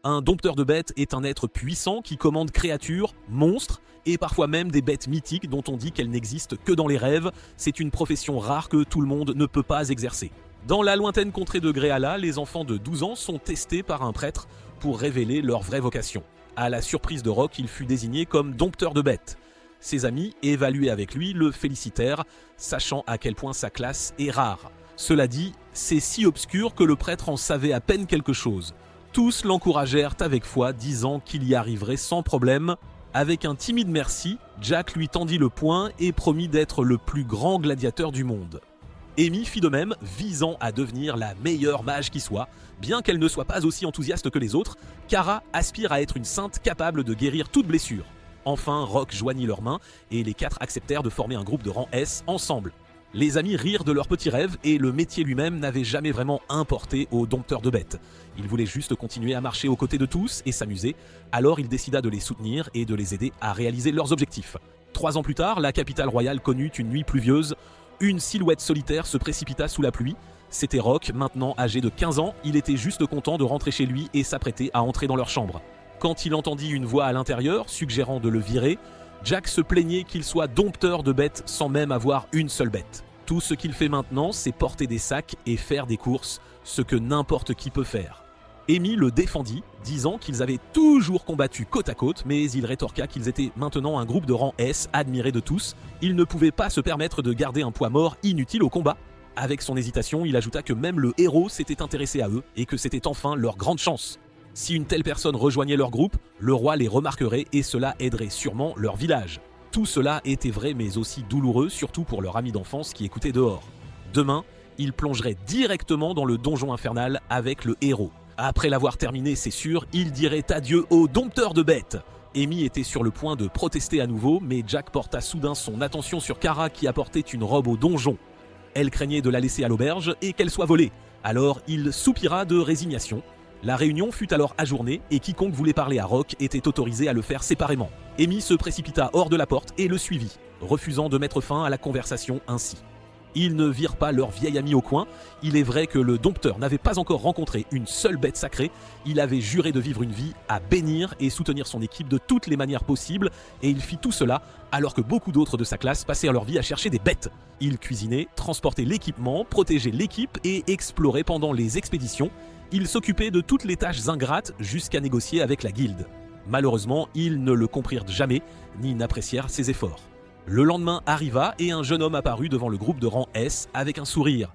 Un dompteur de bêtes est un être puissant qui commande créatures, monstres, et parfois même des bêtes mythiques dont on dit qu'elles n'existent que dans les rêves. C'est une profession rare que tout le monde ne peut pas exercer. Dans la lointaine contrée de Gréala, les enfants de 12 ans sont testés par un prêtre pour révéler leur vraie vocation. À la surprise de Rock, il fut désigné comme dompteur de bêtes. Ses amis, évalués avec lui, le félicitèrent, sachant à quel point sa classe est rare. Cela dit, c'est si obscur que le prêtre en savait à peine quelque chose. Tous l'encouragèrent avec foi, disant qu'il y arriverait sans problème. Avec un timide merci, Jack lui tendit le poing et promit d'être le plus grand gladiateur du monde. Amy fit de même, visant à devenir la meilleure mage qui soit. Bien qu'elle ne soit pas aussi enthousiaste que les autres, Kara aspire à être une sainte capable de guérir toute blessure. Enfin, Rock joignit leurs mains et les quatre acceptèrent de former un groupe de rang S ensemble. Les amis rirent de leurs petits rêves et le métier lui-même n'avait jamais vraiment importé aux dompteurs de bêtes. Il voulait juste continuer à marcher aux côtés de tous et s'amuser, alors il décida de les soutenir et de les aider à réaliser leurs objectifs. 3 ans plus tard, la capitale royale connut une nuit pluvieuse. Une silhouette solitaire se précipita sous la pluie. C'était Rock, maintenant âgé de 15 ans, il était juste content de rentrer chez lui et s'apprêter à entrer dans leur chambre. Quand il entendit une voix à l'intérieur, suggérant de le virer, Jack se plaignait qu'il soit dompteur de bêtes sans même avoir une seule bête. Tout ce qu'il fait maintenant, c'est porter des sacs et faire des courses, ce que n'importe qui peut faire. Amy le défendit, disant qu'ils avaient toujours combattu côte à côte, mais il rétorqua qu'ils étaient maintenant un groupe de rang S admiré de tous. Ils ne pouvaient pas se permettre de garder un poids mort inutile au combat. Avec son hésitation, il ajouta que même le héros s'était intéressé à eux et que c'était enfin leur grande chance. Si une telle personne rejoignait leur groupe, le roi les remarquerait et cela aiderait sûrement leur village. Tout cela était vrai mais aussi douloureux, surtout pour leur ami d'enfance qui écoutait dehors. Demain, ils plongeraient directement dans le donjon infernal avec le héros. Après l'avoir terminé, c'est sûr, il dirait adieu au dompteur de bêtes. Amy était sur le point de protester à nouveau, mais Jack porta soudain son attention sur Kara qui apportait une robe au donjon. Elle craignait de la laisser à l'auberge et qu'elle soit volée. Alors il soupira de résignation. La réunion fut alors ajournée et quiconque voulait parler à Rock était autorisé à le faire séparément. Amy se précipita hors de la porte et le suivit, refusant de mettre fin à la conversation ainsi. Ils ne virent pas leur vieil ami au coin. Il est vrai que le dompteur n'avait pas encore rencontré une seule bête sacrée. Il avait juré de vivre une vie à bénir et soutenir son équipe de toutes les manières possibles. Et il fit tout cela alors que beaucoup d'autres de sa classe passèrent leur vie à chercher des bêtes. Il cuisinait, transportait l'équipement, protégeait l'équipe et explorait pendant les expéditions. Il s'occupait de toutes les tâches ingrates jusqu'à négocier avec la guilde. Malheureusement, ils ne le comprirent jamais, ni n'apprécièrent ses efforts. Le lendemain arriva et un jeune homme apparut devant le groupe de rang S avec un sourire.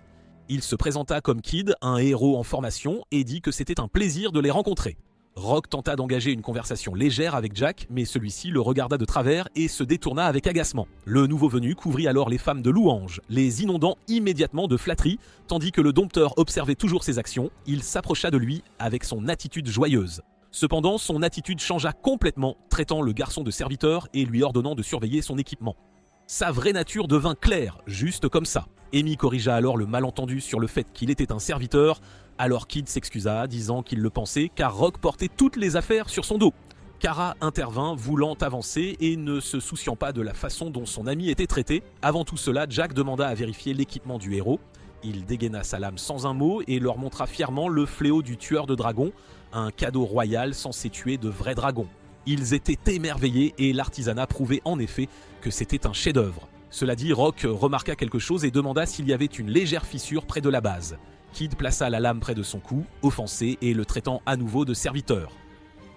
Il se présenta comme Kid, un héros en formation, et dit que c'était un plaisir de les rencontrer. Rock tenta d'engager une conversation légère avec Jack, mais celui-ci le regarda de travers et se détourna avec agacement. Le nouveau venu couvrit alors les femmes de louanges, les inondant immédiatement de flatteries, tandis que le dompteur observait toujours ses actions. Il s'approcha de lui avec son attitude joyeuse. Cependant, son attitude changea complètement, traitant le garçon de serviteur et lui ordonnant de surveiller son équipement. Sa vraie nature devint claire, juste comme ça. Amy corrigea alors le malentendu sur le fait qu'il était un serviteur, alors Kid s'excusa, disant qu'il le pensait car Rock portait toutes les affaires sur son dos. Kara intervint, voulant avancer et ne se souciant pas de la façon dont son ami était traité. Avant tout cela, Jack demanda à vérifier l'équipement du héros. Il dégaina sa lame sans un mot et leur montra fièrement le fléau du tueur de dragons, un cadeau royal censé tuer de vrais dragons. Ils étaient émerveillés et l'artisanat prouvait en effet que c'était un chef-d'œuvre. Cela dit, Rock remarqua quelque chose et demanda s'il y avait une légère fissure près de la base. Kid plaça la lame près de son cou, offensé et le traitant à nouveau de serviteur.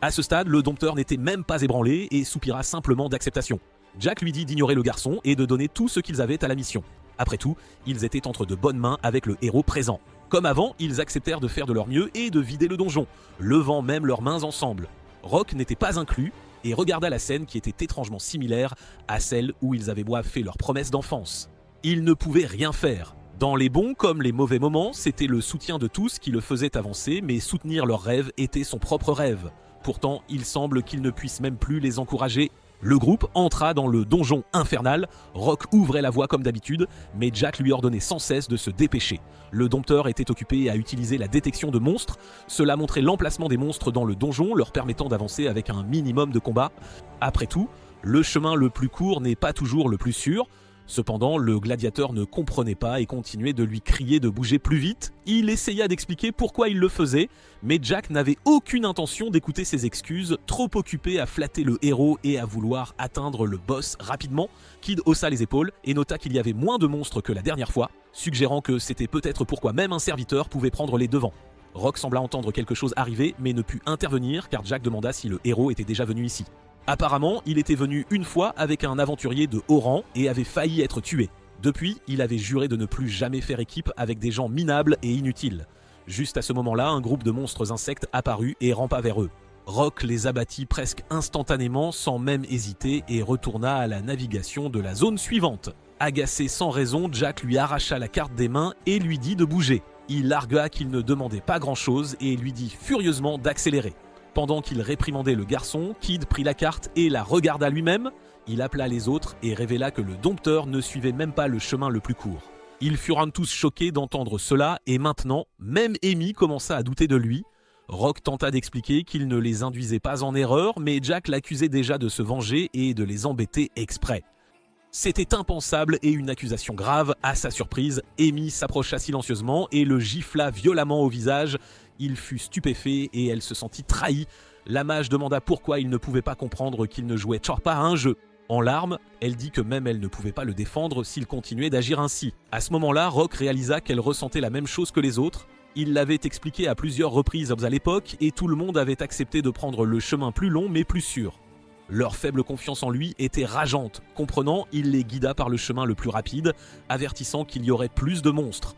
À ce stade, le dompteur n'était même pas ébranlé et soupira simplement d'acceptation. Jack lui dit d'ignorer le garçon et de donner tout ce qu'ils avaient à la mission. Après tout, ils étaient entre de bonnes mains avec le héros présent. Comme avant, ils acceptèrent de faire de leur mieux et de vider le donjon, levant même leurs mains ensemble. Rock n'était pas inclus et regarda la scène qui était étrangement similaire à celle où ils avaient fait leur promesse d'enfance. Il ne pouvait rien faire. Dans les bons comme les mauvais moments, c'était le soutien de tous qui le faisait avancer, mais soutenir leurs rêves était son propre rêve. Pourtant, il semble qu'il ne puisse même plus les encourager. Le groupe entra dans le donjon infernal. Rock ouvrait la voie comme d'habitude, mais Jack lui ordonnait sans cesse de se dépêcher. Le dompteur était occupé à utiliser la détection de monstres. Cela montrait l'emplacement des monstres dans le donjon, leur permettant d'avancer avec un minimum de combat. Après tout, le chemin le plus court n'est pas toujours le plus sûr. Cependant, le gladiateur ne comprenait pas et continuait de lui crier de bouger plus vite. Il essaya d'expliquer pourquoi il le faisait, mais Jack n'avait aucune intention d'écouter ses excuses, trop occupé à flatter le héros et à vouloir atteindre le boss rapidement. Kid haussa les épaules et nota qu'il y avait moins de monstres que la dernière fois, suggérant que c'était peut-être pourquoi même un serviteur pouvait prendre les devants. Rock sembla entendre quelque chose arriver, mais ne put intervenir car Jack demanda si le héros était déjà venu ici. Apparemment, il était venu une fois avec un aventurier de haut rang et avait failli être tué. Depuis, il avait juré de ne plus jamais faire équipe avec des gens minables et inutiles. Juste à ce moment-là, un groupe de monstres insectes apparut et rampa vers eux. Rock les abattit presque instantanément sans même hésiter et retourna à la navigation de la zone suivante. Agacé sans raison, Jack lui arracha la carte des mains et lui dit de bouger. Il argua qu'il ne demandait pas grand-chose et lui dit furieusement d'accélérer. Pendant qu'il réprimandait le garçon, Kid prit la carte et la regarda lui-même. Il appela les autres et révéla que le dompteur ne suivait même pas le chemin le plus court. Ils furent tous choqués d'entendre cela et maintenant, même Amy commença à douter de lui. Rock tenta d'expliquer qu'il ne les induisait pas en erreur, mais Jack l'accusait déjà de se venger et de les embêter exprès. C'était impensable et une accusation grave. À sa surprise, Amy s'approcha silencieusement et le gifla violemment au visage. Il fut stupéfait et elle se sentit trahie. La mage demanda pourquoi il ne pouvait pas comprendre qu'il ne jouait pas à un jeu. En larmes, elle dit que même elle ne pouvait pas le défendre s'il continuait d'agir ainsi. À ce moment-là, Rock réalisa qu'elle ressentait la même chose que les autres. Il l'avait expliqué à plusieurs reprises à l'époque et tout le monde avait accepté de prendre le chemin plus long mais plus sûr. Leur faible confiance en lui était rageante. Comprenant, il les guida par le chemin le plus rapide, avertissant qu'il y aurait plus de monstres.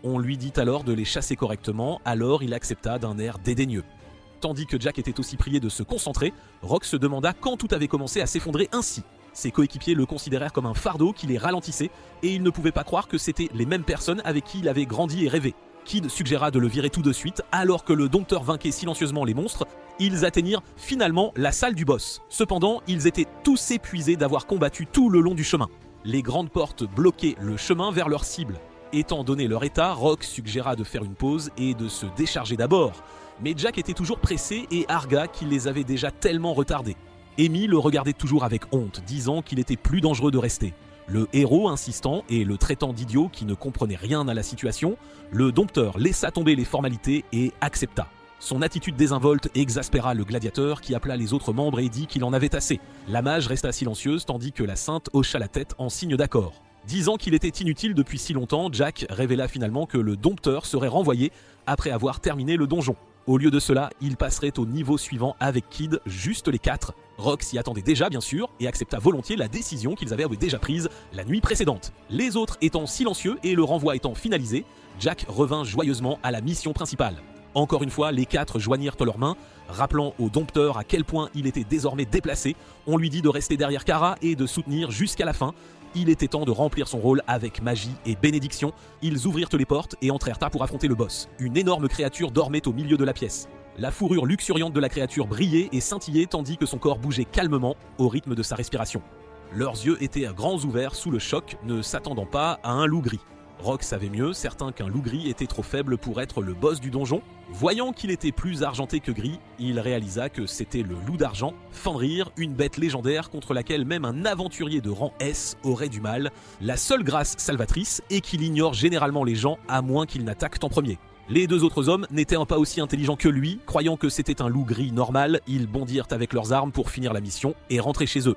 On lui dit alors de les chasser correctement, alors il accepta d'un air dédaigneux. Tandis que Jack était aussi prié de se concentrer, Rock se demanda quand tout avait commencé à s'effondrer ainsi. Ses coéquipiers le considérèrent comme un fardeau qui les ralentissait et il ne pouvait pas croire que c'étaient les mêmes personnes avec qui il avait grandi et rêvé. Kid suggéra de le virer tout de suite, alors que le dompteur vainquait silencieusement les monstres. Ils atteignirent finalement la salle du boss. Cependant, ils étaient tous épuisés d'avoir combattu tout le long du chemin. Les grandes portes bloquaient le chemin vers leur cible. Étant donné leur état, Rock suggéra de faire une pause et de se décharger d'abord. Mais Jack était toujours pressé et argua qu'il les avait déjà tellement retardés. Amy le regardait toujours avec honte, disant qu'il était plus dangereux de rester. Le héros insistant et le traitant d'idiot qui ne comprenait rien à la situation, le dompteur laissa tomber les formalités et accepta. Son attitude désinvolte exaspéra le gladiateur qui appela les autres membres et dit qu'il en avait assez. La mage resta silencieuse tandis que la sainte hocha la tête en signe d'accord. Disant qu'il était inutile depuis si longtemps, Jack révéla finalement que le dompteur serait renvoyé après avoir terminé le donjon. Au lieu de cela, il passerait au niveau suivant avec Kid, juste les 4. Rock s'y attendait déjà bien sûr et accepta volontiers la décision qu'ils avaient déjà prise la nuit précédente. Les autres étant silencieux et le renvoi étant finalisé, Jack revint joyeusement à la mission principale. Encore une fois, les 4 joignirent leurs mains, rappelant au dompteur à quel point il était désormais déplacé. On lui dit de rester derrière Kara et de soutenir jusqu'à la fin. Il était temps de remplir son rôle avec magie et bénédiction. Ils ouvrirent les portes et entrèrent pour affronter le boss. Une énorme créature dormait au milieu de la pièce. La fourrure luxuriante de la créature brillait et scintillait tandis que son corps bougeait calmement au rythme de sa respiration. Leurs yeux étaient grands ouverts sous le choc, ne s'attendant pas à un loup gris. Rock savait mieux, certain qu'un loup gris était trop faible pour être le boss du donjon. Voyant qu'il était plus argenté que gris, il réalisa que c'était le loup d'argent, Fenrir, une bête légendaire contre laquelle même un aventurier de rang S aurait du mal. La seule grâce salvatrice est qu'il ignore généralement les gens à moins qu'ils n'attaquent en premier. Les 2 autres hommes n'étant pas aussi intelligents que lui, croyant que c'était un loup gris normal, ils bondirent avec leurs armes pour finir la mission et rentrer chez eux.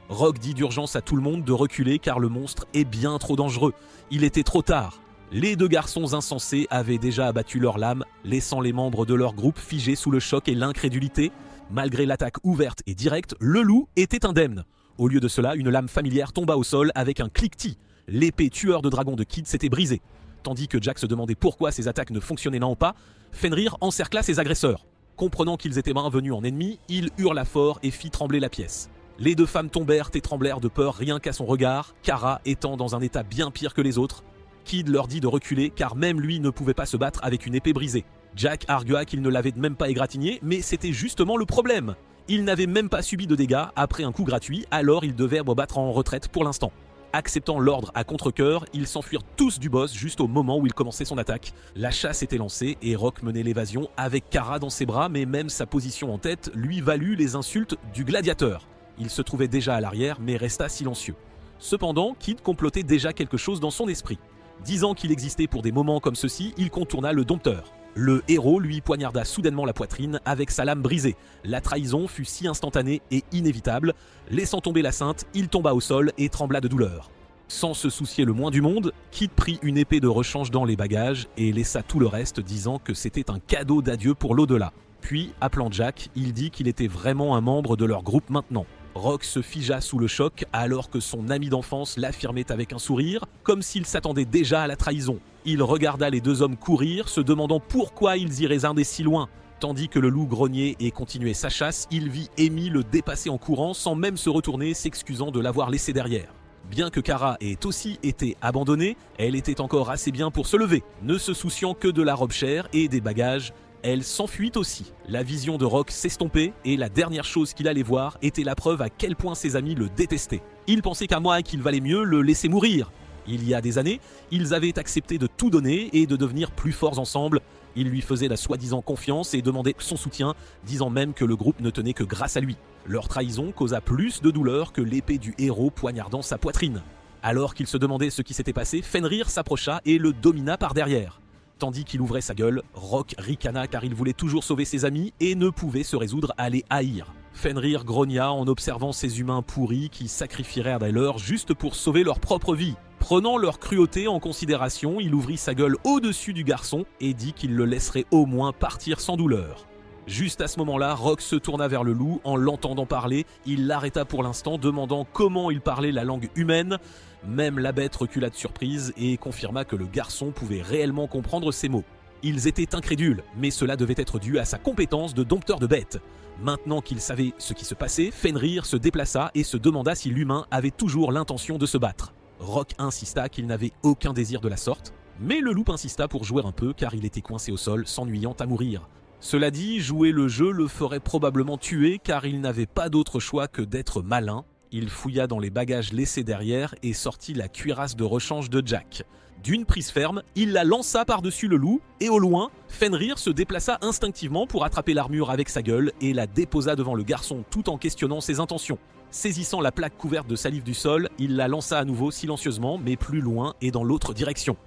Rock dit d'urgence à tout le monde de reculer car le monstre est bien trop dangereux. Il était trop tard. Les 2 garçons insensés avaient déjà abattu leurs lames, laissant les membres de leur groupe figés sous le choc et l'incrédulité. Malgré l'attaque ouverte et directe, le loup était indemne. Au lieu de cela, une lame familière tomba au sol avec un cliquetis. L'épée tueur de dragon de Kid s'était brisée. Tandis que Jack se demandait pourquoi ses attaques ne fonctionnaient non pas, Fenrir encercla ses agresseurs. Comprenant qu'ils étaient venus en ennemis, il hurla fort et fit trembler la pièce. Les 2 femmes tombèrent et tremblèrent de peur rien qu'à son regard, Kara étant dans un état bien pire que les autres. Kid leur dit de reculer car même lui ne pouvait pas se battre avec une épée brisée. Jack argua qu'il ne l'avait même pas égratigné, mais c'était justement le problème. Il n'avait même pas subi de dégâts après un coup gratuit, alors il devait battre en retraite pour l'instant. Acceptant l'ordre à contre-cœur, ils s'enfuirent tous du boss juste au moment où il commençait son attaque. La chasse était lancée et Rock menait l'évasion avec Kara dans ses bras, mais même sa position en tête lui valut les insultes du gladiateur. Il se trouvait déjà à l'arrière mais resta silencieux. Cependant, Kid complotait déjà quelque chose dans son esprit. Disant qu'il existait pour des moments comme ceux-ci, il contourna le dompteur. Le héros lui poignarda soudainement la poitrine avec sa lame brisée. La trahison fut si instantanée et inévitable. Laissant tomber la Sainte, il tomba au sol et trembla de douleur. Sans se soucier le moins du monde, Kid prit une épée de rechange dans les bagages et laissa tout le reste, disant que c'était un cadeau d'adieu pour l'au-delà. Puis, appelant Jack, il dit qu'il était vraiment un membre de leur groupe maintenant. Rock se figea sous le choc alors que son ami d'enfance l'affirmait avec un sourire, comme s'il s'attendait déjà à la trahison. Il regarda les deux hommes courir, se demandant pourquoi ils iraient résindaient si loin. Tandis que le loup grognait et continuait sa chasse, il vit Amy le dépasser en courant sans même se retourner, s'excusant de l'avoir laissé derrière. Bien que Kara ait aussi été abandonnée, elle était encore assez bien pour se lever. Ne se souciant que de la robe chère et des bagages, elle s'enfuit aussi. La vision de Rock s'estompait et la dernière chose qu'il allait voir était la preuve à quel point ses amis le détestaient. Il pensait qu'à moi qu'il valait mieux le laisser mourir. Il y a des années, ils avaient accepté de tout donner et de devenir plus forts ensemble. Il lui faisait la soi-disant confiance et demandait son soutien, disant même que le groupe ne tenait que grâce à lui. Leur trahison causa plus de douleur que l'épée du héros poignardant sa poitrine. Alors qu'il se demandait ce qui s'était passé, Fenrir s'approcha et le domina par derrière. Tandis qu'il ouvrait sa gueule, Rock ricana car il voulait toujours sauver ses amis et ne pouvait se résoudre à les haïr. Fenrir grogna en observant ces humains pourris qui sacrifieraient des leurs juste pour sauver leur propre vie. Prenant leur cruauté en considération, il ouvrit sa gueule au-dessus du garçon et dit qu'il le laisserait au moins partir sans douleur. Juste à ce moment-là, Rock se tourna vers le loup. En l'entendant parler, il l'arrêta pour l'instant, demandant comment il parlait la langue humaine. Même la bête recula de surprise et confirma que le garçon pouvait réellement comprendre ses mots. Ils étaient incrédules, mais cela devait être dû à sa compétence de dompteur de bêtes. Maintenant qu'il savait ce qui se passait, Fenrir se déplaça et se demanda si l'humain avait toujours l'intention de se battre. Rock insista qu'il n'avait aucun désir de la sorte, mais le loup insista pour jouer un peu car il était coincé au sol, s'ennuyant à mourir. Cela dit, jouer le jeu le ferait probablement tuer car il n'avait pas d'autre choix que d'être malin. Il fouilla dans les bagages laissés derrière et sortit la cuirasse de rechange de Jack. D'une prise ferme, il la lança par-dessus le loup et au loin, Fenrir se déplaça instinctivement pour attraper l'armure avec sa gueule et la déposa devant le garçon tout en questionnant ses intentions. Saisissant la plaque couverte de salive du sol, il la lança à nouveau silencieusement mais plus loin et dans l'autre direction.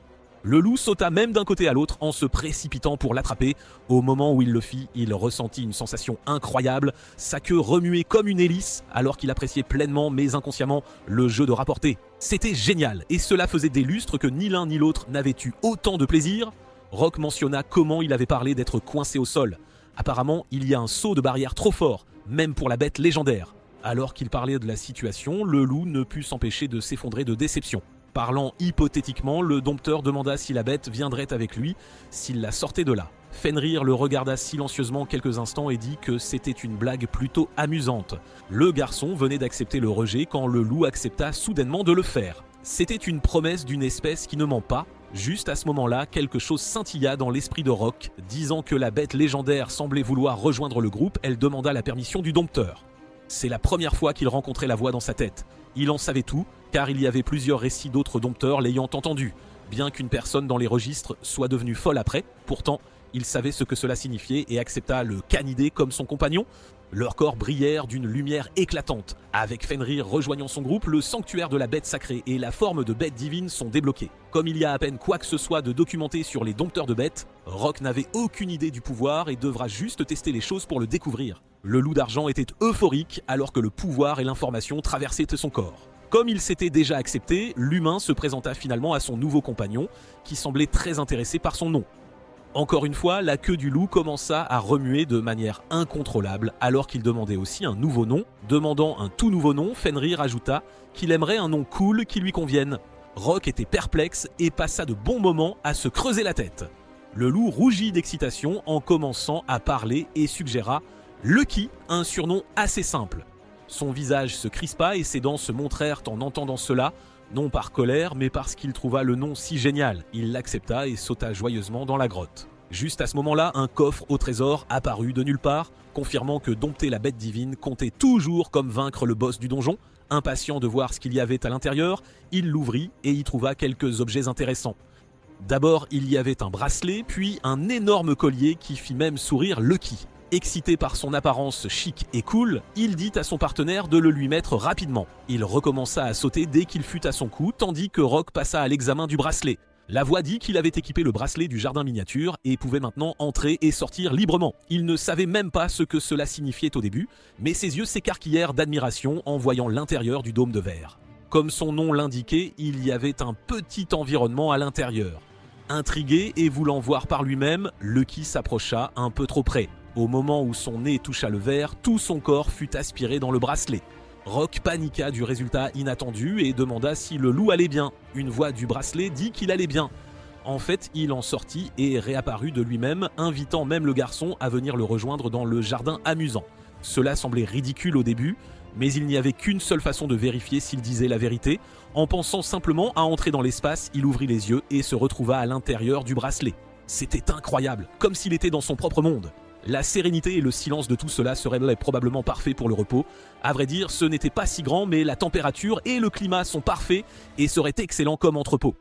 Le loup sauta même d'un côté à l'autre en se précipitant pour l'attraper. Au moment où il le fit, il ressentit une sensation incroyable, sa queue remuait comme une hélice alors qu'il appréciait pleinement mais inconsciemment le jeu de rapporter. C'était génial et cela faisait des lustres que ni l'un ni l'autre n'avaient eu autant de plaisir. Rock mentionna comment il avait parlé d'être coincé au sol. Apparemment, il y a un saut de barrière trop fort, même pour la bête légendaire. Alors qu'il parlait de la situation, le loup ne put s'empêcher de s'effondrer de déception. Parlant hypothétiquement, le dompteur demanda si la bête viendrait avec lui, s'il la sortait de là. Fenrir le regarda silencieusement quelques instants et dit que c'était une blague plutôt amusante. Le garçon venait d'accepter le rejet quand le loup accepta soudainement de le faire. C'était une promesse d'une espèce qui ne ment pas. Juste à ce moment-là, quelque chose scintilla dans l'esprit de Rock, disant que la bête légendaire semblait vouloir rejoindre le groupe. Elle demanda la permission du dompteur. C'est la première fois qu'il rencontrait la voix dans sa tête. Il en savait tout, car il y avait plusieurs récits d'autres dompteurs l'ayant entendu. Bien qu'une personne dans les registres soit devenue folle après, pourtant, il savait ce que cela signifiait et accepta le canidé comme son compagnon. Leurs corps brillèrent d'une lumière éclatante. Avec Fenrir rejoignant son groupe, le sanctuaire de la bête sacrée et la forme de bête divine sont débloqués. Comme il y a à peine quoi que ce soit de documenté sur les dompteurs de bêtes, Rock n'avait aucune idée du pouvoir et devra juste tester les choses pour le découvrir. Le loup d'argent était euphorique alors que le pouvoir et l'information traversaient son corps. Comme il s'était déjà accepté, l'humain se présenta finalement à son nouveau compagnon, qui semblait très intéressé par son nom. Encore une fois, la queue du loup commença à remuer de manière incontrôlable alors qu'il demandait aussi un nouveau nom. Demandant un tout nouveau nom, Fenrir ajouta qu'il aimerait un nom cool qui lui convienne. Rock était perplexe et passa de bons moments à se creuser la tête. Le loup rougit d'excitation en commençant à parler et suggéra Lucky, un surnom assez simple. Son visage se crispa et ses dents se montrèrent en entendant cela, non par colère, mais parce qu'il trouva le nom si génial. Il l'accepta et sauta joyeusement dans la grotte. Juste à ce moment-là, un coffre au trésor apparut de nulle part, confirmant que dompter la bête divine comptait toujours comme vaincre le boss du donjon. Impatient de voir ce qu'il y avait à l'intérieur, il l'ouvrit et y trouva quelques objets intéressants. D'abord, il y avait un bracelet, puis un énorme collier qui fit même sourire Lucky. Excité par son apparence chic et cool, il dit à son partenaire de le lui mettre rapidement. Il recommença à sauter dès qu'il fut à son cou, tandis que Rock passa à l'examen du bracelet. La voix dit qu'il avait équipé le bracelet du jardin miniature et pouvait maintenant entrer et sortir librement. Il ne savait même pas ce que cela signifiait au début, mais ses yeux s'écarquillèrent d'admiration en voyant l'intérieur du dôme de verre. Comme son nom l'indiquait, il y avait un petit environnement à l'intérieur. Intrigué et voulant voir par lui-même, Lucky s'approcha un peu trop près. Au moment où son nez toucha le verre, tout son corps fut aspiré dans le bracelet. Rock paniqua du résultat inattendu et demanda si le loup allait bien. Une voix du bracelet dit qu'il allait bien. En fait, il en sortit et réapparut de lui-même, invitant même le garçon à venir le rejoindre dans le jardin amusant. Cela semblait ridicule au début, mais il n'y avait qu'une seule façon de vérifier s'il disait la vérité. En pensant simplement à entrer dans l'espace, il ouvrit les yeux et se retrouva à l'intérieur du bracelet. C'était incroyable, comme s'il était dans son propre monde. La sérénité et le silence de tout cela seraient probablement parfaits pour le repos. À vrai dire, ce n'était pas si grand, mais la température et le climat sont parfaits et seraient excellents comme entrepôt.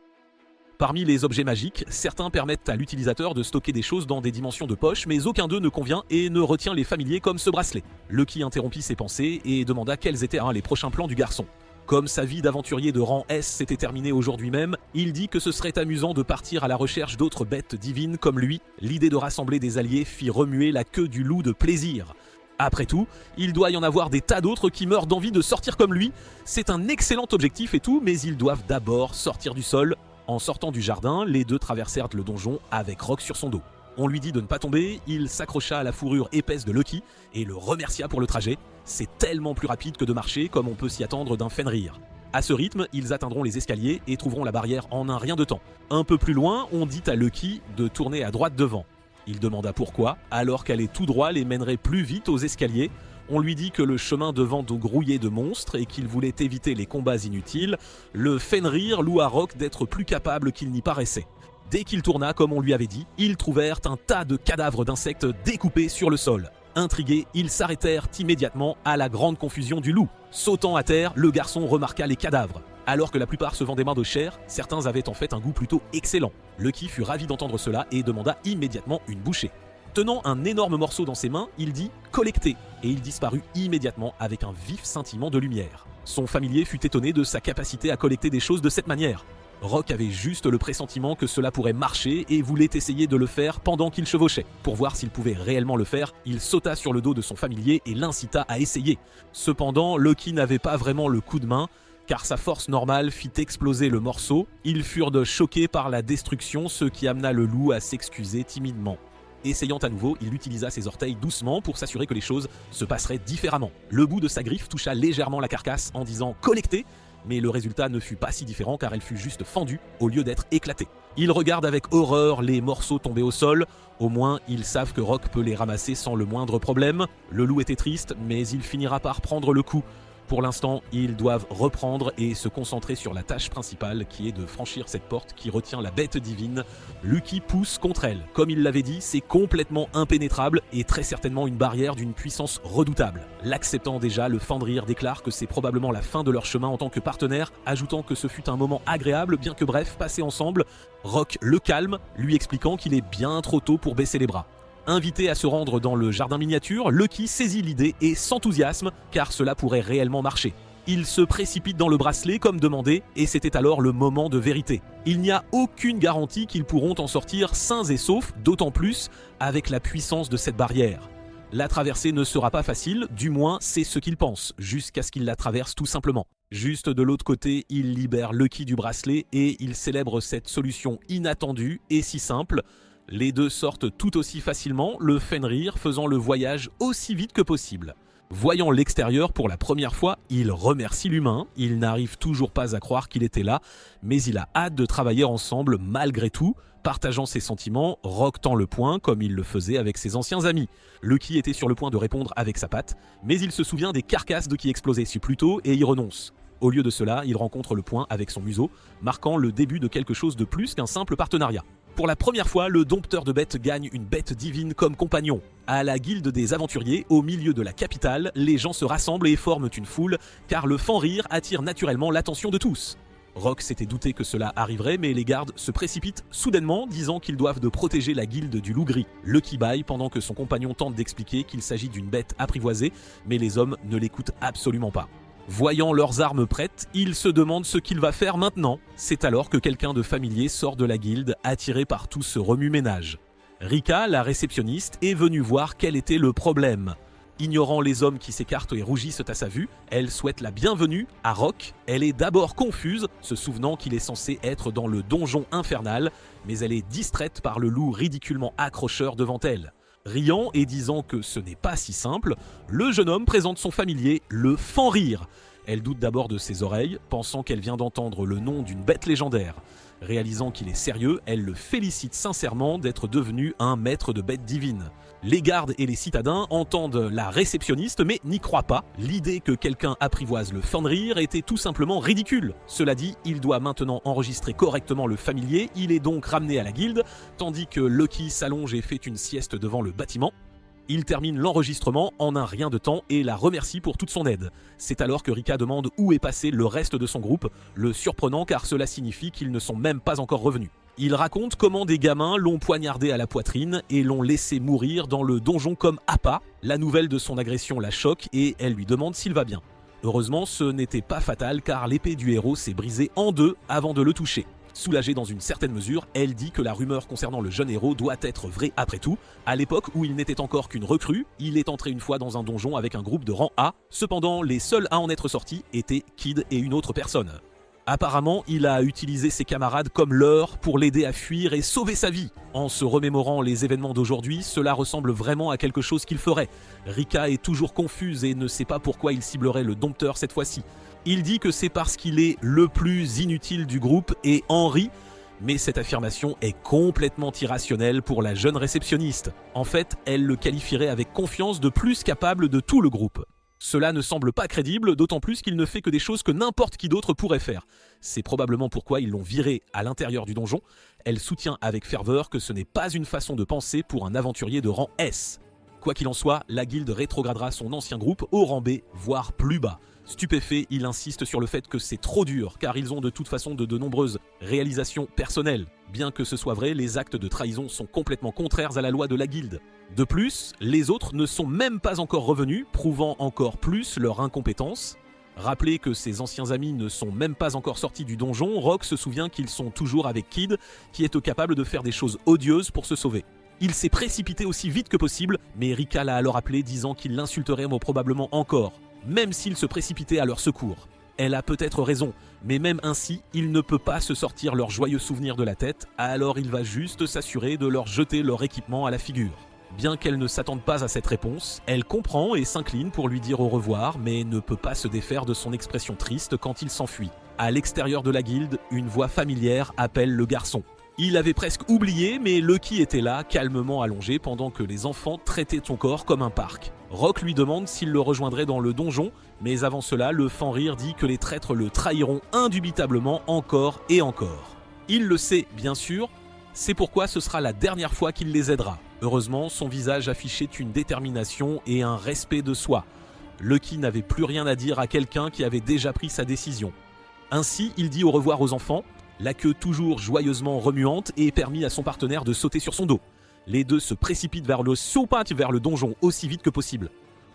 Parmi les objets magiques, certains permettent à l'utilisateur de stocker des choses dans des dimensions de poche, mais aucun d'eux ne convient et ne retient les familiers comme ce bracelet. Lucky interrompit ses pensées et demanda quels étaient les prochains plans du garçon. Comme sa vie d'aventurier de rang S s'était terminée aujourd'hui même, il dit que ce serait amusant de partir à la recherche d'autres bêtes divines comme lui. L'idée de rassembler des alliés fit remuer la queue du loup de plaisir. Après tout, il doit y en avoir des tas d'autres qui meurent d'envie de sortir comme lui. C'est un excellent objectif et tout, mais ils doivent d'abord sortir du sol. En sortant du jardin, les deux traversèrent le donjon avec Rock sur son dos. On lui dit de ne pas tomber, il s'accrocha à la fourrure épaisse de Lucky et le remercia pour le trajet. C'est tellement plus rapide que de marcher, comme on peut s'y attendre d'un Fenrir. À ce rythme, ils atteindront les escaliers et trouveront la barrière en un rien de temps. Un peu plus loin, on dit à Lucky de tourner à droite devant. Il demanda pourquoi, alors qu'aller tout droit les mènerait plus vite aux escaliers. On lui dit que le chemin devant nous grouillait de monstres et qu'il voulait éviter les combats inutiles. Le Fenrir loua Rock d'être plus capable qu'il n'y paraissait. Dès qu'il tourna, comme on lui avait dit, ils trouvèrent un tas de cadavres d'insectes découpés sur le sol. Intrigués, ils s'arrêtèrent immédiatement à la grande confusion du loup. Sautant à terre, le garçon remarqua les cadavres. Alors que la plupart se vendaient main de chair, certains avaient en fait un goût plutôt excellent. Lucky fut ravi d'entendre cela et demanda immédiatement une bouchée. Tenant un énorme morceau dans ses mains, il dit « collecter » et il disparut immédiatement avec un vif scintillement de lumière. Son familier fut étonné de sa capacité à collecter des choses de cette manière. Rock avait juste le pressentiment que cela pourrait marcher et voulait essayer de le faire pendant qu'il chevauchait. Pour voir s'il pouvait réellement le faire, il sauta sur le dos de son familier et l'incita à essayer. Cependant, Lucky n'avait pas vraiment le coup de main, car sa force normale fit exploser le morceau. Ils furent choqués par la destruction, ce qui amena le loup à s'excuser timidement. Essayant à nouveau, il utilisa ses orteils doucement pour s'assurer que les choses se passeraient différemment. Le bout de sa griffe toucha légèrement la carcasse en disant « collecter », mais le résultat ne fut pas si différent car elle fut juste fendue au lieu d'être éclatée. Il regarde avec horreur les morceaux tombés au sol. Au moins, ils savent que Rock peut les ramasser sans le moindre problème. Le loup était triste, mais il finira par prendre le coup. Pour l'instant, ils doivent reprendre et se concentrer sur la tâche principale qui est de franchir cette porte qui retient la bête divine. Lucky pousse contre elle. Comme il l'avait dit, c'est complètement impénétrable et très certainement une barrière d'une puissance redoutable. L'acceptant déjà, le Fenrir déclare que c'est probablement la fin de leur chemin en tant que partenaire, ajoutant que ce fut un moment agréable bien que bref, passé ensemble. Rock le calme, lui expliquant qu'il est bien trop tôt pour baisser les bras. Invité à se rendre dans le jardin miniature, Lucky saisit l'idée et s'enthousiasme car cela pourrait réellement marcher. Il se précipite dans le bracelet comme demandé et c'était alors le moment de vérité. Il n'y a aucune garantie qu'ils pourront en sortir sains et saufs, d'autant plus avec la puissance de cette barrière. La traversée ne sera pas facile, du moins c'est ce qu'ils pensent, jusqu'à ce qu'ils la traversent tout simplement. Juste de l'autre côté, ils libèrent Lucky du bracelet et ils célèbrent cette solution inattendue et si simple. Les deux sortent tout aussi facilement, le Fenrir faisant le voyage aussi vite que possible. Voyant l'extérieur pour la première fois, il remercie l'humain, il n'arrive toujours pas à croire qu'il était là, mais il a hâte de travailler ensemble malgré tout. Partageant ses sentiments, Rock tend le poing comme il le faisait avec ses anciens amis. Lucky était sur le point de répondre avec sa patte, mais il se souvient des carcasses qui explosaient si plus tôt et y renonce. Au lieu de cela, il rencontre le poing avec son museau, marquant le début de quelque chose de plus qu'un simple partenariat. Pour la première fois, le dompteur de bêtes gagne une bête divine comme compagnon. À la guilde des aventuriers, au milieu de la capitale, les gens se rassemblent et forment une foule, car le Fenrir attire naturellement l'attention de tous. Rock s'était douté que cela arriverait, mais les gardes se précipitent soudainement, disant qu'ils doivent de protéger la guilde du loup gris. Lucky bâille pendant que son compagnon tente d'expliquer qu'il s'agit d'une bête apprivoisée, mais les hommes ne l'écoutent absolument pas. Voyant leurs armes prêtes, il se demande ce qu'il va faire maintenant. C'est alors que quelqu'un de familier sort de la guilde, attiré par tout ce remue-ménage. Rika, la réceptionniste, est venue voir quel était le problème. Ignorant les hommes qui s'écartent et rougissent à sa vue, elle souhaite la bienvenue à Rock. Elle est d'abord confuse, se souvenant qu'il est censé être dans le donjon infernal, mais elle est distraite par le loup ridiculement accrocheur devant elle. Riant et disant que ce n'est pas si simple, le jeune homme présente son familier, le Fenrir. Elle doute d'abord de ses oreilles, pensant qu'elle vient d'entendre le nom d'une bête légendaire. Réalisant qu'il est sérieux, elle le félicite sincèrement d'être devenu un maître de bêtes divines. Les gardes et les citadins entendent la réceptionniste mais n'y croient pas. L'idée que quelqu'un apprivoise le Fenrir était tout simplement ridicule. Cela dit, il doit maintenant enregistrer correctement le familier, il est donc ramené à la guilde, tandis que Lucky s'allonge et fait une sieste devant le bâtiment. Il termine l'enregistrement en un rien de temps et la remercie pour toute son aide. C'est alors que Rika demande où est passé le reste de son groupe, le surprenant car cela signifie qu'ils ne sont même pas encore revenus. Il raconte comment des gamins l'ont poignardé à la poitrine et l'ont laissé mourir dans le donjon comme appât. La nouvelle de son agression la choque et elle lui demande s'il va bien. Heureusement, ce n'était pas fatal car l'épée du héros s'est brisée en deux avant de le toucher. Soulagée dans une certaine mesure, elle dit que la rumeur concernant le jeune héros doit être vraie après tout. À l'époque où il n'était encore qu'une recrue, il est entré une fois dans un donjon avec un groupe de rang A. Cependant, les seuls à en être sortis étaient Kid et une autre personne. Apparemment, il a utilisé ses camarades comme leurre pour l'aider à fuir et sauver sa vie. En se remémorant les événements d'aujourd'hui, cela ressemble vraiment à quelque chose qu'il ferait. Rika est toujours confuse et ne sait pas pourquoi il ciblerait le dompteur cette fois-ci. Il dit que c'est parce qu'il est le plus inutile du groupe et en rit, mais cette affirmation est complètement irrationnelle pour la jeune réceptionniste. En fait, elle le qualifierait avec confiance de plus capable de tout le groupe. Cela ne semble pas crédible, d'autant plus qu'il ne fait que des choses que n'importe qui d'autre pourrait faire. C'est probablement pourquoi ils l'ont viré à l'intérieur du donjon. Elle soutient avec ferveur que ce n'est pas une façon de penser pour un aventurier de rang S. Quoi qu'il en soit, la guilde rétrogradera son ancien groupe au rang B, voire plus bas. Stupéfait, il insiste sur le fait que c'est trop dur, car ils ont de toute façon de nombreuses réalisations personnelles. Bien que ce soit vrai, les actes de trahison sont complètement contraires à la loi de la guilde. De plus, les autres ne sont même pas encore revenus, prouvant encore plus leur incompétence. Rappelez que ses anciens amis ne sont même pas encore sortis du donjon, Rock se souvient qu'ils sont toujours avec Kid, qui est capable de faire des choses odieuses pour se sauver. Il s'est précipité aussi vite que possible, mais Rika l'a alors appelé disant qu'il l'insulterait probablement encore, même s'il se précipitait à leur secours. Elle a peut-être raison, mais même ainsi, il ne peut pas se sortir leurs joyeux souvenirs de la tête, alors il va juste s'assurer de leur jeter leur équipement à la figure. Bien qu'elle ne s'attende pas à cette réponse, elle comprend et s'incline pour lui dire au revoir, mais ne peut pas se défaire de son expression triste quand il s'enfuit. À l'extérieur de la guilde, une voix familière appelle le garçon. Il avait presque oublié, mais Lucky était là, calmement allongé, pendant que les enfants traitaient son corps comme un parc. Rock lui demande s'il le rejoindrait dans le donjon, mais avant cela, le Fenrir dit que les traîtres le trahiront indubitablement encore et encore. Il le sait, bien sûr, c'est pourquoi ce sera la dernière fois qu'il les aidera. Heureusement, son visage affichait une détermination et un respect de soi. Lucky n'avait plus rien à dire à quelqu'un qui avait déjà pris sa décision. Ainsi, il dit au revoir aux enfants, la queue toujours joyeusement remuante et permis à son partenaire de sauter sur son dos. Les deux se précipitent vers le donjon aussi vite que possible.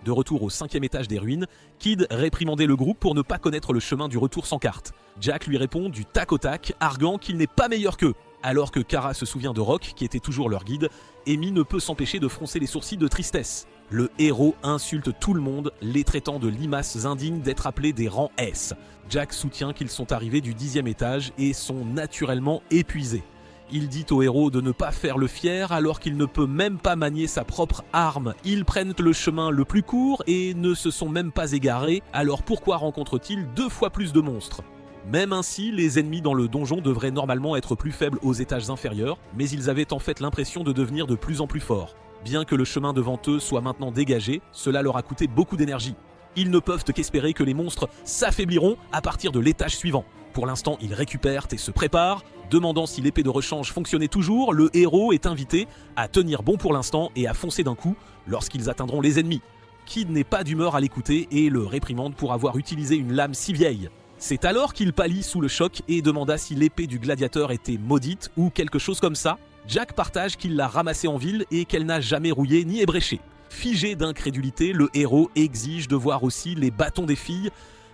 De retour au 5e étage des ruines, Kid réprimandait le groupe pour ne pas connaître le chemin du retour sans carte. Jack lui répond du tac au tac, arguant qu'il n'est pas meilleur qu'eux. Alors que Kara se souvient de Rock, qui était toujours leur guide, Amy ne peut s'empêcher de froncer les sourcils de tristesse. Le héros insulte tout le monde, les traitant de limaces indignes d'être appelés des rangs S. Jack soutient qu'ils sont arrivés du 10e étage et sont naturellement épuisés. Il dit au héros de ne pas faire le fier alors qu'il ne peut même pas manier sa propre arme. Ils prennent le chemin le plus court et ne se sont même pas égarés, alors pourquoi rencontrent-ils 2 fois plus de monstres ? Même ainsi, les ennemis dans le donjon devraient normalement être plus faibles aux étages inférieurs, mais ils avaient en fait l'impression de devenir de plus en plus forts. Bien que le chemin devant eux soit maintenant dégagé, cela leur a coûté beaucoup d'énergie. Ils ne peuvent qu'espérer que les monstres s'affaibliront à partir de l'étage suivant. Pour l'instant, ils récupèrent et se préparent. Demandant si l'épée de rechange fonctionnait toujours, le héros est invité à tenir bon pour l'instant et à foncer d'un coup lorsqu'ils atteindront les ennemis. Kid n'est pas d'humeur à l'écouter et le réprimande pour avoir utilisé une lame si vieille. C'est alors qu'il pâlit sous le choc et demanda si l'épée du gladiateur était maudite ou quelque chose comme ça. Jack partage qu'il l'a ramassée en ville et qu'elle n'a jamais rouillé ni ébréché. Figé d'incrédulité, le héros exige de voir aussi les bâtons des filles.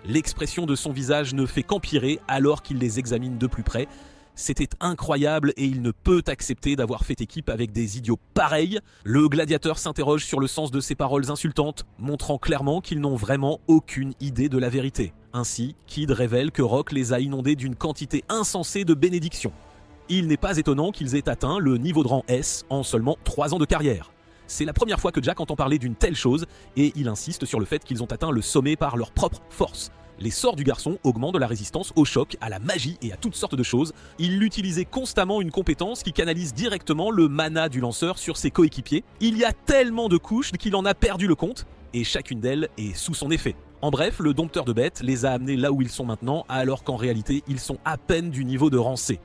L'expression de son visage ne fait qu'empirer alors qu'il les examine de plus près. C'était incroyable et il ne peut accepter d'avoir fait équipe avec des idiots pareils. Le gladiateur s'interroge sur le sens de ces paroles insultantes, montrant clairement qu'ils n'ont vraiment aucune idée de la vérité. Ainsi, Kid révèle que Rock les a inondés d'une quantité insensée de bénédictions. Il n'est pas étonnant qu'ils aient atteint le niveau de rang S en seulement 3 ans de carrière. C'est la première fois que Jack entend parler d'une telle chose et il insiste sur le fait qu'ils ont atteint le sommet par leur propre force. Les sorts du garçon augmentent de la résistance au choc, à la magie et à toutes sortes de choses. Il utilisait constamment une compétence qui canalise directement le mana du lanceur sur ses coéquipiers. Il y a tellement de couches qu'il en a perdu le compte, et chacune d'elles est sous son effet. En bref, le dompteur de bêtes les a amenés là où ils sont maintenant, alors qu'en réalité, ils sont à peine du niveau de rang C.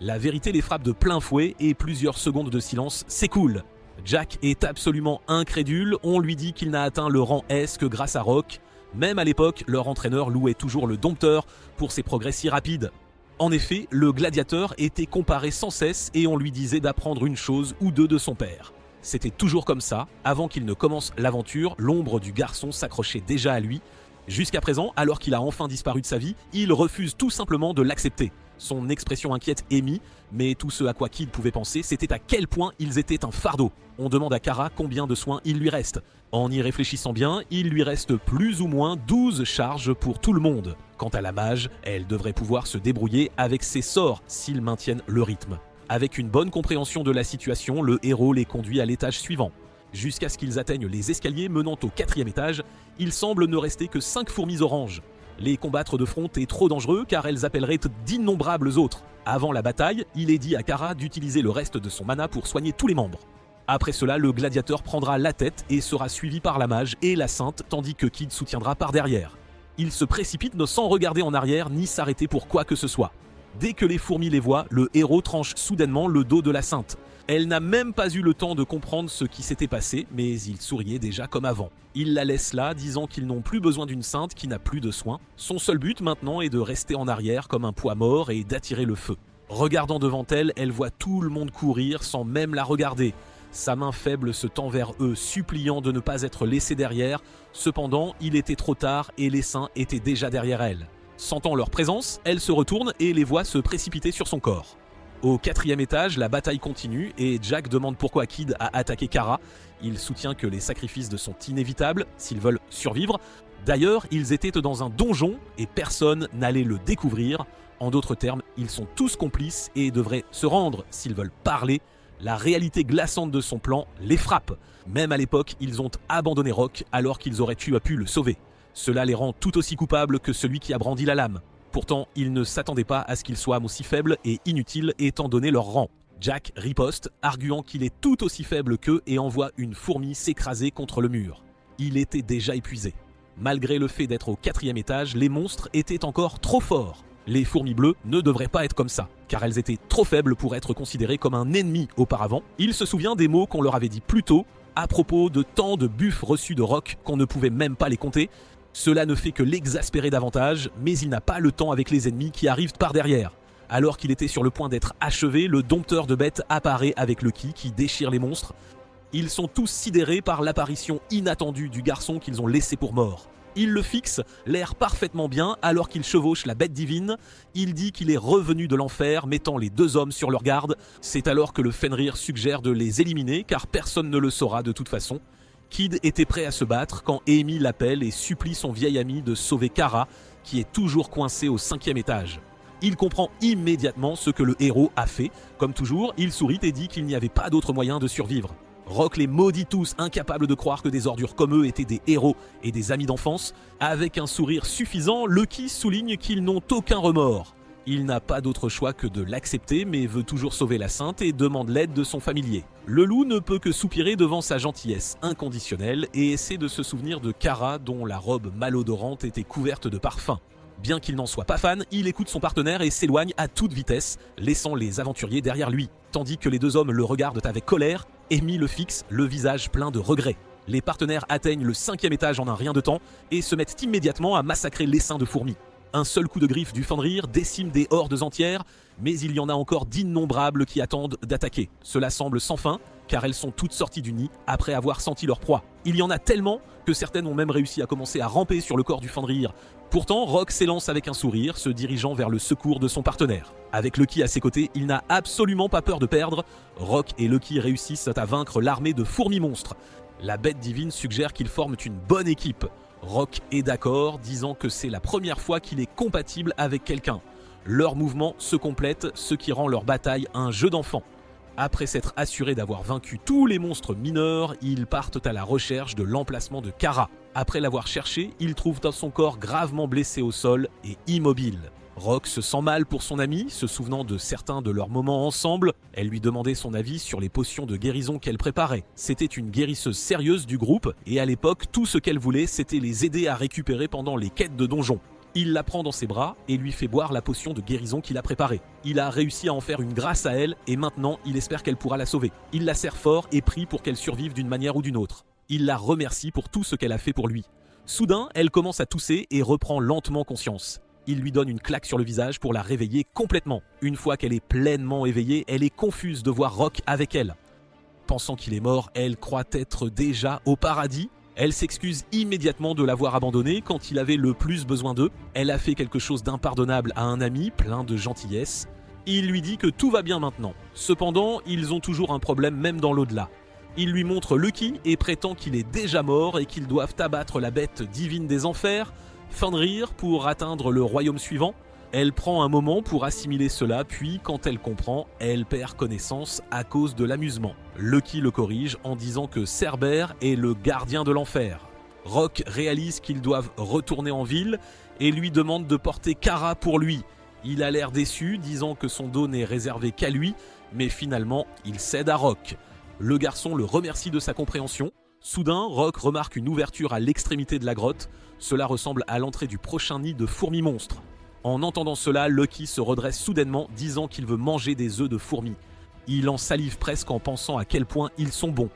La vérité les frappe de plein fouet et plusieurs secondes de silence s'écoulent. Jack est absolument incrédule, on lui dit qu'il n'a atteint le rang S que grâce à Rock. Même à l'époque, leur entraîneur louait toujours le dompteur pour ses progrès si rapides. En effet, le gladiateur était comparé sans cesse et on lui disait d'apprendre une chose ou deux de son père. C'était toujours comme ça, avant qu'il ne commence l'aventure, l'ombre du garçon s'accrochait déjà à lui. Jusqu'à présent, alors qu'il a enfin disparu de sa vie, il refuse tout simplement de l'accepter. Son expression inquiète émit, mais tout ce à quoi Kid pouvait penser, c'était à quel point ils étaient un fardeau. On demande à Kara combien de soins il lui reste. En y réfléchissant bien, il lui reste plus ou moins 12 charges pour tout le monde. Quant à la mage, elle devrait pouvoir se débrouiller avec ses sorts s'ils maintiennent le rythme. Avec une bonne compréhension de la situation, le héros les conduit à l'étage suivant. Jusqu'à ce qu'ils atteignent les escaliers menant au 4e étage, il semble ne rester que 5 fourmis oranges. Les combattre de front est trop dangereux car elles appelleraient d'innombrables autres. Avant la bataille, il est dit à Kara d'utiliser le reste de son mana pour soigner tous les membres. Après cela, le gladiateur prendra la tête et sera suivi par la mage et la sainte, tandis que Kid soutiendra par derrière. Il se précipite sans regarder en arrière ni s'arrêter pour quoi que ce soit. Dès que les fourmis les voient, le héros tranche soudainement le dos de la sainte. Elle n'a même pas eu le temps de comprendre ce qui s'était passé, mais il souriait déjà comme avant. Il la laisse là, disant qu'ils n'ont plus besoin d'une sainte qui n'a plus de soins. Son seul but maintenant est de rester en arrière comme un poids mort et d'attirer le feu. Regardant devant elle, elle voit tout le monde courir sans même la regarder. Sa main faible se tend vers eux, suppliant de ne pas être laissée derrière. Cependant, il était trop tard et les saints étaient déjà derrière elle. Sentant leur présence, elle se retourne et les voit se précipiter sur son corps. Au 4e étage, la bataille continue et Jack demande pourquoi Kid a attaqué Kara. Il soutient que les sacrifices sont inévitables s'ils veulent survivre. D'ailleurs, ils étaient dans un donjon et personne n'allait le découvrir. En d'autres termes, ils sont tous complices et devraient se rendre s'ils veulent parler. La réalité glaçante de son plan les frappe. Même à l'époque, ils ont abandonné Rock alors qu'ils auraient pu le sauver. Cela les rend tout aussi coupables que celui qui a brandi la lame. Pourtant, ils ne s'attendaient pas à ce qu'ils soient aussi faibles et inutiles étant donné leur rang. Jack riposte, arguant qu'il est tout aussi faible qu'eux et envoie une fourmi s'écraser contre le mur. Il était déjà épuisé. Malgré le fait d'être au 4e étage, les monstres étaient encore trop forts. Les fourmis bleues ne devraient pas être comme ça, car elles étaient trop faibles pour être considérées comme un ennemi auparavant. Il se souvient des mots qu'on leur avait dit plus tôt, à propos de tant de buffs reçus de Rock qu'on ne pouvait même pas les compter. Cela ne fait que l'exaspérer davantage, mais il n'a pas le temps avec les ennemis qui arrivent par derrière. Alors qu'il était sur le point d'être achevé, le dompteur de bêtes apparaît avec le ki qui déchire les monstres. Ils sont tous sidérés par l'apparition inattendue du garçon qu'ils ont laissé pour mort. Il le fixe, l'air parfaitement bien, alors qu'il chevauche la bête divine. Il dit qu'il est revenu de l'enfer, mettant les 2 hommes sur leur garde. C'est alors que le Fenrir suggère de les éliminer, car personne ne le saura de toute façon. Kid était prêt à se battre quand Amy l'appelle et supplie son vieil ami de sauver Kara, qui est toujours coincée au 5e étage. Il comprend immédiatement ce que le héros a fait. Comme toujours, il sourit et dit qu'il n'y avait pas d'autre moyen de survivre. Rock les maudit tous, incapables de croire que des ordures comme eux étaient des héros et des amis d'enfance. Avec un sourire suffisant, Lucky souligne qu'ils n'ont aucun remords. Il n'a pas d'autre choix que de l'accepter, mais veut toujours sauver la sainte et demande l'aide de son familier. Le loup ne peut que soupirer devant sa gentillesse inconditionnelle et essaie de se souvenir de Kara dont la robe malodorante était couverte de parfum. Bien qu'il n'en soit pas fan, il écoute son partenaire et s'éloigne à toute vitesse, laissant les aventuriers derrière lui. Tandis que les 2 hommes le regardent avec colère, Amy le fixe, le visage plein de regrets. Les partenaires atteignent le 5e étage en un rien de temps et se mettent immédiatement à massacrer l'essaim de fourmis. Un seul coup de griffe du Fenrir décime des hordes entières, mais il y en a encore d'innombrables qui attendent d'attaquer. Cela semble sans fin, car elles sont toutes sorties du nid après avoir senti leur proie. Il y en a tellement que certaines ont même réussi à commencer à ramper sur le corps du Fenrir. Pourtant, Rock s'élance avec un sourire, se dirigeant vers le secours de son partenaire. Avec Lucky à ses côtés, il n'a absolument pas peur de perdre. Rock et Lucky réussissent à vaincre l'armée de fourmis monstres. La bête divine suggère qu'ils forment une bonne équipe. Rock est d'accord, disant que c'est la première fois qu'il est compatible avec quelqu'un. Leurs mouvements se complètent, ce qui rend leur bataille un jeu d'enfant. Après s'être assuré d'avoir vaincu tous les monstres mineurs, ils partent à la recherche de l'emplacement de Kara. Après l'avoir cherché, ils trouvent son corps gravement blessé au sol et immobile. Rock se sent mal pour son ami, se souvenant de certains de leurs moments ensemble. Elle lui demandait son avis sur les potions de guérison qu'elle préparait. C'était une guérisseuse sérieuse du groupe, et à l'époque, tout ce qu'elle voulait, c'était les aider à récupérer pendant les quêtes de donjon. Il la prend dans ses bras et lui fait boire la potion de guérison qu'il a préparée. Il a réussi à en faire une grâce à elle et maintenant il espère qu'elle pourra la sauver. Il la serre fort et prie pour qu'elle survive d'une manière ou d'une autre. Il la remercie pour tout ce qu'elle a fait pour lui. Soudain, elle commence à tousser et reprend lentement conscience. Il lui donne une claque sur le visage pour la réveiller complètement. Une fois qu'elle est pleinement éveillée, elle est confuse de voir Rock avec elle. Pensant qu'il est mort, elle croit être déjà au paradis. Elle s'excuse immédiatement de l'avoir abandonné quand il avait le plus besoin d'eux. Elle a fait quelque chose d'impardonnable à un ami plein de gentillesse. Il lui dit que tout va bien maintenant. Cependant, ils ont toujours un problème même dans l'au-delà. Il lui montre Lucky et prétend qu'il est déjà mort et qu'ils doivent abattre la bête divine des enfers, Fenrir, pour atteindre le royaume suivant. Elle prend un moment pour assimiler cela, puis quand elle comprend, elle perd connaissance à cause de l'amusement. Lucky le corrige en disant que Cerbère est le gardien de l'enfer. Rock réalise qu'ils doivent retourner en ville et lui demande de porter Kara pour lui. Il a l'air déçu, disant que son dos n'est réservé qu'à lui, mais finalement, il cède à Rock. Le garçon le remercie de sa compréhension. Soudain, Rock remarque une ouverture à l'extrémité de la grotte. Cela ressemble à l'entrée du prochain nid de fourmis monstres. En entendant cela, Lucky se redresse soudainement, disant qu'il veut manger des œufs de fourmis. Il en salive presque en pensant à quel point ils sont bons.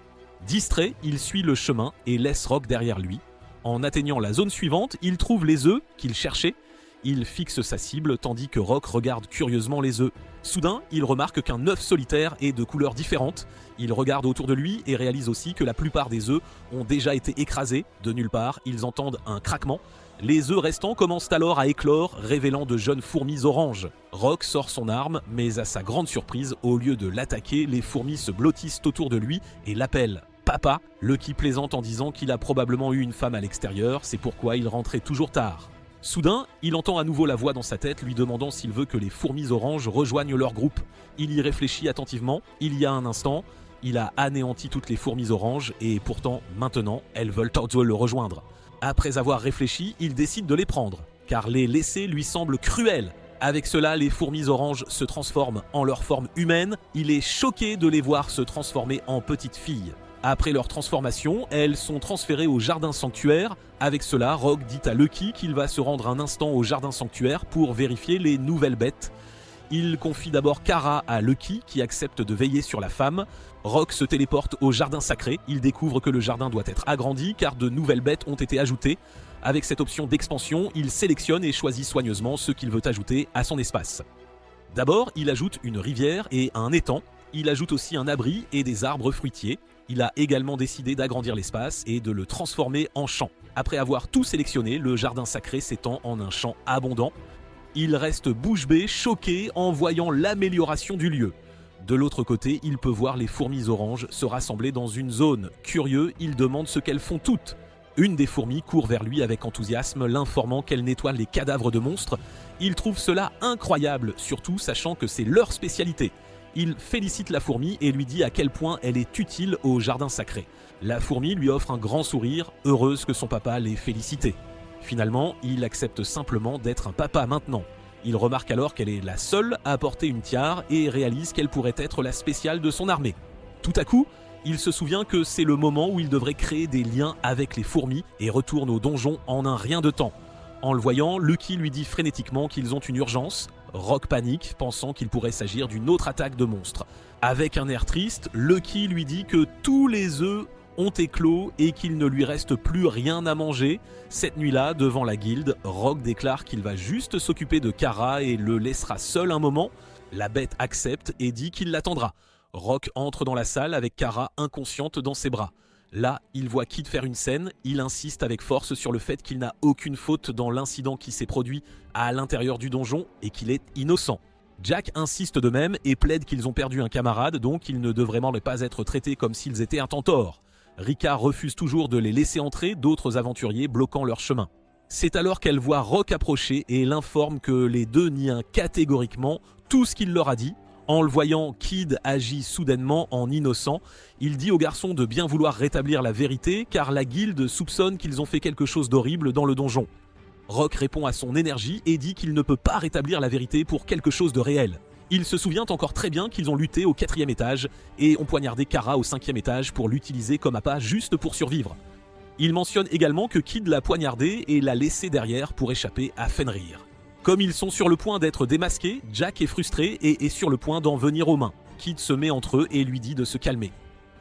Distrait, il suit le chemin et laisse Rock derrière lui. En atteignant la zone suivante, il trouve les œufs qu'il cherchait. Il fixe sa cible tandis que Rock regarde curieusement les œufs. Soudain, il remarque qu'un œuf solitaire est de couleurs différentes. Il regarde autour de lui et réalise aussi que la plupart des œufs ont déjà été écrasés. De nulle part, ils entendent un craquement. Les œufs restants commencent alors à éclore, révélant de jeunes fourmis oranges. Rock sort son arme, mais à sa grande surprise, au lieu de l'attaquer, les fourmis se blottissent autour de lui et l'appellent « Papa ». Lucky plaisante en disant qu'il a probablement eu une femme à l'extérieur, c'est pourquoi il rentrait toujours tard. Soudain, il entend à nouveau la voix dans sa tête lui demandant s'il veut que les fourmis oranges rejoignent leur groupe. Il y réfléchit attentivement, il y a un instant, il a anéanti toutes les fourmis oranges et pourtant, maintenant, elles veulent tous le rejoindre. Après avoir réfléchi, il décide de les prendre, car les laisser lui semble cruel. Avec cela, les fourmis oranges se transforment en leur forme humaine. Il est choqué de les voir se transformer en petites filles. Après leur transformation, elles sont transférées au jardin sanctuaire. Avec cela, Rock dit à Lucky qu'il va se rendre un instant au jardin sanctuaire pour vérifier les nouvelles bêtes. Il confie d'abord Kara à Lucky qui accepte de veiller sur la femme. Rock se téléporte au jardin sacré. Il découvre que le jardin doit être agrandi car de nouvelles bêtes ont été ajoutées. Avec cette option d'expansion, il sélectionne et choisit soigneusement ce qu'il veut ajouter à son espace. D'abord, il ajoute une rivière et un étang. Il ajoute aussi un abri et des arbres fruitiers. Il a également décidé d'agrandir l'espace et de le transformer en champ. Après avoir tout sélectionné, le jardin sacré s'étend en un champ abondant. Il reste bouche bée, choqué en voyant l'amélioration du lieu. De l'autre côté, il peut voir les fourmis oranges se rassembler dans une zone. Curieux, il demande ce qu'elles font toutes. Une des fourmis court vers lui avec enthousiasme, l'informant qu'elle nettoie les cadavres de monstres. Il trouve cela incroyable, surtout sachant que c'est leur spécialité. Il félicite la fourmi et lui dit à quel point elle est utile au jardin sacré. La fourmi lui offre un grand sourire, heureuse que son papa l'ait félicité. Finalement, il accepte simplement d'être un papa maintenant. Il remarque alors qu'elle est la seule à porter une tiare et réalise qu'elle pourrait être la spéciale de son armée. Tout à coup, il se souvient que c'est le moment où il devrait créer des liens avec les fourmis et retourne au donjon en un rien de temps. En le voyant, Lucky lui dit frénétiquement qu'ils ont une urgence. Rock panique, pensant qu'il pourrait s'agir d'une autre attaque de monstres. Avec un air triste, Lucky lui dit que tous les œufs ont éclos et qu'il ne lui reste plus rien à manger. Cette nuit-là, devant la guilde, Rock déclare qu'il va juste s'occuper de Kara et le laissera seul un moment. La bête accepte et dit qu'il l'attendra. Rock entre dans la salle avec Kara inconsciente dans ses bras. Là, il voit Kid faire une scène, il insiste avec force sur le fait qu'il n'a aucune faute dans l'incident qui s'est produit à l'intérieur du donjon et qu'il est innocent. Jack insiste de même et plaide qu'ils ont perdu un camarade, donc ils ne devraient vraiment pas être traités comme s'ils étaient un tentor. Rika refuse toujours de les laisser entrer, d'autres aventuriers bloquant leur chemin. C'est alors qu'elle voit Rock approcher et l'informe que les deux nient catégoriquement tout ce qu'il leur a dit. En le voyant, Kid agit soudainement en innocent. Il dit au garçon de bien vouloir rétablir la vérité car la guilde soupçonne qu'ils ont fait quelque chose d'horrible dans le donjon. Rock répond à son énergie et dit qu'il ne peut pas rétablir la vérité pour quelque chose de réel. Il se souvient encore très bien qu'ils ont lutté au 4e étage et ont poignardé Kara au 5e étage pour l'utiliser comme appât juste pour survivre. Il mentionne également que Kid l'a poignardé et l'a laissé derrière pour échapper à Fenrir. Comme ils sont sur le point d'être démasqués, Jack est frustré et est sur le point d'en venir aux mains. Kid se met entre eux et lui dit de se calmer.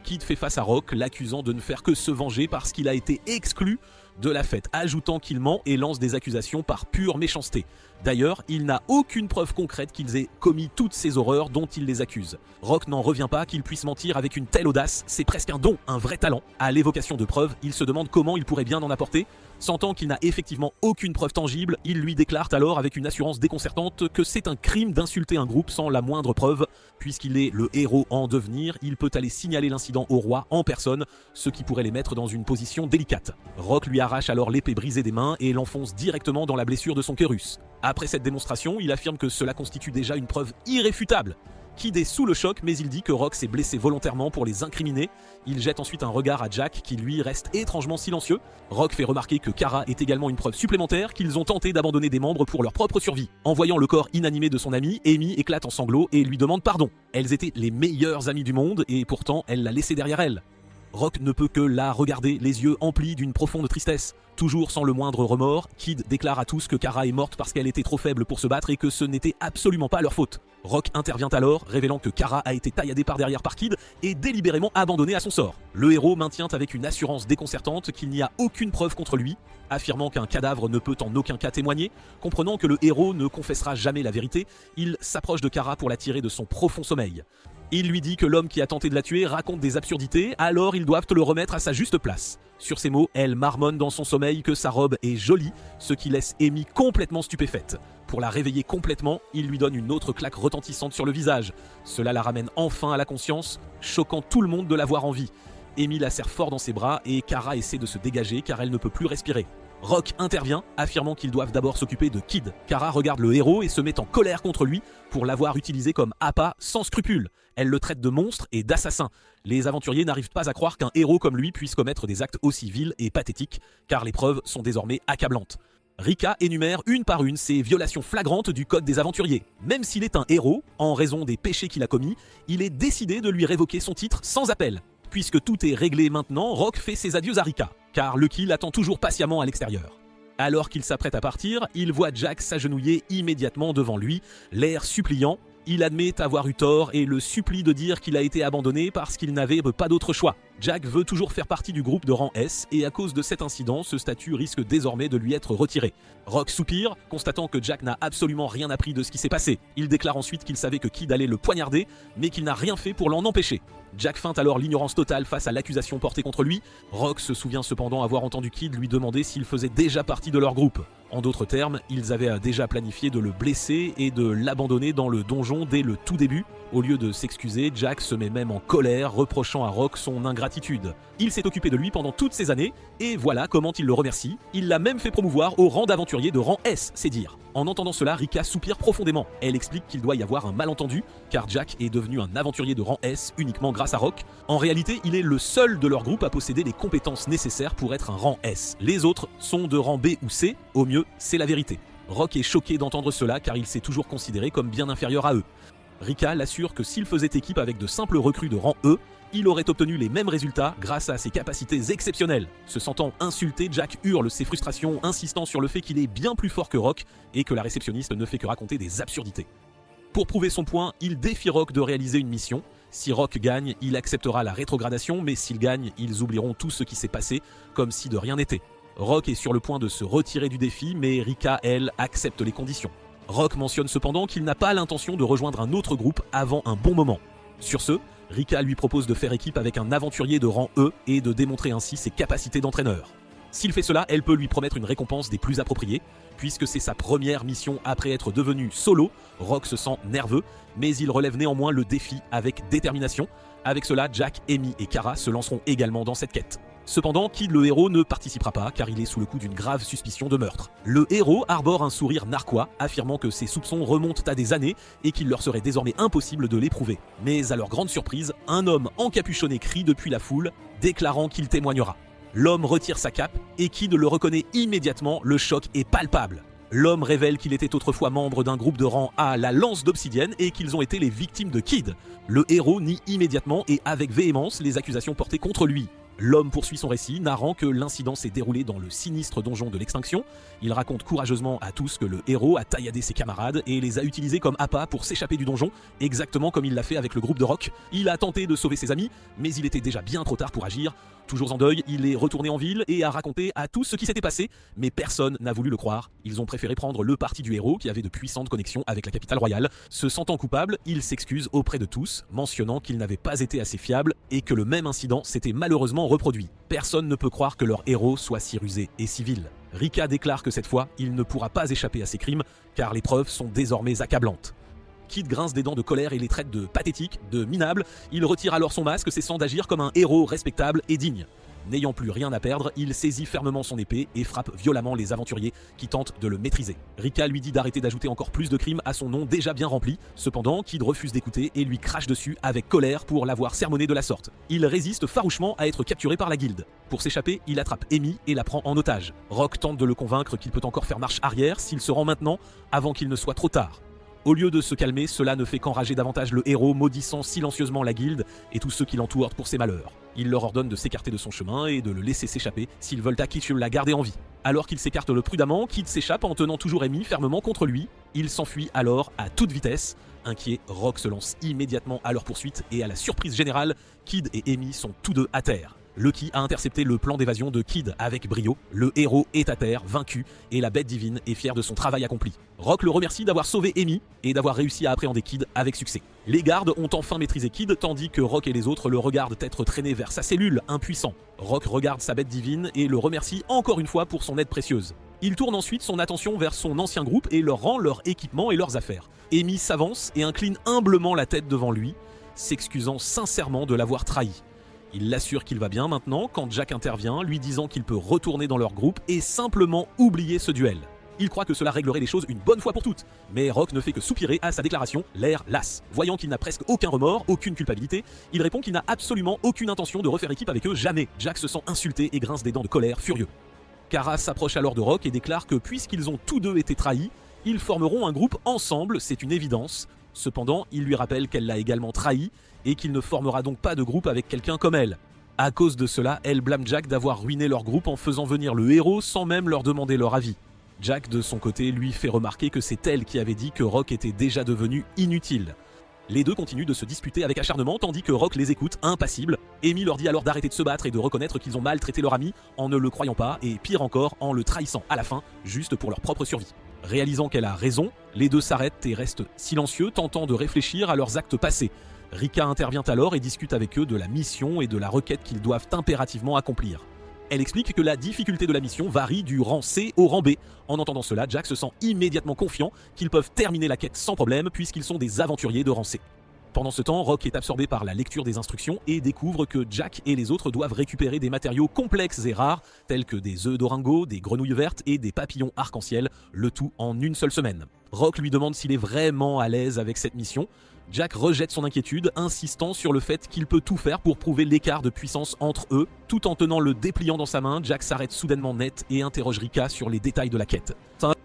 Kid fait face à Rock, l'accusant de ne faire que se venger parce qu'il a été exclu de la fête, ajoutant qu'il ment et lance des accusations par pure méchanceté. D'ailleurs, il n'a aucune preuve concrète qu'ils aient commis toutes ces horreurs dont il les accuse. Rock n'en revient pas qu'il puisse mentir avec une telle audace, c'est presque un don, un vrai talent. À l'évocation de preuves, il se demande comment il pourrait bien en apporter. Sentant qu'il n'a effectivement aucune preuve tangible, il lui déclare alors avec une assurance déconcertante que c'est un crime d'insulter un groupe sans la moindre preuve. Puisqu'il est le héros en devenir, il peut aller signaler l'incident au roi en personne, ce qui pourrait les mettre dans une position délicate. Rock lui arrache alors l'épée brisée des mains et l'enfonce directement dans la blessure de son querus. Après cette démonstration, il affirme que cela constitue déjà une preuve irréfutable. Kid est sous le choc, mais il dit que Rock s'est blessé volontairement pour les incriminer. Il jette ensuite un regard à Jack, qui lui reste étrangement silencieux. Rock fait remarquer que Kara est également une preuve supplémentaire qu'ils ont tenté d'abandonner des membres pour leur propre survie. En voyant le corps inanimé de son ami, Amy éclate en sanglots et lui demande pardon. Elles étaient les meilleures amies du monde et pourtant elle l'a laissé derrière elle. Rock ne peut que la regarder, les yeux emplis d'une profonde tristesse. Toujours sans le moindre remords, Kid déclare à tous que Kara est morte parce qu'elle était trop faible pour se battre et que ce n'était absolument pas leur faute. Rock intervient alors, révélant que Kara a été tailladée par derrière par Kid et délibérément abandonnée à son sort. Le héros maintient avec une assurance déconcertante qu'il n'y a aucune preuve contre lui, affirmant qu'un cadavre ne peut en aucun cas témoigner. Comprenant que le héros ne confessera jamais la vérité, il s'approche de Kara pour la tirer de son profond sommeil. Il lui dit que l'homme qui a tenté de la tuer raconte des absurdités, alors ils doivent le remettre à sa juste place. Sur ces mots, elle marmonne dans son sommeil que sa robe est jolie, ce qui laisse Amy complètement stupéfaite. Pour la réveiller complètement, il lui donne une autre claque retentissante sur le visage. Cela la ramène enfin à la conscience, choquant tout le monde de la voir en vie. Amy la serre fort dans ses bras et Kara essaie de se dégager car elle ne peut plus respirer. Rock intervient, affirmant qu'ils doivent d'abord s'occuper de Kid. Kara regarde le héros et se met en colère contre lui pour l'avoir utilisé comme appât sans scrupule. Elle le traite de monstre et d'assassin. Les aventuriers n'arrivent pas à croire qu'un héros comme lui puisse commettre des actes aussi vils et pathétiques, car les preuves sont désormais accablantes. Rika énumère une par une ces violations flagrantes du code des aventuriers. Même s'il est un héros, en raison des péchés qu'il a commis, il est décidé de lui révoquer son titre sans appel. Puisque tout est réglé maintenant, Rock fait ses adieux à Rika, car Lucky l'attend toujours patiemment à l'extérieur. Alors qu'il s'apprête à partir, il voit Jack s'agenouiller immédiatement devant lui, l'air suppliant. Il admet avoir eu tort et le supplie de dire qu'il a été abandonné parce qu'il n'avait pas d'autre choix. Jack veut toujours faire partie du groupe de rang S et à cause de cet incident, ce statut risque désormais de lui être retiré. Rock soupire, constatant que Jack n'a absolument rien appris de ce qui s'est passé. Il déclare ensuite qu'il savait que Kid allait le poignarder, mais qu'il n'a rien fait pour l'en empêcher. Jack feinte alors l'ignorance totale face à l'accusation portée contre lui. Rock se souvient cependant avoir entendu Kid lui demander s'il faisait déjà partie de leur groupe. En d'autres termes, ils avaient déjà planifié de le blesser et de l'abandonner dans le donjon dès le tout début. Au lieu de s'excuser, Jack se met même en colère, reprochant à Rock son ingratitude. Il s'est occupé de lui pendant toutes ces années, et voilà comment il le remercie. Il l'a même fait promouvoir au rang d'aventurier de rang S, c'est dire. En entendant cela, Rika soupire profondément. Elle explique qu'il doit y avoir un malentendu, car Jack est devenu un aventurier de rang S uniquement grâce à Rock. En réalité, il est le seul de leur groupe à posséder les compétences nécessaires pour être un rang S. Les autres sont de rang B ou C, au mieux, c'est la vérité. Rock est choqué d'entendre cela car il s'est toujours considéré comme bien inférieur à eux. Rika l'assure que s'il faisait équipe avec de simples recrues de rang E, il aurait obtenu les mêmes résultats grâce à ses capacités exceptionnelles. Se sentant insulté, Jack hurle ses frustrations, insistant sur le fait qu'il est bien plus fort que Rock et que la réceptionniste ne fait que raconter des absurdités. Pour prouver son point, il défie Rock de réaliser une mission. Si Rock gagne, il acceptera la rétrogradation, mais s'il gagne, ils oublieront tout ce qui s'est passé, comme si de rien n'était. Rock est sur le point de se retirer du défi, mais Rika, elle, accepte les conditions. Rock mentionne cependant qu'il n'a pas l'intention de rejoindre un autre groupe avant un bon moment. Sur ce, Rika lui propose de faire équipe avec un aventurier de rang E et de démontrer ainsi ses capacités d'entraîneur. S'il fait cela, elle peut lui promettre une récompense des plus appropriées. Puisque c'est sa première mission après être devenu solo, Rock se sent nerveux, mais il relève néanmoins le défi avec détermination. Avec cela, Jack, Amy et Kara se lanceront également dans cette quête. Cependant, Kid le héros ne participera pas car il est sous le coup d'une grave suspicion de meurtre. Le héros arbore un sourire narquois, affirmant que ses soupçons remontent à des années et qu'il leur serait désormais impossible de les prouver. Mais à leur grande surprise, un homme encapuchonné crie depuis la foule, déclarant qu'il témoignera. L'homme retire sa cape et Kid le reconnaît immédiatement, le choc est palpable. L'homme révèle qu'il était autrefois membre d'un groupe de rang A, la Lance d'Obsidienne, et qu'ils ont été les victimes de Kid. Le héros nie immédiatement et avec véhémence les accusations portées contre lui. L'homme poursuit son récit, narrant que l'incident s'est déroulé dans le sinistre donjon de l'extinction. Il raconte courageusement à tous que le héros a tailladé ses camarades et les a utilisés comme appât pour s'échapper du donjon, exactement comme il l'a fait avec le groupe de Rock. Il a tenté de sauver ses amis, mais il était déjà bien trop tard pour agir. Toujours en deuil, il est retourné en ville et a raconté à tous ce qui s'était passé, mais personne n'a voulu le croire. Ils ont préféré prendre le parti du héros qui avait de puissantes connexions avec la capitale royale. Se sentant coupable, il s'excuse auprès de tous, mentionnant qu'il n'avait pas été assez fiable et que le même incident s'était malheureusement reproduit. Personne ne peut croire que leur héros soit si rusé et si vil. Rika déclare que cette fois, il ne pourra pas échapper à ses crimes, car les preuves sont désormais accablantes. Kid grince des dents de colère et les traite de pathétiques, de minables. Il retire alors son masque, cessant d'agir comme un héros respectable et digne. N'ayant plus rien à perdre, il saisit fermement son épée et frappe violemment les aventuriers qui tentent de le maîtriser. Rika lui dit d'arrêter d'ajouter encore plus de crimes à son nom déjà bien rempli. Cependant, Kid refuse d'écouter et lui crache dessus avec colère pour l'avoir sermonné de la sorte. Il résiste farouchement à être capturé par la guilde. Pour s'échapper, il attrape Amy et la prend en otage. Rock tente de le convaincre qu'il peut encore faire marche arrière s'il se rend maintenant, avant qu'il ne soit trop tard. Au lieu de se calmer, cela ne fait qu'enrager davantage le héros, maudissant silencieusement la guilde et tous ceux qui l'entourent pour ses malheurs. Il leur ordonne de s'écarter de son chemin et de le laisser s'échapper s'ils veulent à Kid la garder en vie. Alors qu'il s'écarte prudemment, Kid s'échappe en tenant toujours Amy fermement contre lui. Il s'enfuit alors à toute vitesse. Inquiet, Rock se lance immédiatement à leur poursuite et à la surprise générale, Kid et Amy sont tous deux à terre. Lucky a intercepté le plan d'évasion de Kid avec brio, le héros est à terre, vaincu, et la bête divine est fière de son travail accompli. Rock le remercie d'avoir sauvé Amy et d'avoir réussi à appréhender Kid avec succès. Les gardes ont enfin maîtrisé Kid, tandis que Rock et les autres le regardent être traîné vers sa cellule, impuissant. Rock regarde sa bête divine et le remercie encore une fois pour son aide précieuse. Il tourne ensuite son attention vers son ancien groupe et leur rend leur équipement et leurs affaires. Amy s'avance et incline humblement la tête devant lui, s'excusant sincèrement de l'avoir trahi. Il l'assure qu'il va bien maintenant quand Jack intervient, lui disant qu'il peut retourner dans leur groupe et simplement oublier ce duel. Il croit que cela réglerait les choses une bonne fois pour toutes, mais Rock ne fait que soupirer à sa déclaration, l'air las. Voyant qu'il n'a presque aucun remords, aucune culpabilité, il répond qu'il n'a absolument aucune intention de refaire équipe avec eux jamais. Jack se sent insulté et grince des dents de colère, furieux. Kara s'approche alors de Rock et déclare que puisqu'ils ont tous deux été trahis, ils formeront un groupe ensemble, c'est une évidence. Cependant, il lui rappelle qu'elle l'a également trahi et qu'il ne formera donc pas de groupe avec quelqu'un comme elle. À cause de cela, elle blâme Jack d'avoir ruiné leur groupe en faisant venir le héros sans même leur demander leur avis. Jack, de son côté, lui fait remarquer que c'est elle qui avait dit que Rock était déjà devenu inutile. Les deux continuent de se disputer avec acharnement tandis que Rock les écoute, impassible. Amy leur dit alors d'arrêter de se battre et de reconnaître qu'ils ont maltraité leur ami en ne le croyant pas et pire encore en le trahissant à la fin, juste pour leur propre survie. Réalisant qu'elle a raison, les deux s'arrêtent et restent silencieux, tentant de réfléchir à leurs actes passés. Rika intervient alors et discute avec eux de la mission et de la requête qu'ils doivent impérativement accomplir. Elle explique que la difficulté de la mission varie du rang C au rang B. En entendant cela, Jack se sent immédiatement confiant qu'ils peuvent terminer la quête sans problème puisqu'ils sont des aventuriers de rang C. Pendant ce temps, Rock est absorbé par la lecture des instructions et découvre que Jack et les autres doivent récupérer des matériaux complexes et rares, tels que des œufs d'oringo, des grenouilles vertes et des papillons arc-en-ciel, le tout en une seule semaine. Rock lui demande s'il est vraiment à l'aise avec cette mission. Jack rejette son inquiétude, insistant sur le fait qu'il peut tout faire pour prouver l'écart de puissance entre eux. Tout en tenant le dépliant dans sa main, Jack s'arrête soudainement net et interroge Rika sur les détails de la quête.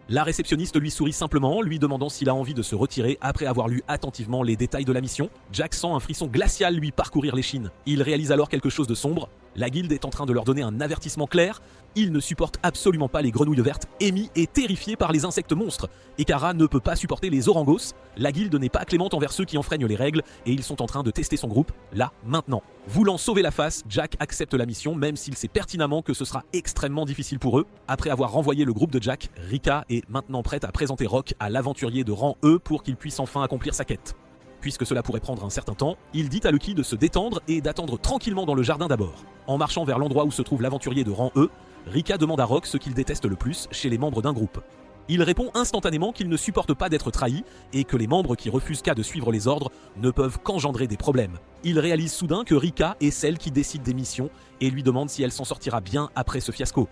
La réceptionniste lui sourit simplement, lui demandant s'il a envie de se retirer après avoir lu attentivement les détails de la mission. Jack sent un frisson glacial lui parcourir l'échine. Il réalise alors quelque chose de sombre. La guilde est en train de leur donner un avertissement clair. Ils ne supportent absolument pas les grenouilles vertes. Amy est terrifiée par les insectes monstres. Ekara ne peut pas supporter les orangos. La guilde n'est pas clémente envers ceux qui enfreignent les règles et ils sont en train de tester son groupe, là, maintenant. Voulant sauver la face, Jack accepte la mission même s'il sait pertinemment que ce sera extrêmement difficile pour eux. Après avoir renvoyé le groupe de Jack, Rika est maintenant prête à présenter Rock à l'aventurier de rang E pour qu'il puisse enfin accomplir sa quête. Puisque cela pourrait prendre un certain temps, il dit à Lucky de se détendre et d'attendre tranquillement dans le jardin d'abord. En marchant vers l'endroit où se trouve l'aventurier de rang E, Rika demande à Rock ce qu'il déteste le plus chez les membres d'un groupe. Il répond instantanément qu'il ne supporte pas d'être trahi et que les membres qui refusent de suivre les ordres ne peuvent qu'engendrer des problèmes. Il réalise soudain que Rika est celle qui décide des missions et lui demande si elle s'en sortira bien après ce fiasco.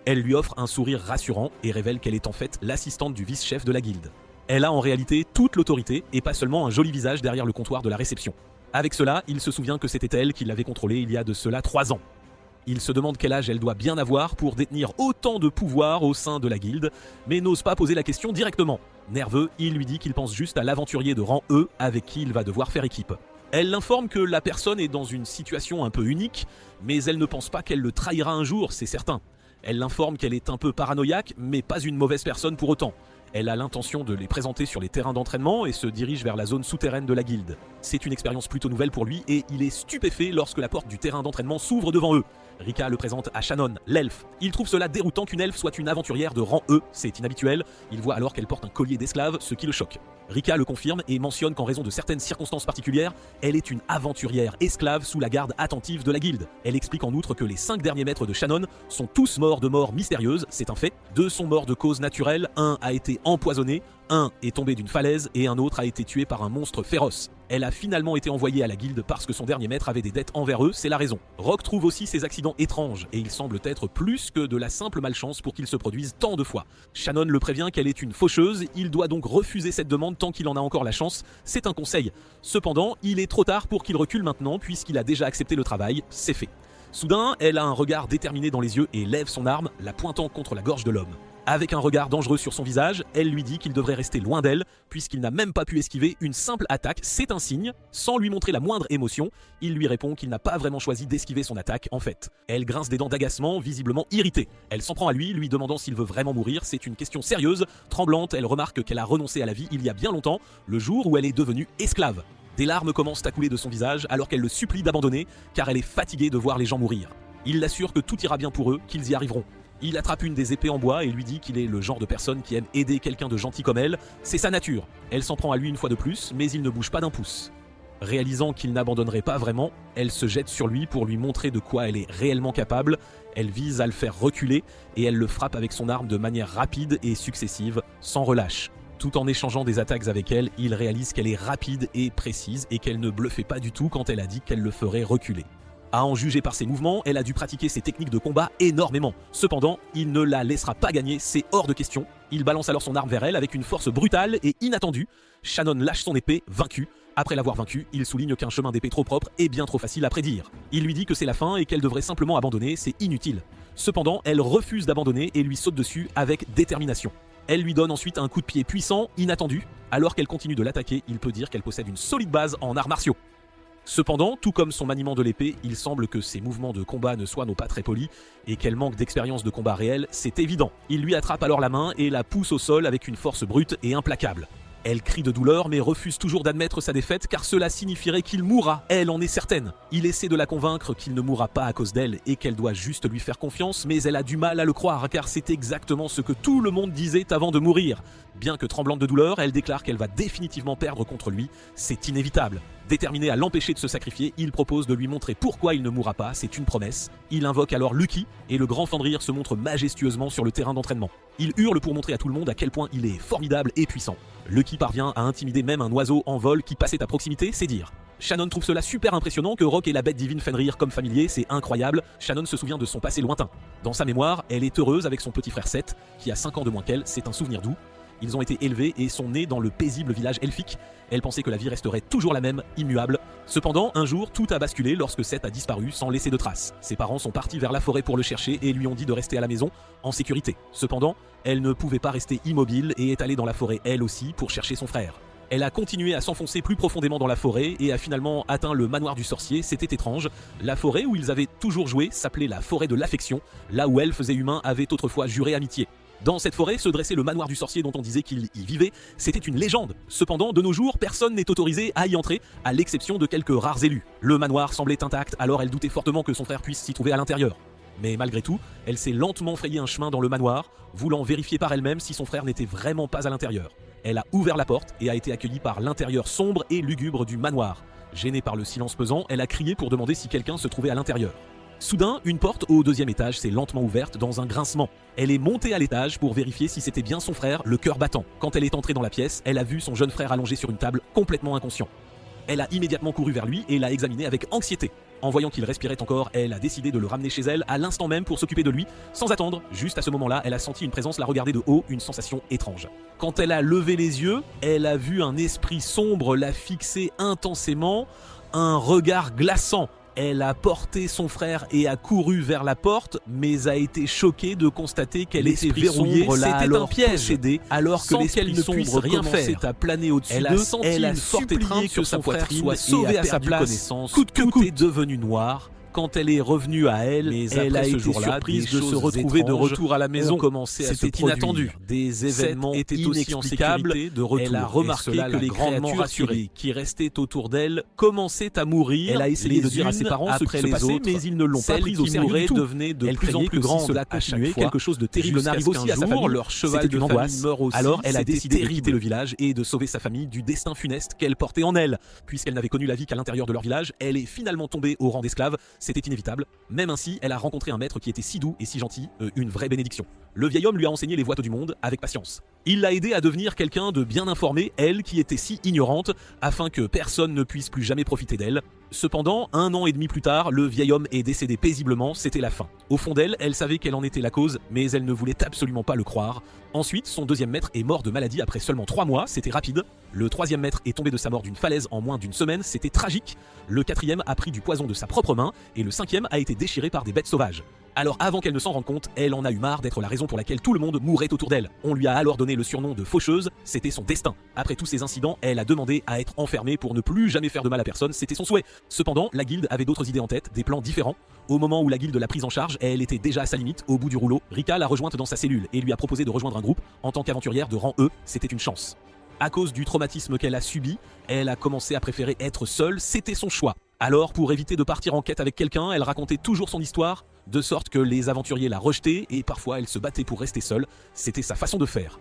Elle lui offre un sourire rassurant et révèle qu'elle est en fait l'assistante du vice-chef de la guilde. Elle a en réalité toute l'autorité et pas seulement un joli visage derrière le comptoir de la réception. Avec cela, il se souvient que c'était elle qui l'avait contrôlé il y a de cela 3 ans. Il se demande quel âge elle doit bien avoir pour détenir autant de pouvoir au sein de la guilde, mais n'ose pas poser la question directement. Nerveux, il lui dit qu'il pense juste à l'aventurier de rang E avec qui il va devoir faire équipe. Elle l'informe que la personne est dans une situation un peu unique, mais elle ne pense pas qu'elle le trahira un jour, c'est certain. Elle l'informe qu'elle est un peu paranoïaque, mais pas une mauvaise personne pour autant. Elle a l'intention de les présenter sur les terrains d'entraînement et se dirige vers la zone souterraine de la guilde. C'est une expérience plutôt nouvelle pour lui et il est stupéfait lorsque la porte du terrain d'entraînement s'ouvre devant eux. Rika le présente à Shannon, l'elfe. Il trouve cela déroutant qu'une elfe soit une aventurière de rang E, c'est inhabituel. Il voit alors qu'elle porte un collier d'esclave, ce qui le choque. Rika le confirme et mentionne qu'en raison de certaines circonstances particulières, elle est une aventurière esclave sous la garde attentive de la guilde. Elle explique en outre que les 5 derniers maîtres de Shannon sont tous morts de mort mystérieuse, c'est un fait. 2 sont morts de cause naturelle, un a été empoisonné, un est tombé d'une falaise et un autre a été tué par un monstre féroce. Elle a finalement été envoyée à la guilde parce que son dernier maître avait des dettes envers eux, c'est la raison. Rock trouve aussi ces accidents étranges et ils semblent être plus que de la simple malchance pour qu'ils se produisent tant de fois. Shannon le prévient qu'elle est une faucheuse, il doit donc refuser cette demande tant qu'il en a encore la chance, c'est un conseil. Cependant, il est trop tard pour qu'il recule maintenant puisqu'il a déjà accepté le travail, c'est fait. Soudain, elle a un regard déterminé dans les yeux et lève son arme, la pointant contre la gorge de l'homme. Avec un regard dangereux sur son visage, elle lui dit qu'il devrait rester loin d'elle, puisqu'il n'a même pas pu esquiver une simple attaque, c'est un signe. Sans lui montrer la moindre émotion, il lui répond qu'il n'a pas vraiment choisi d'esquiver son attaque, en fait. Elle grince des dents d'agacement, visiblement irritée. Elle s'en prend à lui demandant s'il veut vraiment mourir, c'est une question sérieuse. Tremblante, elle remarque qu'elle a renoncé à la vie il y a bien longtemps, le jour où elle est devenue esclave. Des larmes commencent à couler de son visage alors qu'elle le supplie d'abandonner, car elle est fatiguée de voir les gens mourir. Il l'assure que tout ira bien pour eux, qu'ils y arriveront. Il attrape une des épées en bois et lui dit qu'il est le genre de personne qui aime aider quelqu'un de gentil comme elle. C'est sa nature. Elle s'en prend à lui une fois de plus, mais il ne bouge pas d'un pouce. Réalisant qu'il n'abandonnerait pas vraiment, elle se jette sur lui pour lui montrer de quoi elle est réellement capable. Elle vise à le faire reculer et elle le frappe avec son arme de manière rapide et successive, sans relâche. Tout en échangeant des attaques avec elle, il réalise qu'elle est rapide et précise et qu'elle ne bluffait pas du tout quand elle a dit qu'elle le ferait reculer. À en juger par ses mouvements, elle a dû pratiquer ses techniques de combat énormément. Cependant, il ne la laissera pas gagner, c'est hors de question. Il balance alors son arme vers elle avec une force brutale et inattendue. Shannon lâche son épée, vaincue. Après l'avoir vaincue, il souligne qu'un chemin d'épée trop propre est bien trop facile à prédire. Il lui dit que c'est la fin et qu'elle devrait simplement abandonner, c'est inutile. Cependant, elle refuse d'abandonner et lui saute dessus avec détermination. Elle lui donne ensuite un coup de pied puissant, inattendu. Alors qu'elle continue de l'attaquer, il peut dire qu'elle possède une solide base en arts martiaux. Cependant, tout comme son maniement de l'épée, il semble que ses mouvements de combat ne soient pas très polis et qu'elle manque d'expérience de combat réel, c'est évident. Il lui attrape alors la main et la pousse au sol avec une force brute et implacable. Elle crie de douleur mais refuse toujours d'admettre sa défaite car cela signifierait qu'il mourra, elle en est certaine. Il essaie de la convaincre qu'il ne mourra pas à cause d'elle et qu'elle doit juste lui faire confiance, mais elle a du mal à le croire car c'est exactement ce que tout le monde disait avant de mourir. Bien que tremblante de douleur, elle déclare qu'elle va définitivement perdre contre lui, c'est inévitable. Déterminé à l'empêcher de se sacrifier, il propose de lui montrer pourquoi il ne mourra pas, c'est une promesse. Il invoque alors Lucky et le grand Fenrir se montre majestueusement sur le terrain d'entraînement. Il hurle pour montrer à tout le monde à quel point il est formidable et puissant. Lucky parvient à intimider même un oiseau en vol qui passait à proximité, c'est dire. Shannon trouve cela super impressionnant que Rock ait la bête divine Fenrir comme familier, c'est incroyable. Shannon se souvient de son passé lointain. Dans sa mémoire, elle est heureuse avec son petit frère Seth, qui a 5 ans de moins qu'elle, c'est un souvenir doux. Ils ont été élevés et sont nés dans le paisible village elfique. Elle pensait que la vie resterait toujours la même, immuable. Cependant, un jour, tout a basculé lorsque Seth a disparu sans laisser de traces. Ses parents sont partis vers la forêt pour le chercher et lui ont dit de rester à la maison, en sécurité. Cependant, elle ne pouvait pas rester immobile et est allée dans la forêt elle aussi pour chercher son frère. Elle a continué à s'enfoncer plus profondément dans la forêt et a finalement atteint le manoir du sorcier. C'était étrange. La forêt où ils avaient toujours joué s'appelait la forêt de l'affection, là où elfes et humains avaient autrefois juré amitié. Dans cette forêt se dressait le manoir du sorcier dont on disait qu'il y vivait. C'était une légende. Cependant, de nos jours, personne n'est autorisé à y entrer, à l'exception de quelques rares élus. Le manoir semblait intact, alors elle doutait fortement que son frère puisse s'y trouver à l'intérieur. Mais malgré tout, elle s'est lentement frayé un chemin dans le manoir, voulant vérifier par elle-même si son frère n'était vraiment pas à l'intérieur. Elle a ouvert la porte et a été accueillie par l'intérieur sombre et lugubre du manoir. Gênée par le silence pesant, elle a crié pour demander si quelqu'un se trouvait à l'intérieur. Soudain, une porte au 2e étage s'est lentement ouverte dans un grincement. Elle est montée à l'étage pour vérifier si c'était bien son frère, le cœur battant. Quand elle est entrée dans la pièce, elle a vu son jeune frère allongé sur une table, complètement inconscient. Elle a immédiatement couru vers lui et l'a examiné avec anxiété. En voyant qu'il respirait encore, elle a décidé de le ramener chez elle à l'instant même pour s'occuper de lui. Sans attendre, juste à ce moment-là, elle a senti une présence la regarder de haut, une sensation étrange. Quand elle a levé les yeux, elle a vu un esprit sombre la fixer intensément, un regard glaçant. Elle a porté son frère et a couru vers la porte, mais a été choquée de constater qu'elle était verrouillée. C'était un piège. Alors que l'esprit sombre rien faire, à planer au-dessus d'eux, elle a forte étreinte que sa poitrine soit sauvée à sa place. Coûte que coûte est devenue noire. Quand elle est revenue à elle, mais elle a été surprise de se retrouver de retour à la maison. C'était inattendu. Des événements étaient aussi inexplicables de retour. Elle a remarqué que les créatures qui restaient autour d'elle commençaient à mourir. Elle a essayé de dire à ses parents ce qui se passait, mais ils ne l'ont pas pris au sérieux. Devenait de plus en plus grande. Cela continuait, quelque chose de terrible n'arrive aussi à sa famille. Leur cheval de angoisse meurt aussi. Alors elle a décidé de quitter le village et de sauver sa famille du destin funeste qu'elle portait en elle. Puisqu'elle n'avait connu la vie qu'à l'intérieur de leur village, elle est finalement tombée au rang d'esclave. C'était inévitable. Même ainsi, elle a rencontré un maître qui était si doux et si gentil, une vraie bénédiction. Le vieil homme lui a enseigné les voies du monde avec patience. Il l'a aidé à devenir quelqu'un de bien informé, elle qui était si ignorante, afin que personne ne puisse plus jamais profiter d'elle. Cependant, 1 an et demi plus tard, le vieil homme est décédé paisiblement, c'était la fin. Au fond d'elle, elle savait qu'elle en était la cause, mais elle ne voulait absolument pas le croire. Ensuite, son 2e maître est mort de maladie après seulement 3 mois, c'était rapide. Le 3e maître est tombé de sa mort d'une falaise en moins d'une semaine, c'était tragique. Le 4e a pris du poison de sa propre main, et le 5e a été déchiré par des bêtes sauvages. Alors avant qu'elle ne s'en rende compte, elle en a eu marre d'être la raison pour laquelle tout le monde mourait autour d'elle. On lui a alors donné le surnom de faucheuse, c'était son destin. Après tous ces incidents, elle a demandé à être enfermée pour ne plus jamais faire de mal à personne, c'était son souhait. Cependant, la guilde avait d'autres idées en tête, des plans différents. Au moment où la guilde l'a prise en charge, elle était déjà à sa limite, au bout du rouleau. Rika l'a rejointe dans sa cellule et lui a proposé de rejoindre un groupe. En tant qu'aventurière de rang E, c'était une chance. À cause du traumatisme qu'elle a subi, elle a commencé à préférer être seule, c'était son choix. Alors, pour éviter de partir en quête avec quelqu'un, elle racontait toujours son histoire, de sorte que les aventuriers la rejetaient et parfois elle se battait pour rester seule, c'était sa façon de faire.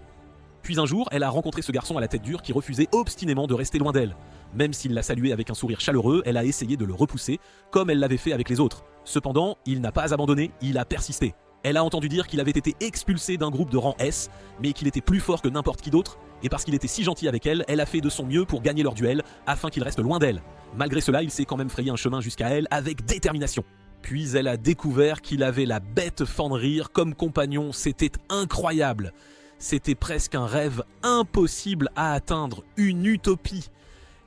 Puis un jour, elle a rencontré ce garçon à la tête dure qui refusait obstinément de rester loin d'elle. Même s'il l'a salué avec un sourire chaleureux, elle a essayé de le repousser, comme elle l'avait fait avec les autres. Cependant, il n'a pas abandonné, il a persisté. Elle a entendu dire qu'il avait été expulsé d'un groupe de rang S, mais qu'il était plus fort que n'importe qui d'autre, et parce qu'il était si gentil avec elle, elle a fait de son mieux pour gagner leur duel, afin qu'il reste loin d'elle. Malgré cela, il s'est quand même frayé un chemin jusqu'à elle avec détermination. Puis elle a découvert qu'il avait la bête Fenrir comme compagnon, c'était incroyable. C'était presque un rêve impossible à atteindre, une utopie.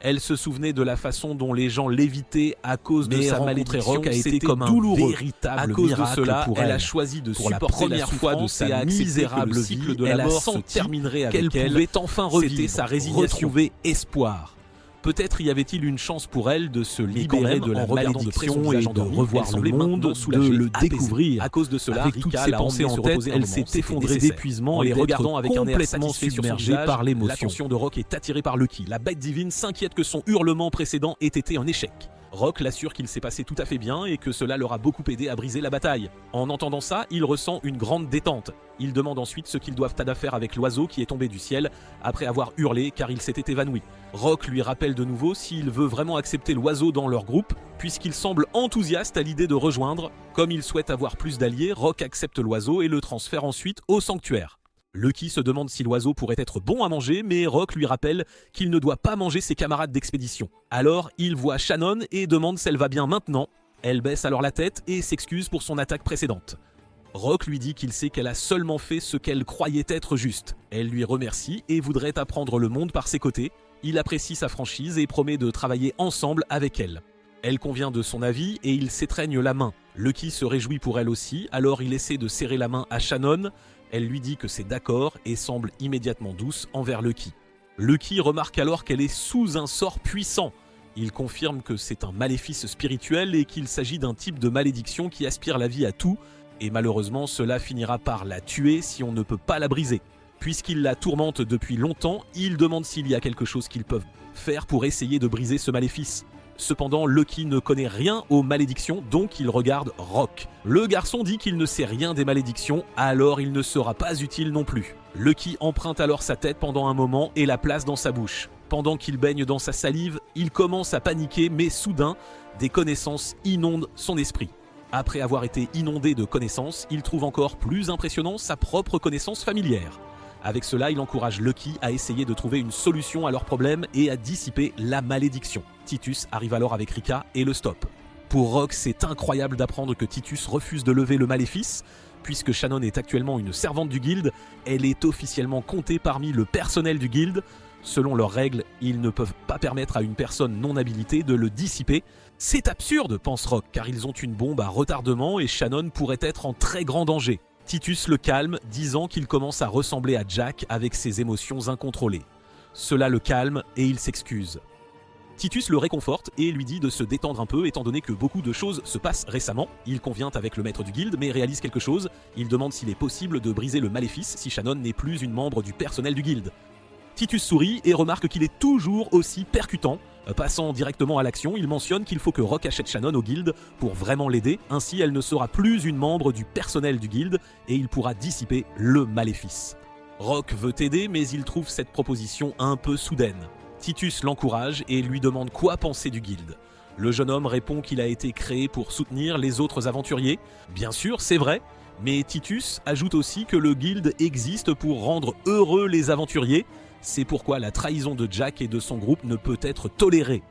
Elle se souvenait de la façon dont les gens l'évitaient à cause de sa malédiction. Rock a été comme un véritable à cause de cela, elle a choisi de supporter la première fois de sa misérable vie. De la mort se terminerait avec elle. Pouvait enfin revivre, sa résignation, retrouver espoir. Peut-être y avait-il une chance pour elle de se libérer de la malédiction et de revoir le monde, de le découvrir. À cause de cela, avec toutes ses pensées en tête, elle s'est effondrée d'épuisement et regardant avec un air satisfait submergé par l'émotion. L'attention de Rock est attirée par Lucky. La bête divine s'inquiète que son hurlement précédent ait été un échec. Rock l'assure qu'il s'est passé tout à fait bien et que cela leur a beaucoup aidé à briser la bataille. En entendant ça, il ressent une grande détente. Il demande ensuite ce qu'ils doivent faire avec l'oiseau qui est tombé du ciel après avoir hurlé car il s'était évanoui. Rock lui rappelle de nouveau s'il veut vraiment accepter l'oiseau dans leur groupe, puisqu'il semble enthousiaste à l'idée de rejoindre. Comme il souhaite avoir plus d'alliés, Rock accepte l'oiseau et le transfère ensuite au sanctuaire. Lucky se demande si l'oiseau pourrait être bon à manger, mais Rock lui rappelle qu'il ne doit pas manger ses camarades d'expédition. Alors, il voit Shannon et demande si elle va bien maintenant. Elle baisse alors la tête et s'excuse pour son attaque précédente. Rock lui dit qu'il sait qu'elle a seulement fait ce qu'elle croyait être juste. Elle lui remercie et voudrait apprendre le monde par ses côtés. Il apprécie sa franchise et promet de travailler ensemble avec elle. Elle convient de son avis et ils s'étreignent la main. Lucky se réjouit pour elle aussi, alors il essaie de serrer la main à Shannon. Elle lui dit que c'est d'accord et semble immédiatement douce envers Lucky. Lucky remarque alors qu'elle est sous un sort puissant. Il confirme que c'est un maléfice spirituel et qu'il s'agit d'un type de malédiction qui aspire la vie à tout, et malheureusement cela finira par la tuer si on ne peut pas la briser. Puisqu'il la tourmente depuis longtemps, il demande s'il y a quelque chose qu'ils peuvent faire pour essayer de briser ce maléfice. Cependant, Lucky ne connaît rien aux malédictions, donc il regarde Rock. Le garçon dit qu'il ne sait rien des malédictions, alors il ne sera pas utile non plus. Lucky emprunte alors sa tête pendant un moment et la place dans sa bouche. Pendant qu'il baigne dans sa salive, il commence à paniquer, mais soudain, des connaissances inondent son esprit. Après avoir été inondé de connaissances, il trouve encore plus impressionnant sa propre connaissance familière. Avec cela, il encourage Lucky à essayer de trouver une solution à leurs problèmes et à dissiper la malédiction. Titus arrive alors avec Rika et le stoppe. Pour Rock, c'est incroyable d'apprendre que Titus refuse de lever le maléfice. Puisque Shannon est actuellement une servante du guilde, elle est officiellement comptée parmi le personnel du guilde. Selon leurs règles, ils ne peuvent pas permettre à une personne non habilitée de le dissiper. C'est absurde, pense Rock, car ils ont une bombe à retardement et Shannon pourrait être en très grand danger. Titus le calme, disant qu'il commence à ressembler à Jack avec ses émotions incontrôlées. Cela le calme et il s'excuse. Titus le réconforte et lui dit de se détendre un peu étant donné que beaucoup de choses se passent récemment. Il convient avec le maître du guilde mais réalise quelque chose. Il demande s'il est possible de briser le maléfice si Shannon n'est plus une membre du personnel du guilde. Titus sourit et remarque qu'il est toujours aussi percutant. Passant directement à l'action, il mentionne qu'il faut que Rock achète Shannon au guilde pour vraiment l'aider, ainsi elle ne sera plus une membre du personnel du guilde et il pourra dissiper le maléfice. Rock veut aider mais il trouve cette proposition un peu soudaine. Titus l'encourage et lui demande quoi penser du guilde. Le jeune homme répond qu'il a été créé pour soutenir les autres aventuriers. Bien sûr, c'est vrai, mais Titus ajoute aussi que le guilde existe pour rendre heureux les aventuriers. C'est pourquoi la trahison de Jack et de son groupe ne peut être tolérée.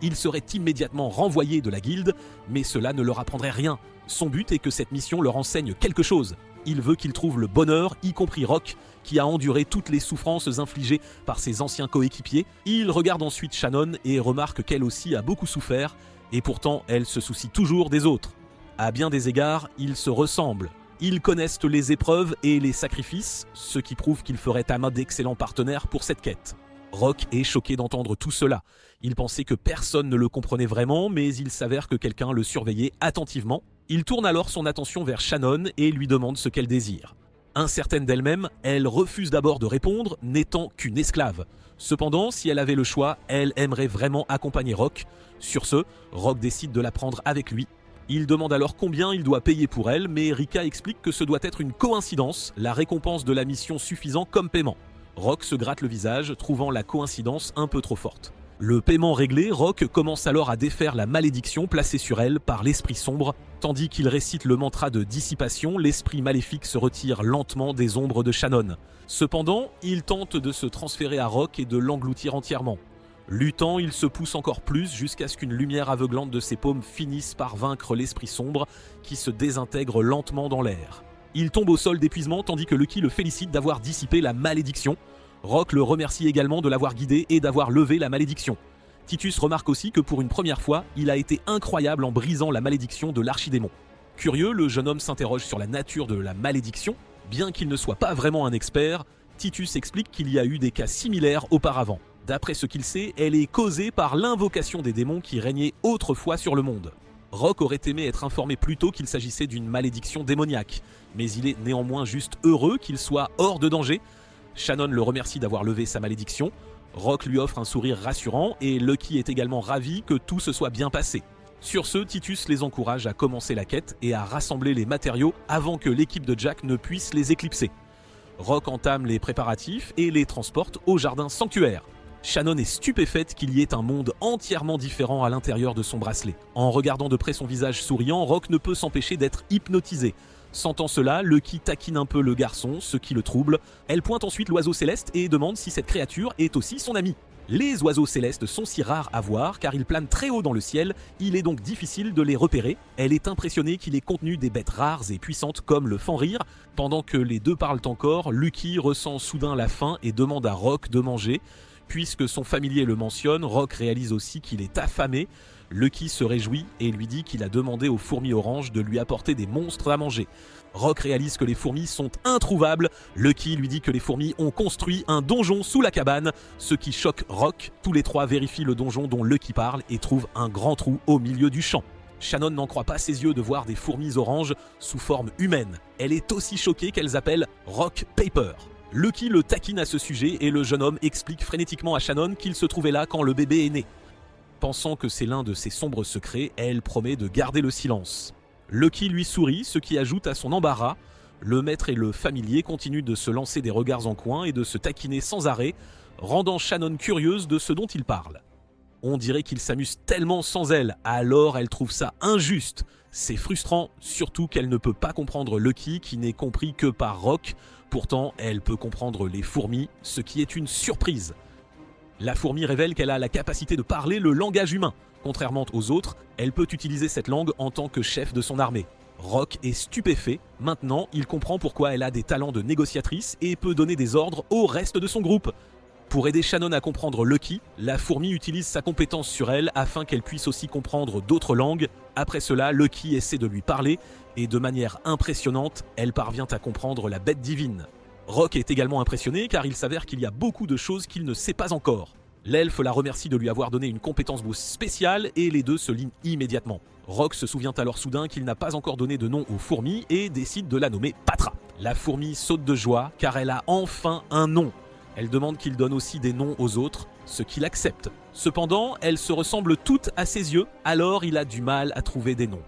Il serait immédiatement renvoyé de la guilde, mais cela ne leur apprendrait rien. Son but est que cette mission leur enseigne quelque chose. Il veut qu'ils trouvent le bonheur, y compris Rock, qui a enduré toutes les souffrances infligées par ses anciens coéquipiers. Il regarde ensuite Shannon et remarque qu'elle aussi a beaucoup souffert, et pourtant elle se soucie toujours des autres. À bien des égards, ils se ressemblent. Ils connaissent les épreuves et les sacrifices, ce qui prouve qu'ils feraient à main d'excellents partenaires pour cette quête. Rock est choqué d'entendre tout cela. Il pensait que personne ne le comprenait vraiment, mais il s'avère que quelqu'un le surveillait attentivement. Il tourne alors son attention vers Shannon et lui demande ce qu'elle désire. Incertaine d'elle-même, elle refuse d'abord de répondre, n'étant qu'une esclave. Cependant, si elle avait le choix, elle aimerait vraiment accompagner Rock. Sur ce, Rock décide de la prendre avec lui. Il demande alors combien il doit payer pour elle, mais Rika explique que ce doit être une coïncidence, la récompense de la mission suffisant comme paiement. Rock se gratte le visage, trouvant la coïncidence un peu trop forte. Le paiement réglé, Rock commence alors à défaire la malédiction placée sur elle par l'esprit sombre. Tandis qu'il récite le mantra de dissipation, l'esprit maléfique se retire lentement des ombres de Shannon. Cependant, il tente de se transférer à Rock et de l'engloutir entièrement. Luttant, il se pousse encore plus jusqu'à ce qu'une lumière aveuglante de ses paumes finisse par vaincre l'esprit sombre qui se désintègre lentement dans l'air. Il tombe au sol d'épuisement tandis que Lucky le félicite d'avoir dissipé la malédiction. Rock le remercie également de l'avoir guidé et d'avoir levé la malédiction. Titus remarque aussi que pour une première fois, il a été incroyable en brisant la malédiction de l'archidémon. Curieux, le jeune homme s'interroge sur la nature de la malédiction. Bien qu'il ne soit pas vraiment un expert, Titus explique qu'il y a eu des cas similaires auparavant. D'après ce qu'il sait, elle est causée par l'invocation des démons qui régnaient autrefois sur le monde. Rock aurait aimé être informé plus tôt qu'il s'agissait d'une malédiction démoniaque, mais il est néanmoins juste heureux qu'il soit hors de danger. Shannon le remercie d'avoir levé sa malédiction, Rock lui offre un sourire rassurant et Lucky est également ravi que tout se soit bien passé. Sur ce, Titus les encourage à commencer la quête et à rassembler les matériaux avant que l'équipe de Jack ne puisse les éclipser. Rock entame les préparatifs et les transporte au jardin sanctuaire. Shannon est stupéfaite qu'il y ait un monde entièrement différent à l'intérieur de son bracelet. En regardant de près son visage souriant, Rock ne peut s'empêcher d'être hypnotisé. Sentant cela, Lucky taquine un peu le garçon, ce qui le trouble. Elle pointe ensuite l'oiseau céleste et demande si cette créature est aussi son ami. Les oiseaux célestes sont si rares à voir car ils planent très haut dans le ciel, il est donc difficile de les repérer. Elle est impressionnée qu'il ait contenu des bêtes rares et puissantes comme le fanrire. Pendant que les deux parlent encore, Lucky ressent soudain la faim et demande à Rock de manger. Puisque son familier le mentionne, Rock réalise aussi qu'il est affamé. Lucky se réjouit et lui dit qu'il a demandé aux fourmis oranges de lui apporter des monstres à manger. Rock réalise que les fourmis sont introuvables. Lucky lui dit que les fourmis ont construit un donjon sous la cabane, ce qui choque Rock. Tous les trois vérifient le donjon dont Lucky parle et trouvent un grand trou au milieu du champ. Shannon n'en croit pas ses yeux de voir des fourmis oranges sous forme humaine. Elle est aussi choquée qu'elles appellent Rock Paper. Lucky le taquine à ce sujet et le jeune homme explique frénétiquement à Shannon qu'il se trouvait là quand le bébé est né. Pensant que c'est l'un de ses sombres secrets, elle promet de garder le silence. Lucky lui sourit, ce qui ajoute à son embarras. Le maître et le familier continuent de se lancer des regards en coin et de se taquiner sans arrêt, rendant Shannon curieuse de ce dont ils parlent. On dirait qu'ils s'amusent tellement sans elle, alors elle trouve ça injuste. C'est frustrant, surtout qu'elle ne peut pas comprendre Lucky qui n'est compris que par Rock. Pourtant, elle peut comprendre les fourmis, ce qui est une surprise. La fourmi révèle qu'elle a la capacité de parler le langage humain. Contrairement aux autres, elle peut utiliser cette langue en tant que chef de son armée. Rock est stupéfait. Maintenant, il comprend pourquoi elle a des talents de négociatrice et peut donner des ordres au reste de son groupe. Pour aider Shannon à comprendre Lucky, la fourmi utilise sa compétence sur elle afin qu'elle puisse aussi comprendre d'autres langues. Après cela, Lucky essaie de lui parler et de manière impressionnante, elle parvient à comprendre la bête divine. Rock est également impressionné car il s'avère qu'il y a beaucoup de choses qu'il ne sait pas encore. L'elfe la remercie de lui avoir donné une compétence boost spéciale et les deux se lient immédiatement. Rock se souvient alors soudain qu'il n'a pas encore donné de nom aux fourmis et décide de la nommer Patra. La fourmi saute de joie car elle a enfin un nom. Elle demande qu'il donne aussi des noms aux autres, ce qu'il accepte. Cependant, elles se ressemblent toutes à ses yeux, alors il a du mal à trouver des noms.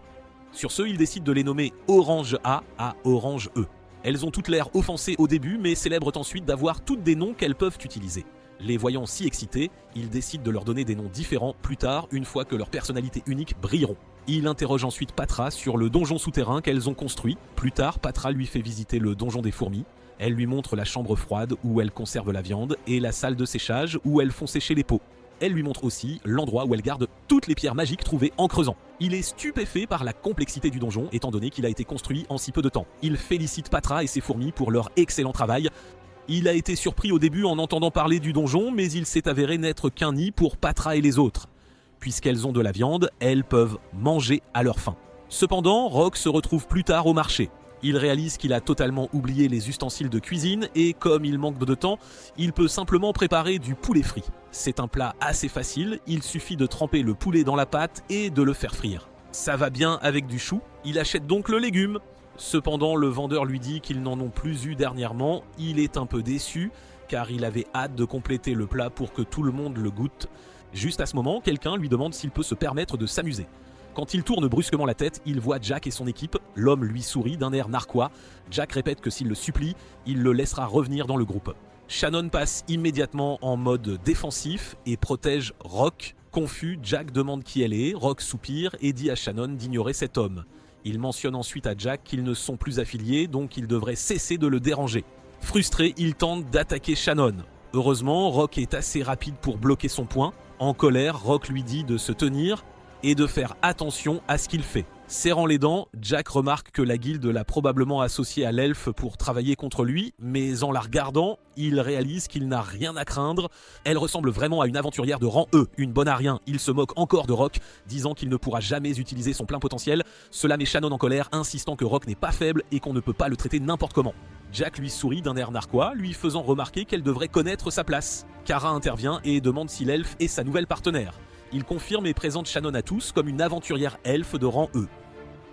Sur ce, il décide de les nommer Orange A à Orange E. Elles ont toutes l'air offensées au début, mais célèbrent ensuite d'avoir toutes des noms qu'elles peuvent utiliser. Les voyant si excitées, il décide de leur donner des noms différents plus tard, une fois que leurs personnalités uniques brilleront. Il interroge ensuite Patra sur le donjon souterrain qu'elles ont construit. Plus tard, Patra lui fait visiter le donjon des fourmis. Elle lui montre la chambre froide où elles conservent la viande et la salle de séchage où elles font sécher les peaux. Elle lui montre aussi l'endroit où elle garde toutes les pierres magiques trouvées en creusant. Il est stupéfait par la complexité du donjon, étant donné qu'il a été construit en si peu de temps. Il félicite Patra et ses fourmis pour leur excellent travail. Il a été surpris au début en entendant parler du donjon, mais il s'est avéré n'être qu'un nid pour Patra et les autres. Puisqu'elles ont de la viande, elles peuvent manger à leur faim. Cependant, Rock se retrouve plus tard au marché. Il réalise qu'il a totalement oublié les ustensiles de cuisine et comme il manque de temps, il peut simplement préparer du poulet frit. C'est un plat assez facile, il suffit de tremper le poulet dans la pâte et de le faire frire. Ça va bien avec du chou, il achète donc le légume. Cependant, le vendeur lui dit qu'ils n'en ont plus eu dernièrement, il est un peu déçu car il avait hâte de compléter le plat pour que tout le monde le goûte. Juste à ce moment, quelqu'un lui demande s'il peut se permettre de s'amuser. Quand il tourne brusquement la tête, il voit Jack et son équipe. L'homme lui sourit d'un air narquois. Jack répète que s'il le supplie, il le laissera revenir dans le groupe. Shannon passe immédiatement en mode défensif et protège Rock. Confus, Jack demande qui elle est, Rock soupire et dit à Shannon d'ignorer cet homme. Il mentionne ensuite à Jack qu'ils ne sont plus affiliés, donc il devrait cesser de le déranger. Frustré, il tente d'attaquer Shannon. Heureusement, Rock est assez rapide pour bloquer son poing. En colère, Rock lui dit de se tenir et de faire attention à ce qu'il fait. Serrant les dents, Jack remarque que la guilde l'a probablement associé à l'elfe pour travailler contre lui, mais en la regardant, il réalise qu'il n'a rien à craindre. Elle ressemble vraiment à une aventurière de rang E, une bonne à rien. Il se moque encore de Rock, disant qu'il ne pourra jamais utiliser son plein potentiel. Cela met Shannon en colère, insistant que Rock n'est pas faible et qu'on ne peut pas le traiter n'importe comment. Jack lui sourit d'un air narquois, lui faisant remarquer qu'elle devrait connaître sa place. Kara intervient et demande si l'elfe est sa nouvelle partenaire. Il confirme et présente Shannon à tous comme une aventurière elfe de rang E.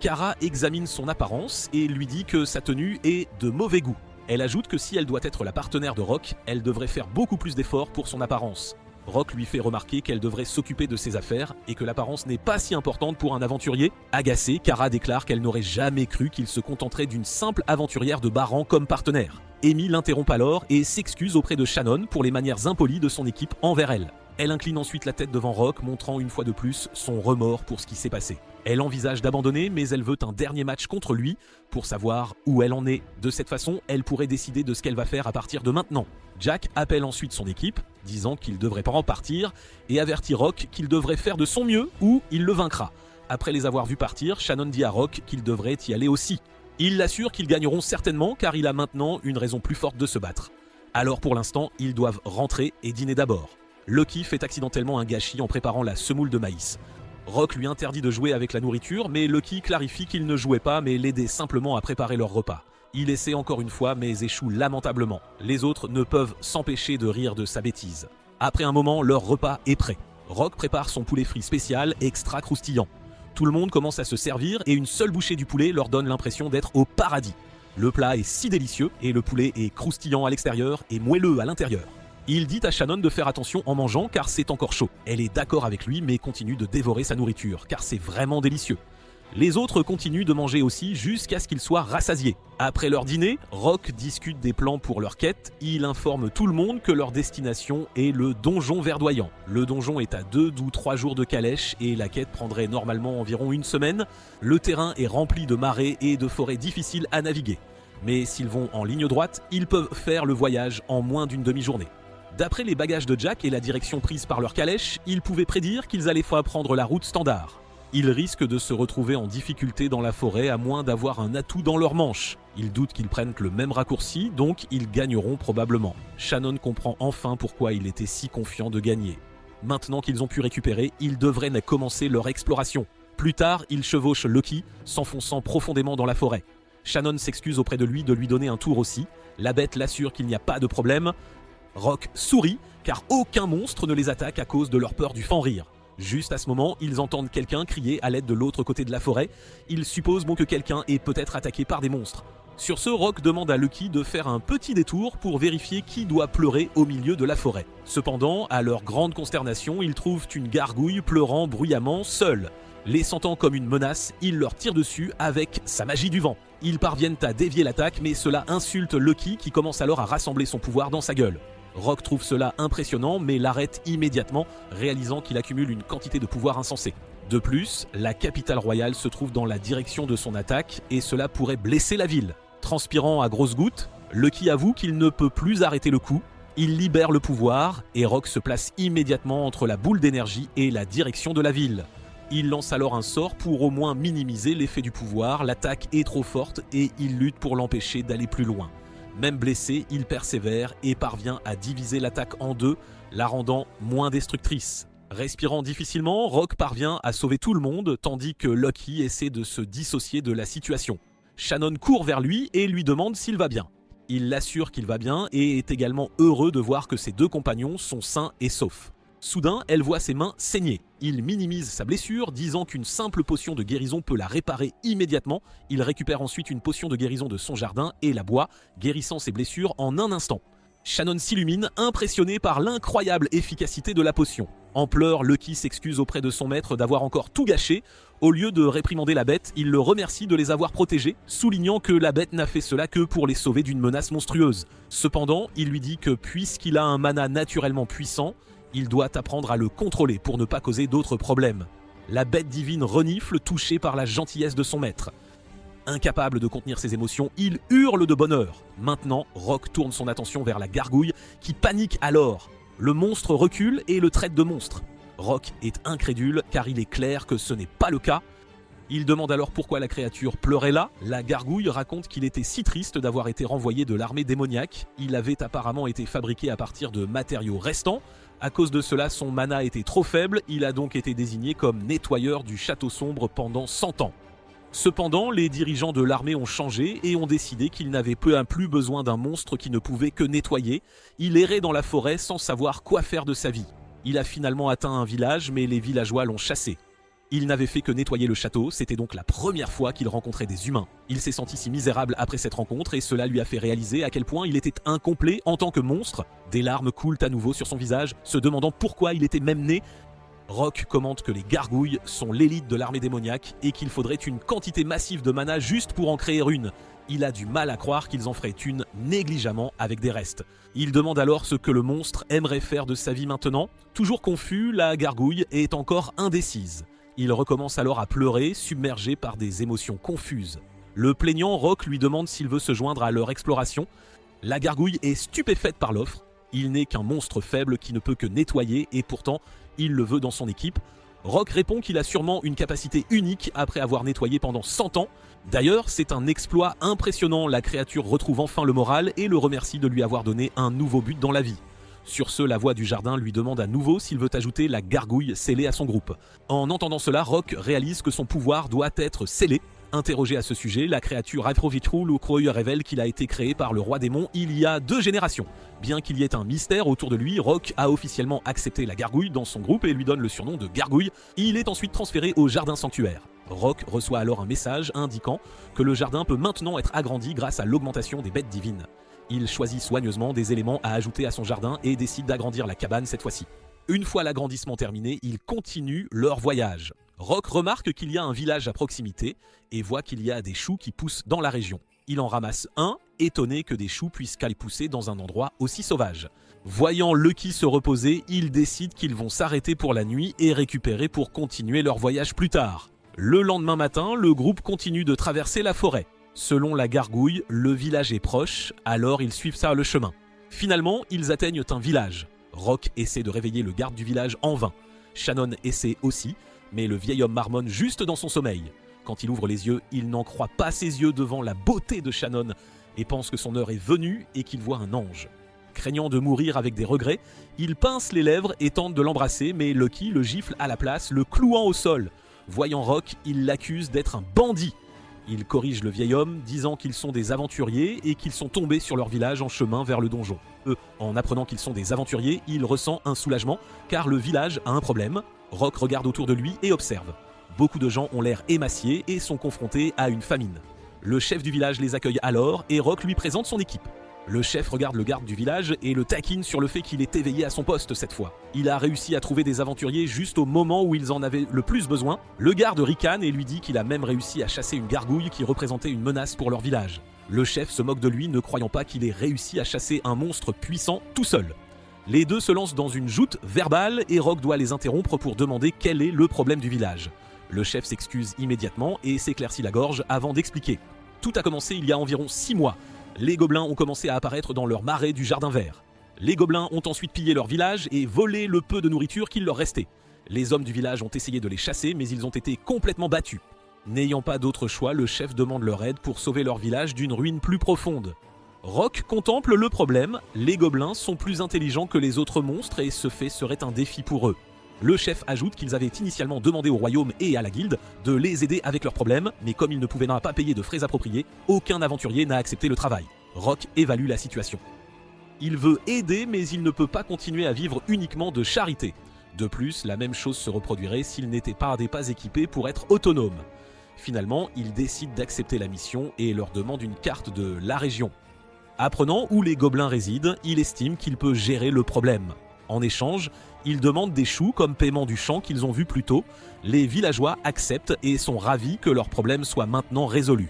Kara examine son apparence et lui dit que sa tenue est de mauvais goût. Elle ajoute que si elle doit être la partenaire de Rock, elle devrait faire beaucoup plus d'efforts pour son apparence. Rock lui fait remarquer qu'elle devrait s'occuper de ses affaires et que l'apparence n'est pas si importante pour un aventurier. Agacée, Kara déclare qu'elle n'aurait jamais cru qu'il se contenterait d'une simple aventurière de bas rang comme partenaire. Amy l'interrompt alors et s'excuse auprès de Shannon pour les manières impolies de son équipe envers elle. Elle incline ensuite la tête devant Rock, montrant une fois de plus son remords pour ce qui s'est passé. Elle envisage d'abandonner, mais elle veut un dernier match contre lui pour savoir où elle en est. De cette façon, elle pourrait décider de ce qu'elle va faire à partir de maintenant. Jack appelle ensuite son équipe, disant qu'il devrait pas en partir, et avertit Rock qu'il devrait faire de son mieux ou il le vaincra. Après les avoir vus partir, Shannon dit à Rock qu'il devrait y aller aussi. Il l'assure qu'ils gagneront certainement car il a maintenant une raison plus forte de se battre. Alors pour l'instant, ils doivent rentrer et dîner d'abord. Lucky fait accidentellement un gâchis en préparant la semoule de maïs. Rock lui interdit de jouer avec la nourriture, mais Lucky clarifie qu'il ne jouait pas mais l'aidait simplement à préparer leur repas. Il essaie encore une fois mais échoue lamentablement. Les autres ne peuvent s'empêcher de rire de sa bêtise. Après un moment, leur repas est prêt. Rock prépare son poulet frit spécial extra croustillant. Tout le monde commence à se servir et une seule bouchée du poulet leur donne l'impression d'être au paradis. Le plat est si délicieux et le poulet est croustillant à l'extérieur et moelleux à l'intérieur. Il dit à Shannon de faire attention en mangeant car c'est encore chaud. Elle est d'accord avec lui mais continue de dévorer sa nourriture car c'est vraiment délicieux. Les autres continuent de manger aussi jusqu'à ce qu'ils soient rassasiés. Après leur dîner, Rock discute des plans pour leur quête. Il informe tout le monde que leur destination est le donjon verdoyant. Le donjon est à 2 ou 3 jours de calèche et la quête prendrait normalement environ une semaine. Le terrain est rempli de marais et de forêts difficiles à naviguer. Mais s'ils vont en ligne droite, ils peuvent faire le voyage en moins d'une demi-journée. D'après les bagages de Jack et la direction prise par leur calèche, ils pouvaient prédire qu'ils allaient prendre la route standard. Ils risquent de se retrouver en difficulté dans la forêt à moins d'avoir un atout dans leur manche. Ils doutent qu'ils prennent le même raccourci, donc ils gagneront probablement. Shannon comprend enfin pourquoi il était si confiant de gagner. Maintenant qu'ils ont pu récupérer, ils devraient commencer leur exploration. Plus tard, ils chevauchent Lucky, s'enfonçant profondément dans la forêt. Shannon s'excuse auprès de lui donner un tour aussi. La bête l'assure qu'il n'y a pas de problème. Rock sourit, car aucun monstre ne les attaque à cause de leur peur du fan-rire. Juste à ce moment, ils entendent quelqu'un crier à l'aide de l'autre côté de la forêt. Ils supposent que quelqu'un est peut-être attaqué par des monstres. Sur ce, Rock demande à Lucky de faire un petit détour pour vérifier qui doit pleurer au milieu de la forêt. Cependant, à leur grande consternation, ils trouvent une gargouille pleurant bruyamment seule. Les sentant comme une menace, il leur tire dessus avec sa magie du vent. Ils parviennent à dévier l'attaque, mais cela insulte Lucky qui commence alors à rassembler son pouvoir dans sa gueule. Rock trouve cela impressionnant mais l'arrête immédiatement, réalisant qu'il accumule une quantité de pouvoir insensée. De plus, la capitale royale se trouve dans la direction de son attaque et cela pourrait blesser la ville. Transpirant à grosses gouttes, Lucky avoue qu'il ne peut plus arrêter le coup. Il libère le pouvoir et Rock se place immédiatement entre la boule d'énergie et la direction de la ville. Il lance alors un sort pour au moins minimiser l'effet du pouvoir, l'attaque est trop forte et il lutte pour l'empêcher d'aller plus loin. Même blessé, il persévère et parvient à diviser l'attaque en deux, la rendant moins destructrice. Respirant difficilement, Rock parvient à sauver tout le monde, tandis que Lucky essaie de se dissocier de la situation. Shannon court vers lui et lui demande s'il va bien. Il l'assure qu'il va bien et est également heureux de voir que ses deux compagnons sont sains et saufs. Soudain, elle voit ses mains saigner. Il minimise sa blessure, disant qu'une simple potion de guérison peut la réparer immédiatement. Il récupère ensuite une potion de guérison de son jardin et la boit, guérissant ses blessures en un instant. Shannon s'illumine, impressionné par l'incroyable efficacité de la potion. En pleurs, Lucky s'excuse auprès de son maître d'avoir encore tout gâché. Au lieu de réprimander la bête, il le remercie de les avoir protégés, soulignant que la bête n'a fait cela que pour les sauver d'une menace monstrueuse. Cependant, il lui dit que puisqu'il a un mana naturellement puissant, il doit apprendre à le contrôler pour ne pas causer d'autres problèmes. La bête divine renifle, touchée par la gentillesse de son maître. Incapable de contenir ses émotions, il hurle de bonheur. Maintenant, Rock tourne son attention vers la gargouille, qui panique alors. Le monstre recule et le traite de monstre. Rock est incrédule, car il est clair que ce n'est pas le cas. Il demande alors pourquoi la créature pleurait là. La gargouille raconte qu'il était si triste d'avoir été renvoyé de l'armée démoniaque. Il avait apparemment été fabriqué à partir de matériaux restants. À cause de cela, son mana était trop faible, il a donc été désigné comme nettoyeur du château sombre pendant 100 ans. Cependant, les dirigeants de l'armée ont changé et ont décidé qu'il n'avait plus besoin d'un monstre qui ne pouvait que nettoyer. Il errait dans la forêt sans savoir quoi faire de sa vie. Il a finalement atteint un village, mais les villageois l'ont chassé. Il n'avait fait que nettoyer le château, c'était donc la première fois qu'il rencontrait des humains. Il s'est senti si misérable après cette rencontre et cela lui a fait réaliser à quel point il était incomplet en tant que monstre. Des larmes coulent à nouveau sur son visage, se demandant pourquoi il était même né. Rock commente que les gargouilles sont l'élite de l'armée démoniaque et qu'il faudrait une quantité massive de mana juste pour en créer une. Il a du mal à croire qu'ils en feraient une négligemment avec des restes. Il demande alors ce que le monstre aimerait faire de sa vie maintenant. Toujours confus, la gargouille est encore indécise. Il recommence alors à pleurer, submergé par des émotions confuses. Le plaignant Rock lui demande s'il veut se joindre à leur exploration. La gargouille est stupéfaite par l'offre. Il n'est qu'un monstre faible qui ne peut que nettoyer et pourtant, il le veut dans son équipe. Rock répond qu'il a sûrement une capacité unique après avoir nettoyé pendant 100 ans. D'ailleurs, c'est un exploit impressionnant. La créature retrouve enfin le moral et le remercie de lui avoir donné un nouveau but dans la vie. Sur ce, la voix du jardin lui demande à nouveau s'il veut ajouter la gargouille scellée à son groupe. En entendant cela, Rock réalise que son pouvoir doit être scellé. Interrogé à ce sujet, la créature Afrovitrul révèle qu'il a été créé par le roi démon il y a 2 générations. Bien qu'il y ait un mystère autour de lui, Rock a officiellement accepté la gargouille dans son groupe et lui donne le surnom de Gargouille. Il est ensuite transféré au jardin sanctuaire. Rock reçoit alors un message indiquant que le jardin peut maintenant être agrandi grâce à l'augmentation des bêtes divines. Il choisit soigneusement des éléments à ajouter à son jardin et décide d'agrandir la cabane cette fois-ci. Une fois l'agrandissement terminé, ils continuent leur voyage. Rock remarque qu'il y a un village à proximité et voit qu'il y a des choux qui poussent dans la région. Il en ramasse un, étonné que des choux puissent pousser dans un endroit aussi sauvage. Voyant Lucky se reposer, ils décident qu'ils vont s'arrêter pour la nuit et récupérer pour continuer leur voyage plus tard. Le lendemain matin, le groupe continue de traverser la forêt. Selon la gargouille, le village est proche, alors ils suivent ça le chemin. Finalement, ils atteignent un village. Rock essaie de réveiller le garde du village en vain. Shannon essaie aussi, mais le vieil homme marmonne juste dans son sommeil. Quand il ouvre les yeux, il n'en croit pas ses yeux devant la beauté de Shannon et pense que son heure est venue et qu'il voit un ange. Craignant de mourir avec des regrets, il pince les lèvres et tente de l'embrasser, mais Lucky le gifle à la place, le clouant au sol. Voyant Rock, il l'accuse d'être un bandit. Il corrige le vieil homme, disant qu'ils sont des aventuriers et qu'ils sont tombés sur leur village en chemin vers le donjon. En apprenant qu'ils sont des aventuriers, il ressent un soulagement, car le village a un problème. Rock regarde autour de lui et observe. Beaucoup de gens ont l'air émaciés et sont confrontés à une famine. Le chef du village les accueille alors et Rock lui présente son équipe. Le chef regarde le garde du village et le taquine sur le fait qu'il est éveillé à son poste cette fois. Il a réussi à trouver des aventuriers juste au moment où ils en avaient le plus besoin. Le garde ricane et lui dit qu'il a même réussi à chasser une gargouille qui représentait une menace pour leur village. Le chef se moque de lui, ne croyant pas qu'il ait réussi à chasser un monstre puissant tout seul. Les deux se lancent dans une joute verbale et Rock doit les interrompre pour demander quel est le problème du village. Le chef s'excuse immédiatement et s'éclaircit la gorge avant d'expliquer. Tout a commencé il y a environ 6 mois. Les gobelins ont commencé à apparaître dans leur marais du jardin vert. Les gobelins ont ensuite pillé leur village et volé le peu de nourriture qu'il leur restait. Les hommes du village ont essayé de les chasser, mais ils ont été complètement battus. N'ayant pas d'autre choix, le chef demande leur aide pour sauver leur village d'une ruine plus profonde. Rock contemple le problème, les gobelins sont plus intelligents que les autres monstres et ce fait serait un défi pour eux. Le chef ajoute qu'ils avaient initialement demandé au royaume et à la guilde de les aider avec leurs problèmes, mais comme ils ne pouvaient pas payer de frais appropriés, aucun aventurier n'a accepté le travail. Rock évalue la situation. Il veut aider, mais il ne peut pas continuer à vivre uniquement de charité. De plus, la même chose se reproduirait s'il n'était pas équipé pour être autonome. Finalement, il décide d'accepter la mission et leur demande une carte de la région. Apprenant où les gobelins résident, il estime qu'il peut gérer le problème. En échange, il demande des choux comme paiement du champ qu'ils ont vu plus tôt. Les villageois acceptent et sont ravis que leur problème soit maintenant résolu.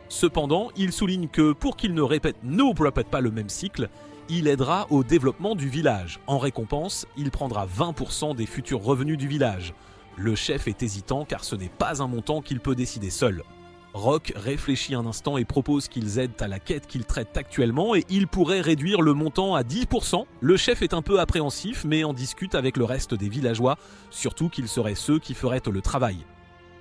Cependant, il souligne que pour qu'il ne répète pas le même cycle, il aidera au développement du village. En récompense, il prendra 20% des futurs revenus du village. Le chef est hésitant car ce n'est pas un montant qu'il peut décider seul. Rock réfléchit un instant et propose qu'ils aident à la quête qu'ils traitent actuellement et il pourrait réduire le montant à 10%. Le chef est un peu appréhensif mais en discute avec le reste des villageois, surtout qu'ils seraient ceux qui feraient le travail.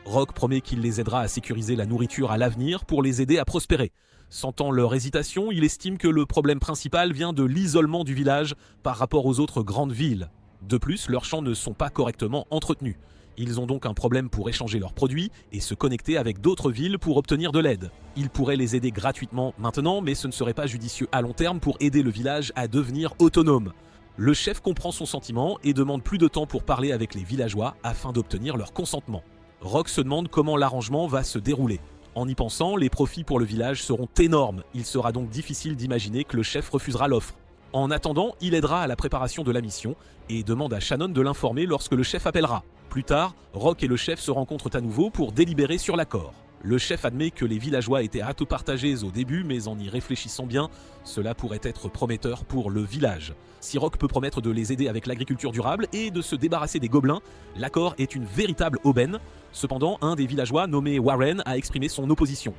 Rock promet qu'il les aidera à sécuriser la nourriture à l'avenir pour les aider à prospérer. Sentant leur hésitation, il estime que le problème principal vient de l'isolement du village par rapport aux autres grandes villes. De plus, leurs champs ne sont pas correctement entretenus. Ils ont donc un problème pour échanger leurs produits et se connecter avec d'autres villes pour obtenir de l'aide. Ils pourraient les aider gratuitement maintenant, mais ce ne serait pas judicieux à long terme pour aider le village à devenir autonome. Le chef comprend son sentiment et demande plus de temps pour parler avec les villageois afin d'obtenir leur consentement. Rock se demande comment l'arrangement va se dérouler. En y pensant, les profits pour le village seront énormes. Il sera donc difficile d'imaginer que le chef refusera l'offre. En attendant, il aidera à la préparation de la mission et demande à Shannon de l'informer lorsque le chef appellera. Plus tard, Rock et le chef se rencontrent à nouveau pour délibérer sur l'accord. Le chef admet que les villageois étaient partagés au début, mais en y réfléchissant bien, cela pourrait être prometteur pour le village. Si Rock peut promettre de les aider avec l'agriculture durable et de se débarrasser des gobelins, l'accord est une véritable aubaine. Cependant, un des villageois, nommé Warren, a exprimé son opposition.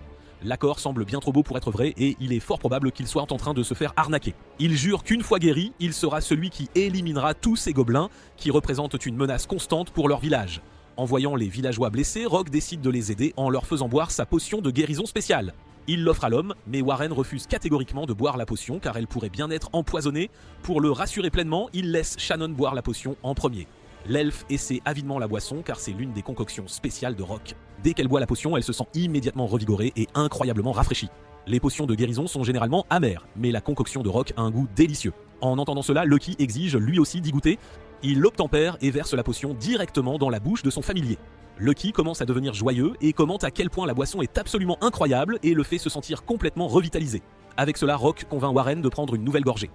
L'accord semble bien trop beau pour être vrai et il est fort probable qu'il soit en train de se faire arnaquer. Il jure qu'une fois guéri, il sera celui qui éliminera tous ces gobelins qui représentent une menace constante pour leur village. En voyant les villageois blessés, Rock décide de les aider en leur faisant boire sa potion de guérison spéciale. Il l'offre à l'homme, mais Warren refuse catégoriquement de boire la potion car elle pourrait bien être empoisonnée. Pour le rassurer pleinement, il laisse Shannon boire la potion en premier. L'elfe essaie avidement la boisson car c'est l'une des concoctions spéciales de Rock. Dès qu'elle boit la potion, elle se sent immédiatement revigorée et incroyablement rafraîchie. Les potions de guérison sont généralement amères, mais la concoction de Rock a un goût délicieux. En entendant cela, Lucky exige lui aussi d'y goûter. Il obtempère et verse la potion directement dans la bouche de son familier. Lucky commence à devenir joyeux et commente à quel point la boisson est absolument incroyable et le fait se sentir complètement revitalisé. Avec cela, Rock convainc Warren de prendre une nouvelle gorgée.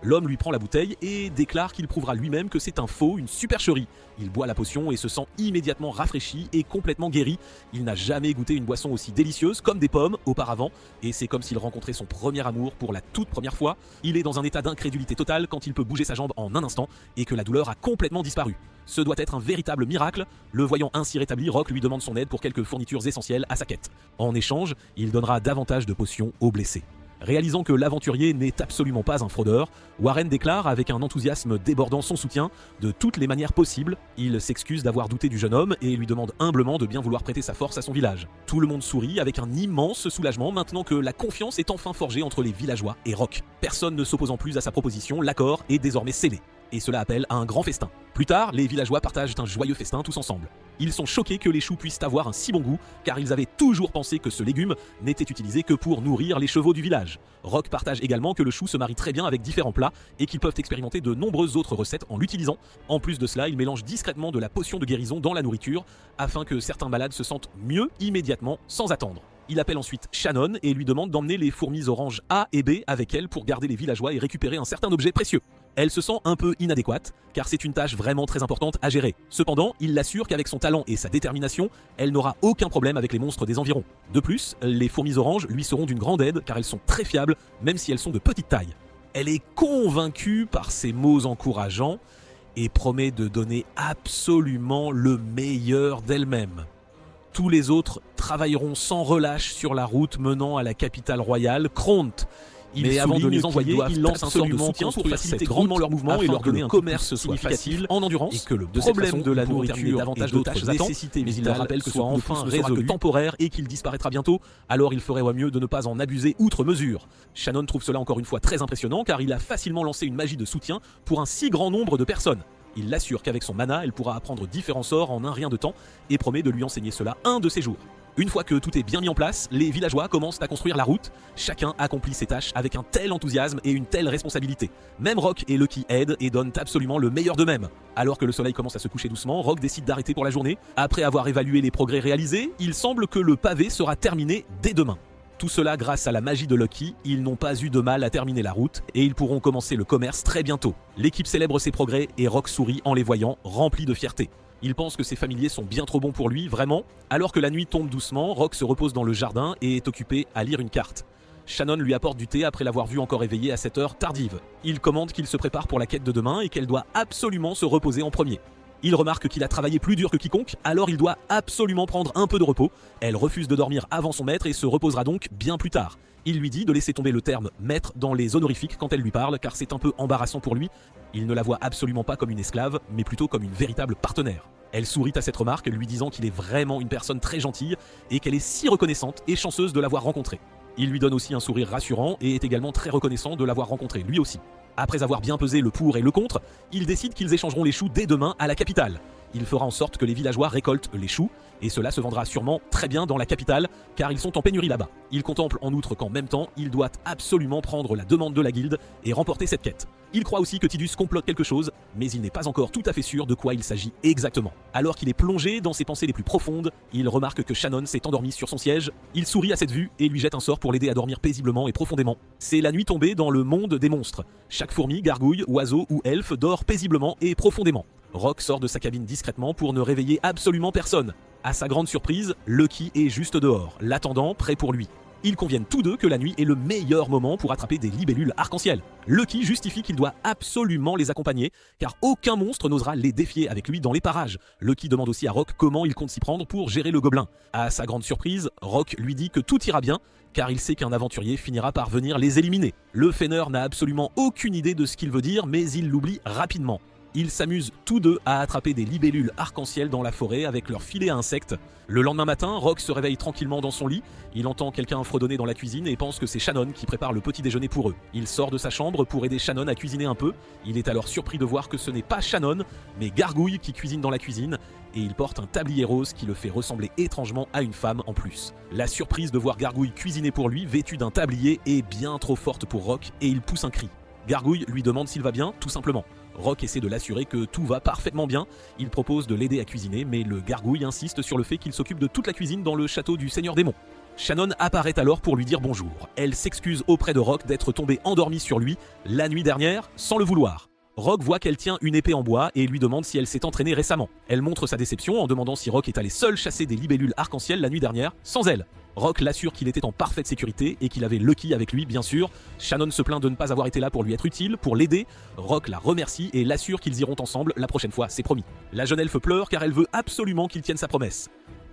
L'homme lui prend la bouteille et déclare qu'il prouvera lui-même que c'est un faux, une supercherie. Il boit la potion et se sent immédiatement rafraîchi et complètement guéri. Il n'a jamais goûté une boisson aussi délicieuse comme des pommes auparavant, et c'est comme s'il rencontrait son premier amour pour la toute première fois. Il est dans un état d'incrédulité totale quand il peut bouger sa jambe en un instant et que la douleur a complètement disparu. Ce doit être un véritable miracle. Le voyant ainsi rétabli, Rock lui demande son aide pour quelques fournitures essentielles à sa quête. En échange, il donnera davantage de potions aux blessés. Réalisant que l'aventurier n'est absolument pas un fraudeur, Warren déclare avec un enthousiasme débordant son soutien de toutes les manières possibles. Il s'excuse d'avoir douté du jeune homme et lui demande humblement de bien vouloir prêter sa force à son village. Tout le monde sourit avec un immense soulagement maintenant que la confiance est enfin forgée entre les villageois et Rock. Personne ne s'opposant plus à sa proposition, l'accord est désormais scellé. Et cela appelle à un grand festin. Plus tard, les villageois partagent un joyeux festin tous ensemble. Ils sont choqués que les choux puissent avoir un si bon goût, car ils avaient toujours pensé que ce légume n'était utilisé que pour nourrir les chevaux du village. Rock partage également que le chou se marie très bien avec différents plats et qu'ils peuvent expérimenter de nombreuses autres recettes en l'utilisant. En plus de cela, ils mélangent discrètement de la potion de guérison dans la nourriture, afin que certains malades se sentent mieux immédiatement, sans attendre. Il appelle ensuite Shannon et lui demande d'emmener les fourmis oranges A et B avec elle pour garder les villageois et récupérer un certain objet précieux. Elle se sent un peu inadéquate, car c'est une tâche vraiment très importante à gérer. Cependant, il l'assure qu'avec son talent et sa détermination, elle n'aura aucun problème avec les monstres des environs. De plus, les fourmis oranges lui seront d'une grande aide, car elles sont très fiables, même si elles sont de petite taille. Elle est convaincue par ses mots encourageants et promet de donner absolument le meilleur d'elle-même. Tous les autres travailleront sans relâche sur la route menant à la capitale royale, Kront. Mais avant de les envoyer, il lance un sort de soutien pour faciliter grandement leur mouvement et leur donner un commerce significatif en endurance et que le problème de la nourriture davantage d'autres nécessités, mais il leur rappelle que soit enfin résolu temporaire et qu'il disparaîtra bientôt, alors il ferait mieux de ne pas en abuser outre mesure. Shannon trouve cela encore une fois très impressionnant car il a facilement lancé une magie de soutien pour un si grand nombre de personnes. Il l'assure qu'avec son mana, elle pourra apprendre différents sorts en un rien de temps et promet de lui enseigner cela un de ces jours. Une fois que tout est bien mis en place, les villageois commencent à construire la route. Chacun accomplit ses tâches avec un tel enthousiasme et une telle responsabilité. Même Rock et Lucky aident et donnent absolument le meilleur d'eux-mêmes. Alors que le soleil commence à se coucher doucement, Rock décide d'arrêter pour la journée. Après avoir évalué les progrès réalisés, il semble que le pavé sera terminé dès demain. Tout cela grâce à la magie de Lucky, ils n'ont pas eu de mal à terminer la route et ils pourront commencer le commerce très bientôt. L'équipe célèbre ses progrès et Rock sourit en les voyant, rempli de fierté. Il pense que ses familiers sont bien trop bons pour lui, vraiment. Alors que la nuit tombe doucement, Rock se repose dans le jardin et est occupé à lire une carte. Shannon lui apporte du thé après l'avoir vu encore éveillé à cette heure tardive. Il commande qu'il se prépare pour la quête de demain et qu'elle doit absolument se reposer en premier. Il remarque qu'il a travaillé plus dur que quiconque, alors il doit absolument prendre un peu de repos. Elle refuse de dormir avant son maître et se reposera donc bien plus tard. Il lui dit de laisser tomber le terme « maître » dans les honorifiques quand elle lui parle, car c'est un peu embarrassant pour lui. Il ne la voit absolument pas comme une esclave, mais plutôt comme une véritable partenaire. Elle sourit à cette remarque, lui disant qu'il est vraiment une personne très gentille et qu'elle est si reconnaissante et chanceuse de l'avoir rencontré. Il lui donne aussi un sourire rassurant et est également très reconnaissant de l'avoir rencontré lui aussi. Après avoir bien pesé le pour et le contre, il décide qu'ils échangeront les choux dès demain à la capitale. Il fera en sorte que les villageois récoltent les choux, et cela se vendra sûrement très bien dans la capitale, car ils sont en pénurie là-bas. Il contemple en outre qu'en même temps, il doit absolument prendre la demande de la guilde et remporter cette quête. Il croit aussi que Tidus complote quelque chose, mais il n'est pas encore tout à fait sûr de quoi il s'agit exactement. Alors qu'il est plongé dans ses pensées les plus profondes, il remarque que Shannon s'est endormie sur son siège. Il sourit à cette vue et lui jette un sort pour l'aider à dormir paisiblement et profondément. C'est la nuit tombée dans le monde des monstres. Chaque fourmi, gargouille, oiseau ou elfe dort paisiblement et profondément. Rock sort de sa cabine discrètement pour ne réveiller absolument personne. À sa grande surprise, Lucky est juste dehors, l'attendant, prêt pour lui. Ils conviennent tous deux que la nuit est le meilleur moment pour attraper des libellules arc-en-ciel. Lucky justifie qu'il doit absolument les accompagner, car aucun monstre n'osera les défier avec lui dans les parages. Lucky demande aussi à Rock comment il compte s'y prendre pour gérer le gobelin. À sa grande surprise, Rock lui dit que tout ira bien, car il sait qu'un aventurier finira par venir les éliminer. Le feineur n'a absolument aucune idée de ce qu'il veut dire, mais il l'oublie rapidement. Ils s'amusent tous deux à attraper des libellules arc-en-ciel dans la forêt avec leur filet à insectes. Le lendemain matin, Rock se réveille tranquillement dans son lit. Il entend quelqu'un fredonner dans la cuisine et pense que c'est Shannon qui prépare le petit déjeuner pour eux. Il sort de sa chambre pour aider Shannon à cuisiner un peu. Il est alors surpris de voir que ce n'est pas Shannon, mais Gargouille qui cuisine dans la cuisine. Et il porte un tablier rose qui le fait ressembler étrangement à une femme en plus. La surprise de voir Gargouille cuisiner pour lui, vêtue d'un tablier, est bien trop forte pour Rock et il pousse un cri. Gargouille lui demande s'il va bien, tout simplement. Rock essaie de l'assurer que tout va parfaitement bien. Il propose de l'aider à cuisiner, mais le Gargouille insiste sur le fait qu'il s'occupe de toute la cuisine dans le château du Seigneur Démon. Shannon apparaît alors pour lui dire bonjour. Elle s'excuse auprès de Rock d'être tombée endormie sur lui la nuit dernière, sans le vouloir. Rock voit qu'elle tient une épée en bois et lui demande si elle s'est entraînée récemment. Elle montre sa déception en demandant si Rock est allé seul chasser des libellules arc-en-ciel la nuit dernière, sans elle. Rock l'assure qu'il était en parfaite sécurité et qu'il avait Lucky avec lui, bien sûr. Shannon se plaint de ne pas avoir été là pour lui être utile, pour l'aider. Rock la remercie et l'assure qu'ils iront ensemble la prochaine fois, c'est promis. La jeune elfe pleure car elle veut absolument qu'il tienne sa promesse.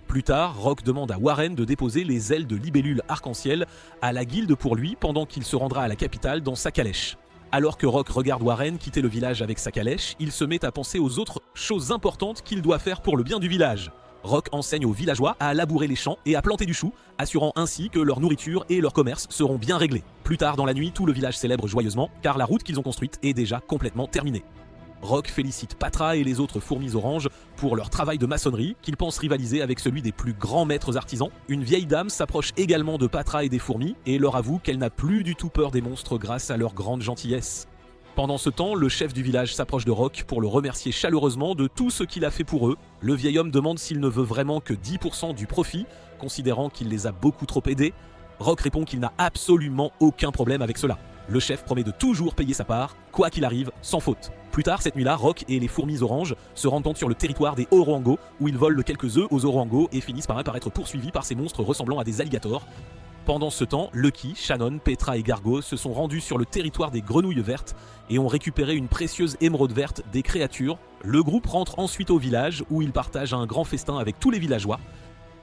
Plus tard, Rock demande à Warren de déposer les ailes de libellule arc-en-ciel à la guilde pour lui pendant qu'il se rendra à la capitale dans sa calèche. Alors que Rock regarde Warren quitter le village avec sa calèche, il se met à penser aux autres choses importantes qu'il doit faire pour le bien du village. Rock enseigne aux villageois à labourer les champs et à planter du chou, assurant ainsi que leur nourriture et leur commerce seront bien réglés. Plus tard dans la nuit, tout le village célèbre joyeusement, car la route qu'ils ont construite est déjà complètement terminée. Rock félicite Patra et les autres fourmis oranges pour leur travail de maçonnerie, qu'ils pensent rivaliser avec celui des plus grands maîtres artisans. Une vieille dame s'approche également de Patra et des fourmis et leur avoue qu'elle n'a plus du tout peur des monstres grâce à leur grande gentillesse. Pendant ce temps, le chef du village s'approche de Rock pour le remercier chaleureusement de tout ce qu'il a fait pour eux. Le vieil homme demande s'il ne veut vraiment que 10% du profit, considérant qu'il les a beaucoup trop aidés. Rock répond qu'il n'a absolument aucun problème avec cela. Le chef promet de toujours payer sa part, quoi qu'il arrive, sans faute. Plus tard, cette nuit-là, Rock et les fourmis oranges se rendent compte sur le territoire des Oroango, où ils volent quelques œufs aux Oroango et finissent par être poursuivis par ces monstres ressemblant à des alligators. Pendant ce temps, Lucky, Shannon, Petra et Gargo se sont rendus sur le territoire des grenouilles vertes et ont récupéré une précieuse émeraude verte des créatures. Le groupe rentre ensuite au village où ils partagent un grand festin avec tous les villageois.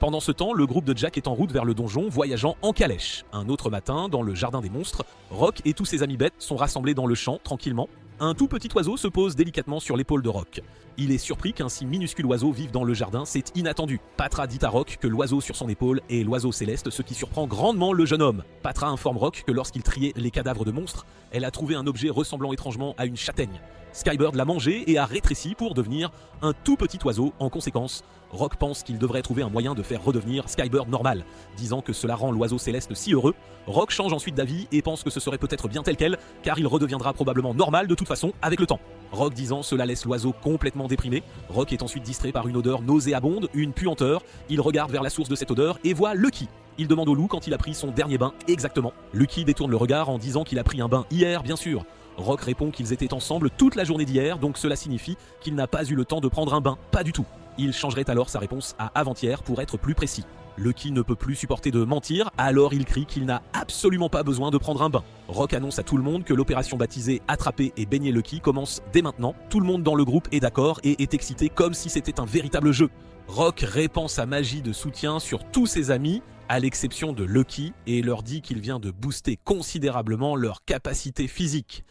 Pendant ce temps, le groupe de Jack est en route vers le donjon, voyageant en calèche. Un autre matin, dans le jardin des monstres, Rock et tous ses amis bêtes sont rassemblés dans le champ, tranquillement. Un tout petit oiseau se pose délicatement sur l'épaule de Rock. Il est surpris qu'un si minuscule oiseau vive dans le jardin, c'est inattendu. Patra dit à Rock que l'oiseau sur son épaule est l'oiseau céleste, ce qui surprend grandement le jeune homme. Patra informe Rock que lorsqu'il triait les cadavres de monstres, elle a trouvé un objet ressemblant étrangement à une châtaigne. Skybird l'a mangé et a rétréci pour devenir un tout petit oiseau. En conséquence, Rock pense qu'il devrait trouver un moyen de faire redevenir Skybird normal, disant que cela rend l'oiseau céleste si heureux. Rock change ensuite d'avis et pense que ce serait peut-être bien tel quel, car il redeviendra probablement normal de toute façon avec le temps. Rock disant cela laisse l'oiseau complètement déprimé. Rock est ensuite distrait par une odeur nauséabonde, une puanteur. Il regarde vers la source de cette odeur et voit Lucky. Il demande au loup quand il a pris son dernier bain exactement. Lucky détourne le regard en disant qu'il a pris un bain hier, bien sûr. Rock répond qu'ils étaient ensemble toute la journée d'hier, donc cela signifie qu'il n'a pas eu le temps de prendre un bain, pas du tout. Il changerait alors sa réponse à avant-hier pour être plus précis. Lucky ne peut plus supporter de mentir, alors il crie qu'il n'a absolument pas besoin de prendre un bain. Rock annonce à tout le monde que l'opération baptisée Attraper et baigner Lucky commence dès maintenant. Tout le monde dans le groupe est d'accord et est excité comme si c'était un véritable jeu. Rock répand sa magie de soutien sur tous ses amis, à l'exception de Lucky, et leur dit qu'il vient de booster considérablement leur capacité physique.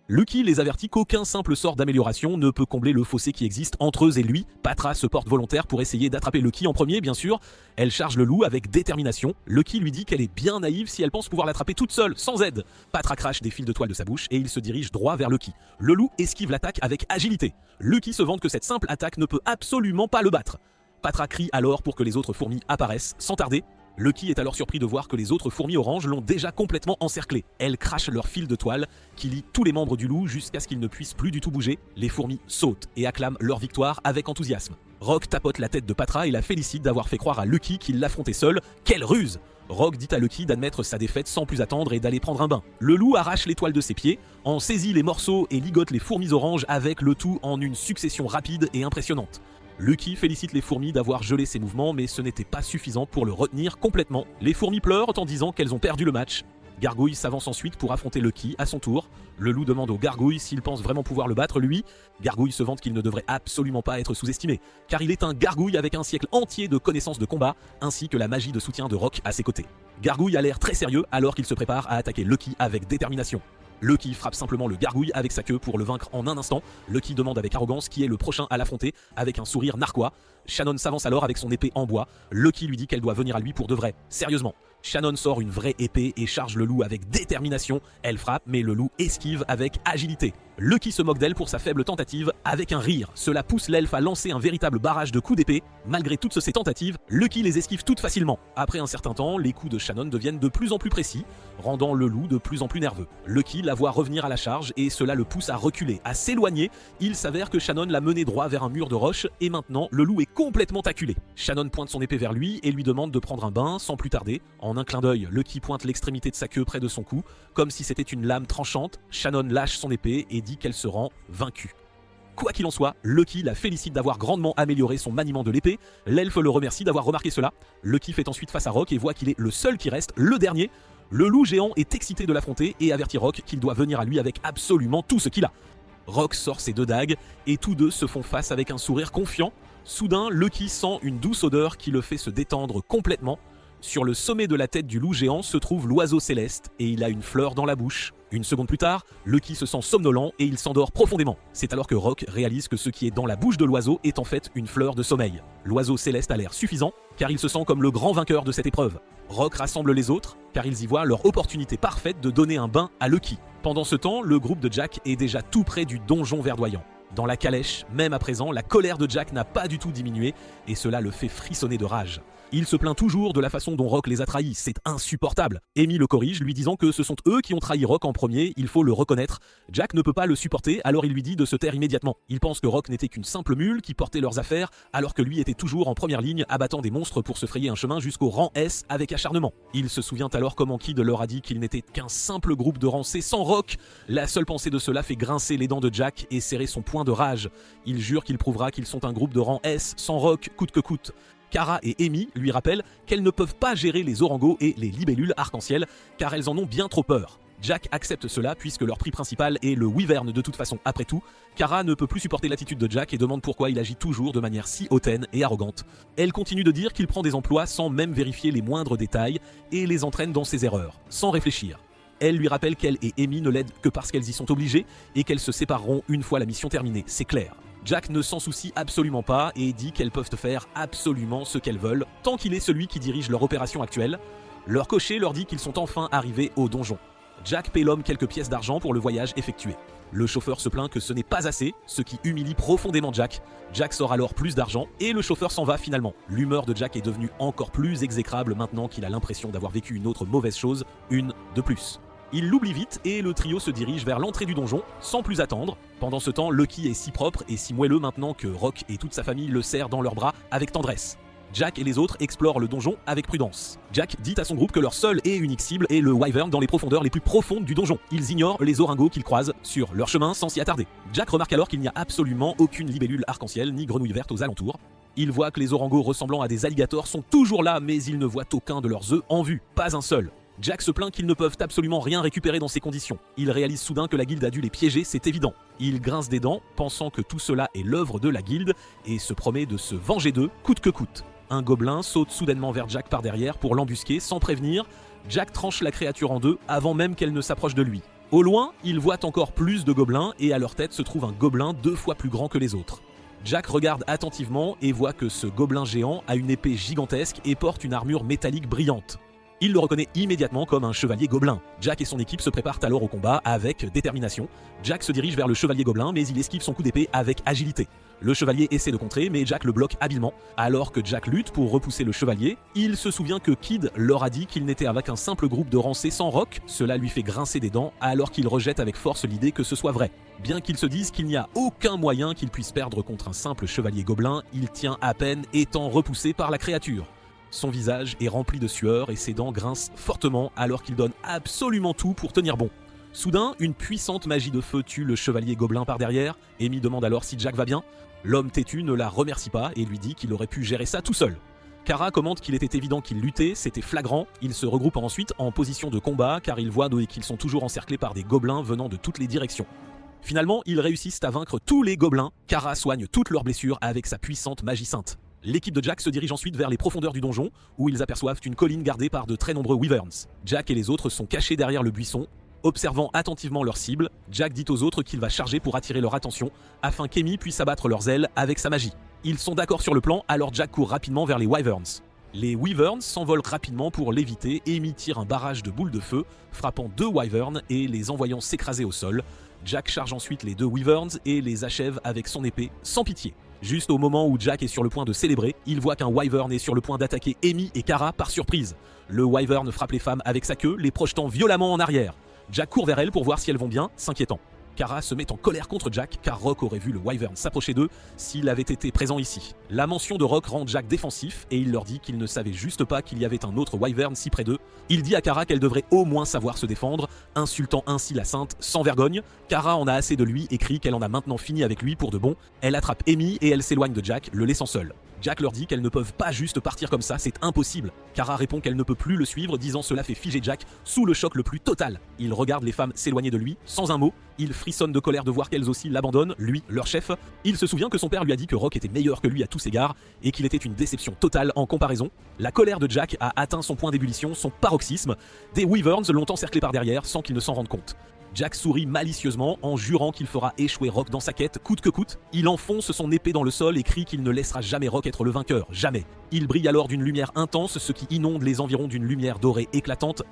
Lucky les avertit qu'aucun simple sort d'amélioration ne peut combler le fossé qui existe entre eux et lui. Patra se porte volontaire pour essayer d'attraper Lucky en premier, bien sûr. Elle charge le loup avec détermination. Lucky lui dit qu'elle est bien naïve si elle pense pouvoir l'attraper toute seule, sans aide. Patra crache des fils de toile de sa bouche et il se dirige droit vers Lucky. Le loup esquive l'attaque avec agilité. Lucky se vante que cette simple attaque ne peut absolument pas le battre. Patra crie alors pour que les autres fourmis apparaissent sans tarder. Lucky est alors surpris de voir que les autres fourmis oranges l'ont déjà complètement encerclé. Elles crachent leur fil de toile qui lie tous les membres du loup jusqu'à ce qu'ils ne puissent plus du tout bouger. Les fourmis sautent et acclament leur victoire avec enthousiasme. Rock tapote la tête de Patra et la félicite d'avoir fait croire à Lucky qu'il l'affrontait seul. Quelle ruse! Rock dit à Lucky d'admettre sa défaite sans plus attendre et d'aller prendre un bain. Le loup arrache les toiles de ses pieds, en saisit les morceaux et ligote les fourmis oranges avec le tout en une succession rapide et impressionnante. Lucky félicite les fourmis d'avoir gelé ses mouvements, mais ce n'était pas suffisant pour le retenir complètement. Les fourmis pleurent en disant qu'elles ont perdu le match. Gargouille s'avance ensuite pour affronter Lucky à son tour. Le loup demande au Gargouille s'il pense vraiment pouvoir le battre lui. Gargouille se vante qu'il ne devrait absolument pas être sous-estimé, car il est un Gargouille avec un siècle entier de connaissances de combat, ainsi que la magie de soutien de Rock à ses côtés. Gargouille a l'air très sérieux alors qu'il se prépare à attaquer Lucky avec détermination. Lucky frappe simplement le gargouille avec sa queue pour le vaincre en un instant. Lucky demande avec arrogance qui est le prochain à l'affronter avec un sourire narquois. Shannon s'avance alors avec son épée en bois. Lucky lui dit qu'elle doit venir à lui pour de vrai. Sérieusement. Shannon sort une vraie épée et charge le loup avec détermination. Elle frappe, mais le loup esquive avec agilité. Lucky se moque d'elle pour sa faible tentative avec un rire. Cela pousse l'elfe à lancer un véritable barrage de coups d'épée. Malgré toutes ces tentatives, Lucky les esquive toutes facilement. Après un certain temps, les coups de Shannon deviennent de plus en plus précis, rendant le loup de plus en plus nerveux. Lucky la voit revenir à la charge et cela le pousse à reculer, à s'éloigner. Il s'avère que Shannon l'a mené droit vers un mur de roche et maintenant le loup est complètement acculé. Shannon pointe son épée vers lui et lui demande de prendre un bain sans plus tarder. En un clin d'œil, Lucky pointe l'extrémité de sa queue près de son cou, comme si c'était une lame tranchante. Shannon lâche son épée et dit qu'elle se rend vaincue. Quoi qu'il en soit, Lucky la félicite d'avoir grandement amélioré son maniement de l'épée. L'elfe le remercie d'avoir remarqué cela. Lucky fait ensuite face à Rock et voit qu'il est le seul qui reste, le dernier. Le loup géant est excité de l'affronter et avertit Rock qu'il doit venir à lui avec absolument tout ce qu'il a. Rock sort ses deux dagues et tous deux se font face avec un sourire confiant. Soudain, Lucky sent une douce odeur qui le fait se détendre complètement. Sur le sommet de la tête du loup géant se trouve l'oiseau céleste et il a une fleur dans la bouche. Une seconde plus tard, Lucky se sent somnolent et il s'endort profondément. C'est alors que Rock réalise que ce qui est dans la bouche de l'oiseau est en fait une fleur de sommeil. L'oiseau céleste a l'air suffisant car il se sent comme le grand vainqueur de cette épreuve. Rock rassemble les autres car ils y voient leur opportunité parfaite de donner un bain à Lucky. Pendant ce temps, le groupe de Jack est déjà tout près du donjon verdoyant. Dans la calèche, même à présent, la colère de Jack n'a pas du tout diminué et cela le fait frissonner de rage. Il se plaint toujours de la façon dont Rock les a trahis, c'est insupportable. Amy le corrige, lui disant que ce sont eux qui ont trahi Rock en premier, il faut le reconnaître. Jack ne peut pas le supporter, alors il lui dit de se taire immédiatement. Il pense que Rock n'était qu'une simple mule qui portait leurs affaires, alors que lui était toujours en première ligne, abattant des monstres pour se frayer un chemin jusqu'au rang S avec acharnement. Il se souvient alors comment Kid leur a dit qu'il n'était qu'un simple groupe de rang C sans Rock. La seule pensée de cela fait grincer les dents de Jack et serrer son poing de rage. Il jure qu'il prouvera qu'ils sont un groupe de rang S sans Rock coûte que coûte. Kara et Amy lui rappellent qu'elles ne peuvent pas gérer les orangos et les libellules arc-en-ciel car elles en ont bien trop peur. Jack accepte cela puisque leur prix principal est le wyvern de toute façon après tout. Kara ne peut plus supporter l'attitude de Jack et demande pourquoi il agit toujours de manière si hautaine et arrogante. Elle continue de dire qu'il prend des emplois sans même vérifier les moindres détails et les entraîne dans ses erreurs, sans réfléchir. Elle lui rappelle qu'elle et Amy ne l'aident que parce qu'elles y sont obligées et qu'elles se sépareront une fois la mission terminée, c'est clair. Jack ne s'en soucie absolument pas et dit qu'elles peuvent faire absolument ce qu'elles veulent tant qu'il est celui qui dirige leur opération actuelle. Leur cocher leur dit qu'ils sont enfin arrivés au donjon. Jack paie l'homme quelques pièces d'argent pour le voyage effectué. Le chauffeur se plaint que ce n'est pas assez, ce qui humilie profondément Jack. Jack sort alors plus d'argent et le chauffeur s'en va finalement. L'humeur de Jack est devenue encore plus exécrable maintenant qu'il a l'impression d'avoir vécu une autre mauvaise chose, une de plus. Il l'oublie vite et le trio se dirige vers l'entrée du donjon sans plus attendre. Pendant ce temps, Lucky est si propre et si moelleux maintenant que Rock et toute sa famille le serrent dans leurs bras avec tendresse. Jack et les autres explorent le donjon avec prudence. Jack dit à son groupe que leur seule et unique cible est le wyvern dans les profondeurs les plus profondes du donjon. Ils ignorent les orangos qu'ils croisent sur leur chemin sans s'y attarder. Jack remarque alors qu'il n'y a absolument aucune libellule arc-en-ciel ni grenouille verte aux alentours. Il voit que les orangos ressemblant à des alligators sont toujours là mais il ne voit aucun de leurs œufs en vue, pas un seul. Jack se plaint qu'ils ne peuvent absolument rien récupérer dans ces conditions. Il réalise soudain que la guilde a dû les piéger, c'est évident. Il grince des dents, pensant que tout cela est l'œuvre de la guilde, et se promet de se venger d'eux, coûte que coûte. Un gobelin saute soudainement vers Jack par derrière pour l'embusquer sans prévenir. Jack tranche la créature en deux avant même qu'elle ne s'approche de lui. Au loin, il voit encore plus de gobelins, et à leur tête se trouve un gobelin 2 fois plus grand que les autres. Jack regarde attentivement et voit que ce gobelin géant a une épée gigantesque et porte une armure métallique brillante. Il le reconnaît immédiatement comme un chevalier gobelin. Jack et son équipe se préparent alors au combat avec détermination. Jack se dirige vers le chevalier gobelin mais il esquive son coup d'épée avec agilité. Le chevalier essaie de contrer mais Jack le bloque habilement. Alors que Jack lutte pour repousser le chevalier, il se souvient que Kid leur a dit qu'il n'était avec un simple groupe de rancés sans Rock. Cela lui fait grincer des dents alors qu'il rejette avec force l'idée que ce soit vrai. Bien qu'il se dise qu'il n'y a aucun moyen qu'il puisse perdre contre un simple chevalier gobelin, il tient à peine étant repoussé par la créature. Son visage est rempli de sueur et ses dents grincent fortement alors qu'il donne absolument tout pour tenir bon. Soudain, une puissante magie de feu tue le chevalier gobelin par derrière. Amy demande alors si Jack va bien. L'homme têtu ne la remercie pas et lui dit qu'il aurait pu gérer ça tout seul. Kara commente qu'il était évident qu'il luttait, c'était flagrant. Ils se regroupent ensuite en position de combat car ils voient qu'ils sont toujours encerclés par des gobelins venant de toutes les directions. Finalement, ils réussissent à vaincre tous les gobelins. Kara soigne toutes leurs blessures avec sa puissante magie sainte. L'équipe de Jack se dirige ensuite vers les profondeurs du donjon, où ils aperçoivent une colline gardée par de très nombreux wyverns. Jack et les autres sont cachés derrière le buisson. Observant attentivement leur cible, Jack dit aux autres qu'il va charger pour attirer leur attention afin qu'Amy puisse abattre leurs ailes avec sa magie. Ils sont d'accord sur le plan, alors Jack court rapidement vers les Wyverns. Les Wyverns s'envolent rapidement pour l'éviter et Amy tire un barrage de boules de feu, frappant 2 Wyverns et les envoyant s'écraser au sol. Jack charge ensuite les 2 Wyverns et les achève avec son épée, sans pitié. Juste au moment où Jack est sur le point de célébrer, il voit qu'un Wyvern est sur le point d'attaquer Amy et Kara par surprise. Le Wyvern frappe les femmes avec sa queue, les projetant violemment en arrière. Jack court vers elles pour voir si elles vont bien, s'inquiétant. Kara se met en colère contre Jack car Rock aurait vu le Wyvern s'approcher d'eux s'il avait été présent ici. La mention de Rock rend Jack défensif et il leur dit qu'il ne savait juste pas qu'il y avait un autre Wyvern si près d'eux. Il dit à Kara qu'elle devrait au moins savoir se défendre, insultant ainsi la sainte sans vergogne. Kara en a assez de lui et crie qu'elle en a maintenant fini avec lui pour de bon. Elle attrape Amy et elle s'éloigne de Jack, le laissant seul. Jack leur dit qu'elles ne peuvent pas juste partir comme ça, c'est impossible. Kara répond qu'elle ne peut plus le suivre, disant cela fait figer Jack sous le choc le plus total. Il regarde les femmes s'éloigner de lui, sans un mot. Il frissonne de colère de voir qu'elles aussi l'abandonnent, lui, leur chef. Il se souvient que son père lui a dit que Rock était meilleur que lui à tous égards et qu'il était une déception totale en comparaison. La colère de Jack a atteint son point d'ébullition, son paroxysme. Des Wyverns l'ont encerclé par derrière sans qu'il ne s'en rende compte. Jack sourit malicieusement en jurant qu'il fera échouer Rock dans sa quête, coûte que coûte. Il enfonce son épée dans le sol et crie qu'il ne laissera jamais Rock être le vainqueur, jamais. Il brille alors d'une lumière intense, ce qui inonde les environs d'une lumière dorée éclatante.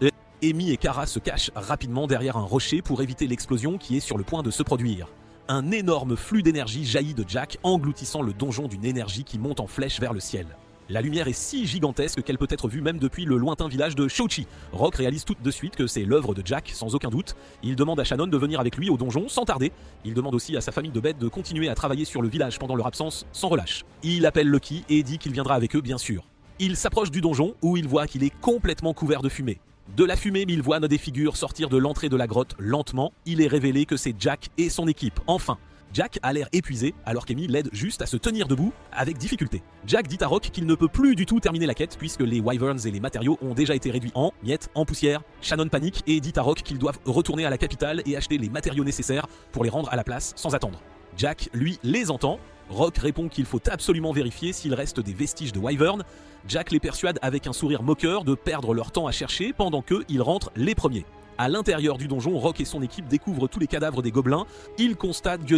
Amy et Kara se cachent rapidement derrière un rocher pour éviter l'explosion qui est sur le point de se produire. Un énorme flux d'énergie jaillit de Jack, engloutissant le donjon d'une énergie qui monte en flèche vers le ciel. La lumière est si gigantesque qu'elle peut être vue même depuis le lointain village de Shochi. Rock réalise tout de suite que c'est l'œuvre de Jack, sans aucun doute. Il demande à Shannon de venir avec lui au donjon sans tarder. Il demande aussi à sa famille de bêtes de continuer à travailler sur le village pendant leur absence sans relâche. Il appelle Lucky et dit qu'il viendra avec eux bien sûr. Il s'approche du donjon où il voit qu'il est complètement couvert de fumée. De la fumée, il voit des figures sortir de l'entrée de la grotte lentement. Il est révélé que c'est Jack et son équipe, enfin. Jack a l'air épuisé, alors qu'Amy l'aide juste à se tenir debout, avec difficulté. Jack dit à Rock qu'il ne peut plus du tout terminer la quête, puisque les Wyverns et les matériaux ont déjà été réduits en miettes, en poussière. Shannon panique et dit à Rock qu'ils doivent retourner à la capitale et acheter les matériaux nécessaires pour les rendre à la place sans attendre. Jack, lui, les entend. Rock répond qu'il faut absolument vérifier s'il reste des vestiges de Wyvern. Jack les persuade avec un sourire moqueur de perdre leur temps à chercher pendant qu'eux, ils rentrent les premiers. À l'intérieur du donjon, Rock et son équipe découvrent tous les cadavres des gobelins. Ils constatent que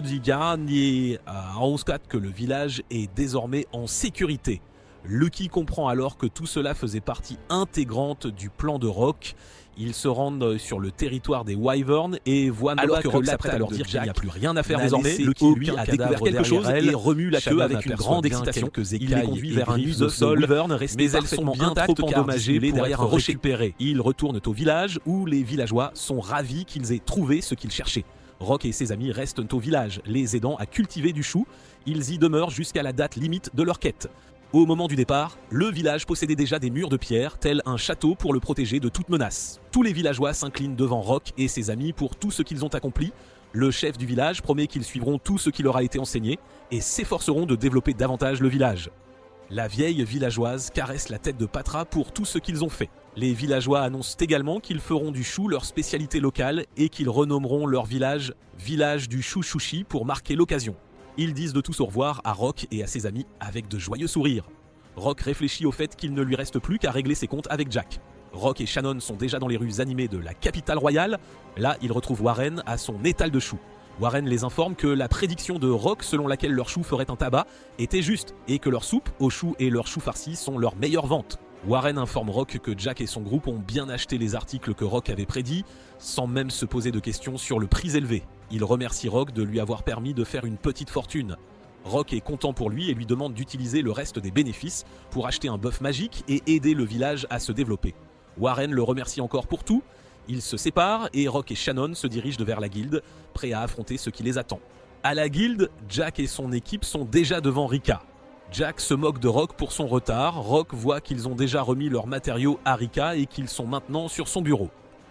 le village est désormais en sécurité. Lucky comprend alors que tout cela faisait partie intégrante du plan de Rock. Ils se rendent sur le territoire des Wyverns et voient alors que Rock s'apprête à leur dire qu'il n'y a plus rien à faire désormais. Lucky, lui, a découvert quelque chose et remue la queue avec une grande excitation. Il les conduit vers un nid de sol, mais elles sont bien trop endommagées derrière un rocher. Ils retournent au village où les villageois sont ravis qu'ils aient trouvé ce qu'ils cherchaient. Rock et ses amis restent au village, les aidant à cultiver du chou. Ils y demeurent jusqu'à la date limite de leur quête. Au moment du départ, le village possédait déjà des murs de pierre, tel un château pour le protéger de toute menace. Tous les villageois s'inclinent devant Rock et ses amis pour tout ce qu'ils ont accompli. Le chef du village promet qu'ils suivront tout ce qui leur a été enseigné et s'efforceront de développer davantage le village. La vieille villageoise caresse la tête de Patra pour tout ce qu'ils ont fait. Les villageois annoncent également qu'ils feront du chou leur spécialité locale et qu'ils renommeront leur village « Village du Chouchouchi » pour marquer l'occasion. Ils disent de tous au revoir à Rock et à ses amis avec de joyeux sourires. Rock réfléchit au fait qu'il ne lui reste plus qu'à régler ses comptes avec Jack. Rock et Shannon sont déjà dans les rues animées de la capitale royale. Là, ils retrouvent Warren à son étal de choux. Warren les informe que la prédiction de Rock selon laquelle leur chou ferait un tabac était juste et que leur soupe aux choux et leur chou farci sont leurs meilleures ventes. Warren informe Rock que Jack et son groupe ont bien acheté les articles que Rock avait prédits, sans même se poser de questions sur le prix élevé. Il remercie Rock de lui avoir permis de faire une petite fortune. Rock est content pour lui et lui demande d'utiliser le reste des bénéfices pour acheter un bœuf magique et aider le village à se développer. Warren le remercie encore pour tout. Ils se séparent et Rock et Shannon se dirigent vers la guilde, prêts à affronter ce qui les attend. À la guilde, Jack et son équipe sont déjà devant Rika. Jack se moque de Rock pour son retard. Rock voit qu'ils ont déjà remis leurs matériaux à Rika et qu'ils sont maintenant sur son bureau.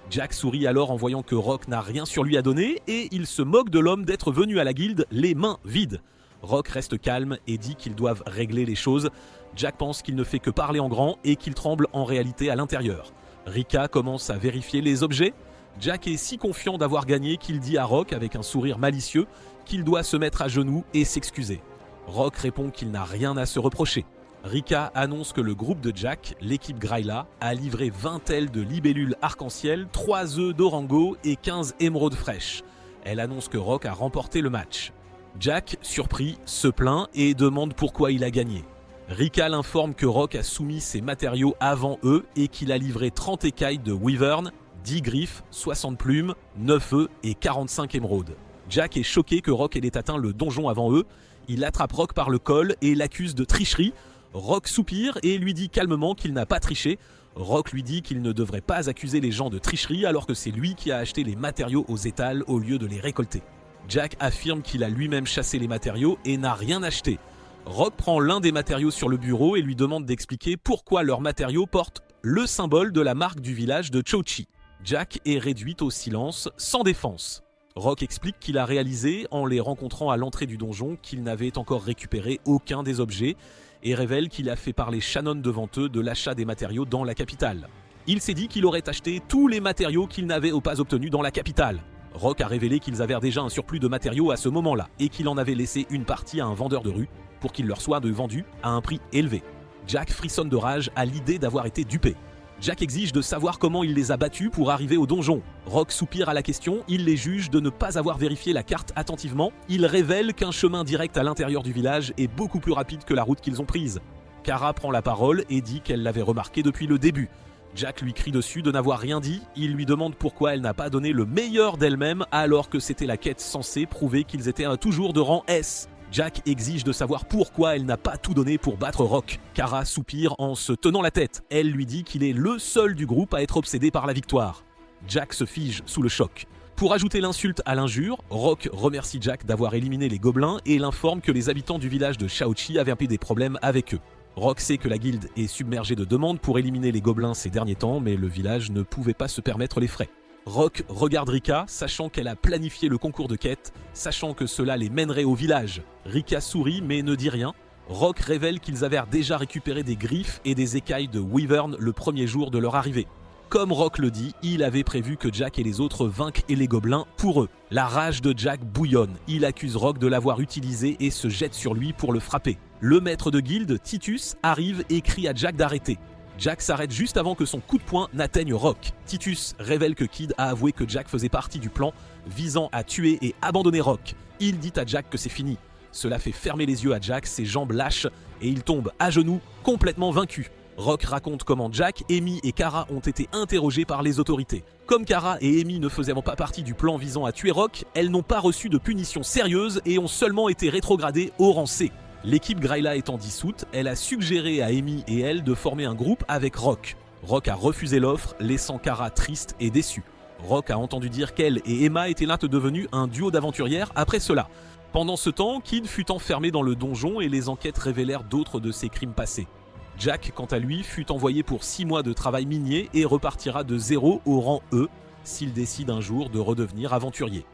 Jack sourit alors en voyant que Rock n'a rien sur lui à donner et il se moque de l'homme d'être venu à la guilde les mains vides. Rock reste calme et dit qu'ils doivent régler les choses. Jack pense qu'il ne fait que parler en grand et qu'il tremble en réalité à l'intérieur. Rika commence à vérifier les objets. Jack est si confiant d'avoir gagné qu'il dit à Rock avec un sourire malicieux qu'il doit se mettre à genoux et s'excuser. Rock répond qu'il n'a rien à se reprocher. Rika annonce que le groupe de Jack, l'équipe Gryla, a livré 20 ailes de libellules arc-en-ciel, 3 œufs d'orango et 15 émeraudes fraîches. Elle annonce que Rock a remporté le match. Jack, surpris, se plaint et demande pourquoi il a gagné. Rika l'informe que Rock a soumis ses matériaux avant eux et qu'il a livré 30 écailles de Wyvern, 10 griffes, 60 plumes, 9 œufs et 45 émeraudes. Jack est choqué que Rock ait atteint le donjon avant eux. Il attrape Rock par le col et l'accuse de tricherie. Rock soupire et lui dit calmement qu'il n'a pas triché. Rock lui dit qu'il ne devrait pas accuser les gens de tricherie alors que c'est lui qui a acheté les matériaux aux étals au lieu de les récolter. Jack affirme qu'il a lui-même chassé les matériaux et n'a rien acheté. Rock prend l'un des matériaux sur le bureau et lui demande d'expliquer pourquoi leurs matériaux portent le symbole de la marque du village de Chochi. Jack est réduit au silence, sans défense. Rock explique qu'il a réalisé, en les rencontrant à l'entrée du donjon, qu'il n'avait encore récupéré aucun des objets et révèle qu'il a fait parler Shannon devant eux de l'achat des matériaux dans la capitale. Il s'est dit qu'il aurait acheté tous les matériaux qu'ils n'avaient pas obtenus dans la capitale. Rock a révélé qu'ils avaient déjà un surplus de matériaux à ce moment-là et qu'il en avait laissé une partie à un vendeur de rue pour qu'il leur soit vendu à un prix élevé. Jack frissonne de rage à l'idée d'avoir été dupé. Jack exige de savoir comment il les a battus pour arriver au donjon. Rock soupire à la question, il les juge de ne pas avoir vérifié la carte attentivement. Il révèle qu'un chemin direct à l'intérieur du village est beaucoup plus rapide que la route qu'ils ont prise. Kara prend la parole et dit qu'elle l'avait remarqué depuis le début. Jack lui crie dessus de n'avoir rien dit, il lui demande pourquoi elle n'a pas donné le meilleur d'elle-même alors que c'était la quête censée prouver qu'ils étaient toujours de rang S. Jack exige de savoir pourquoi elle n'a pas tout donné pour battre Rock. Kara soupire en se tenant la tête. Elle lui dit qu'il est le seul du groupe à être obsédé par la victoire. Jack se fige sous le choc. Pour ajouter l'insulte à l'injure, Rock remercie Jack d'avoir éliminé les gobelins et l'informe que les habitants du village de Shaochi avaient des problèmes avec eux. Rock sait que la guilde est submergée de demandes pour éliminer les gobelins ces derniers temps, mais le village ne pouvait pas se permettre les frais. Rock regarde Rika, sachant qu'elle a planifié le concours de quête, sachant que cela les mènerait au village. Rika sourit mais ne dit rien. Rock révèle qu'ils avaient déjà récupéré des griffes et des écailles de Wyvern le premier jour de leur arrivée. Comme Rock le dit, il avait prévu que Jack et les autres vainquent les gobelins pour eux. La rage de Jack bouillonne, il accuse Rock de l'avoir utilisé et se jette sur lui pour le frapper. Le maître de guilde, Titus, arrive et crie à Jack d'arrêter. Jack s'arrête juste avant que son coup de poing n'atteigne Rock. Titus révèle que Kid a avoué que Jack faisait partie du plan visant à tuer et abandonner Rock. Il dit à Jack que c'est fini. Cela fait fermer les yeux à Jack, ses jambes lâchent et il tombe à genoux, complètement vaincu. Rock raconte comment Jack, Amy et Kara ont été interrogés par les autorités. Comme Kara et Amy ne faisaient pas partie du plan visant à tuer Rock, elles n'ont pas reçu de punition sérieuse et ont seulement été rétrogradées au rang C. L'équipe Gryla étant dissoute, elle a suggéré à Amy et elle de former un groupe avec Rock. Rock a refusé l'offre, laissant Kara triste et déçue. Rock a entendu dire qu'elle et Emma étaient là devenus un duo d'aventurières après cela. Pendant ce temps, Kid fut enfermé dans le donjon et les enquêtes révélèrent d'autres de ses crimes passés. Jack, quant à lui, fut envoyé pour 6 mois de travail minier et repartira de 0 au rang E s'il décide un jour de redevenir aventurier.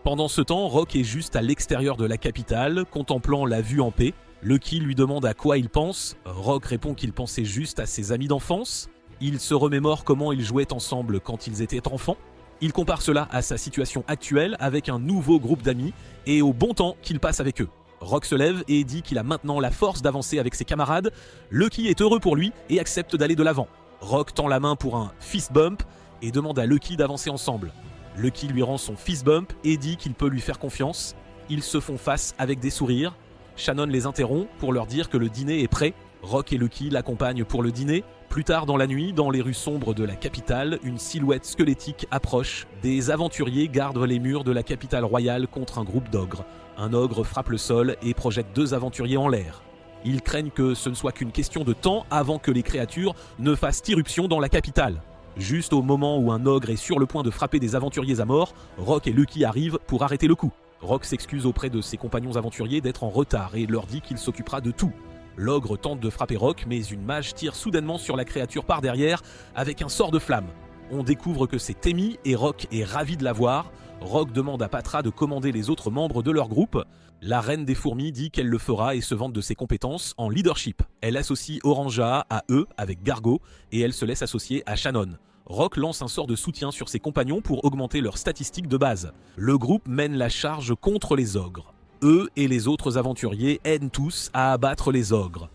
Pendant ce temps, Rock est juste à l'extérieur de la capitale, contemplant la vue en paix. Lucky lui demande à quoi il pense. Rock répond qu'il pensait juste à ses amis d'enfance. Il se remémore comment ils jouaient ensemble quand ils étaient enfants. Il compare cela à sa situation actuelle avec un nouveau groupe d'amis et au bon temps qu'il passe avec eux. Rock se lève et dit qu'il a maintenant la force d'avancer avec ses camarades. Lucky est heureux pour lui et accepte d'aller de l'avant. Rock tend la main pour un fist bump et demande à Lucky d'avancer ensemble. Lucky lui rend son fist bump et dit qu'il peut lui faire confiance. Ils se font face avec des sourires. Shannon les interrompt pour leur dire que le dîner est prêt. Rock et Lucky l'accompagnent pour le dîner. Plus tard dans la nuit, dans les rues sombres de la capitale, une silhouette squelettique approche. Des aventuriers gardent les murs de la capitale royale contre un groupe d'ogres. Un ogre frappe le sol et projette 2 aventuriers en l'air. Ils craignent que ce ne soit qu'une question de temps avant que les créatures ne fassent irruption dans la capitale. Juste au moment où un ogre est sur le point de frapper des aventuriers à mort, Rock et Lucky arrivent pour arrêter le coup. Rock s'excuse auprès de ses compagnons aventuriers d'être en retard et leur dit qu'il s'occupera de tout. L'ogre tente de frapper Rock, mais une mage tire soudainement sur la créature par derrière avec un sort de flamme. On découvre que c'est Amy et Rock est ravi de la voir. Rock demande à Patra de commander les autres membres de leur groupe. La reine des fourmis dit qu'elle le fera et se vante de ses compétences en leadership. Elle associe Oranja à eux avec Gargo et elle se laisse associer à Shannon. Rock lance un sort de soutien sur ses compagnons pour augmenter leurs statistiques de base. Le groupe mène la charge contre les ogres. Eux et les autres aventuriers aident tous à abattre les ogres.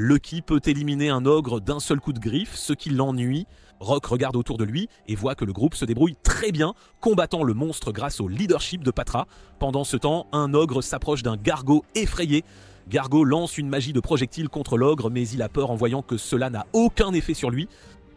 Lucky peut éliminer un ogre d'un seul coup de griffe, ce qui l'ennuie. Rock regarde autour de lui et voit que le groupe se débrouille très bien, combattant le monstre grâce au leadership de Patra. Pendant ce temps, un ogre s'approche d'un Gargo effrayé. Gargo lance une magie de projectile contre l'ogre, mais il a peur en voyant que cela n'a aucun effet sur lui.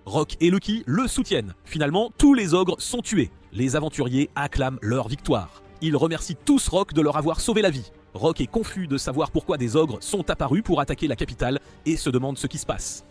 Rock et Lucky le soutiennent. Finalement, tous les ogres sont tués. Les aventuriers acclament leur victoire. Ils remercient tous Rock de leur avoir sauvé la vie. Rock est confus de savoir pourquoi des ogres sont apparus pour attaquer la capitale et se demande ce qui se passe.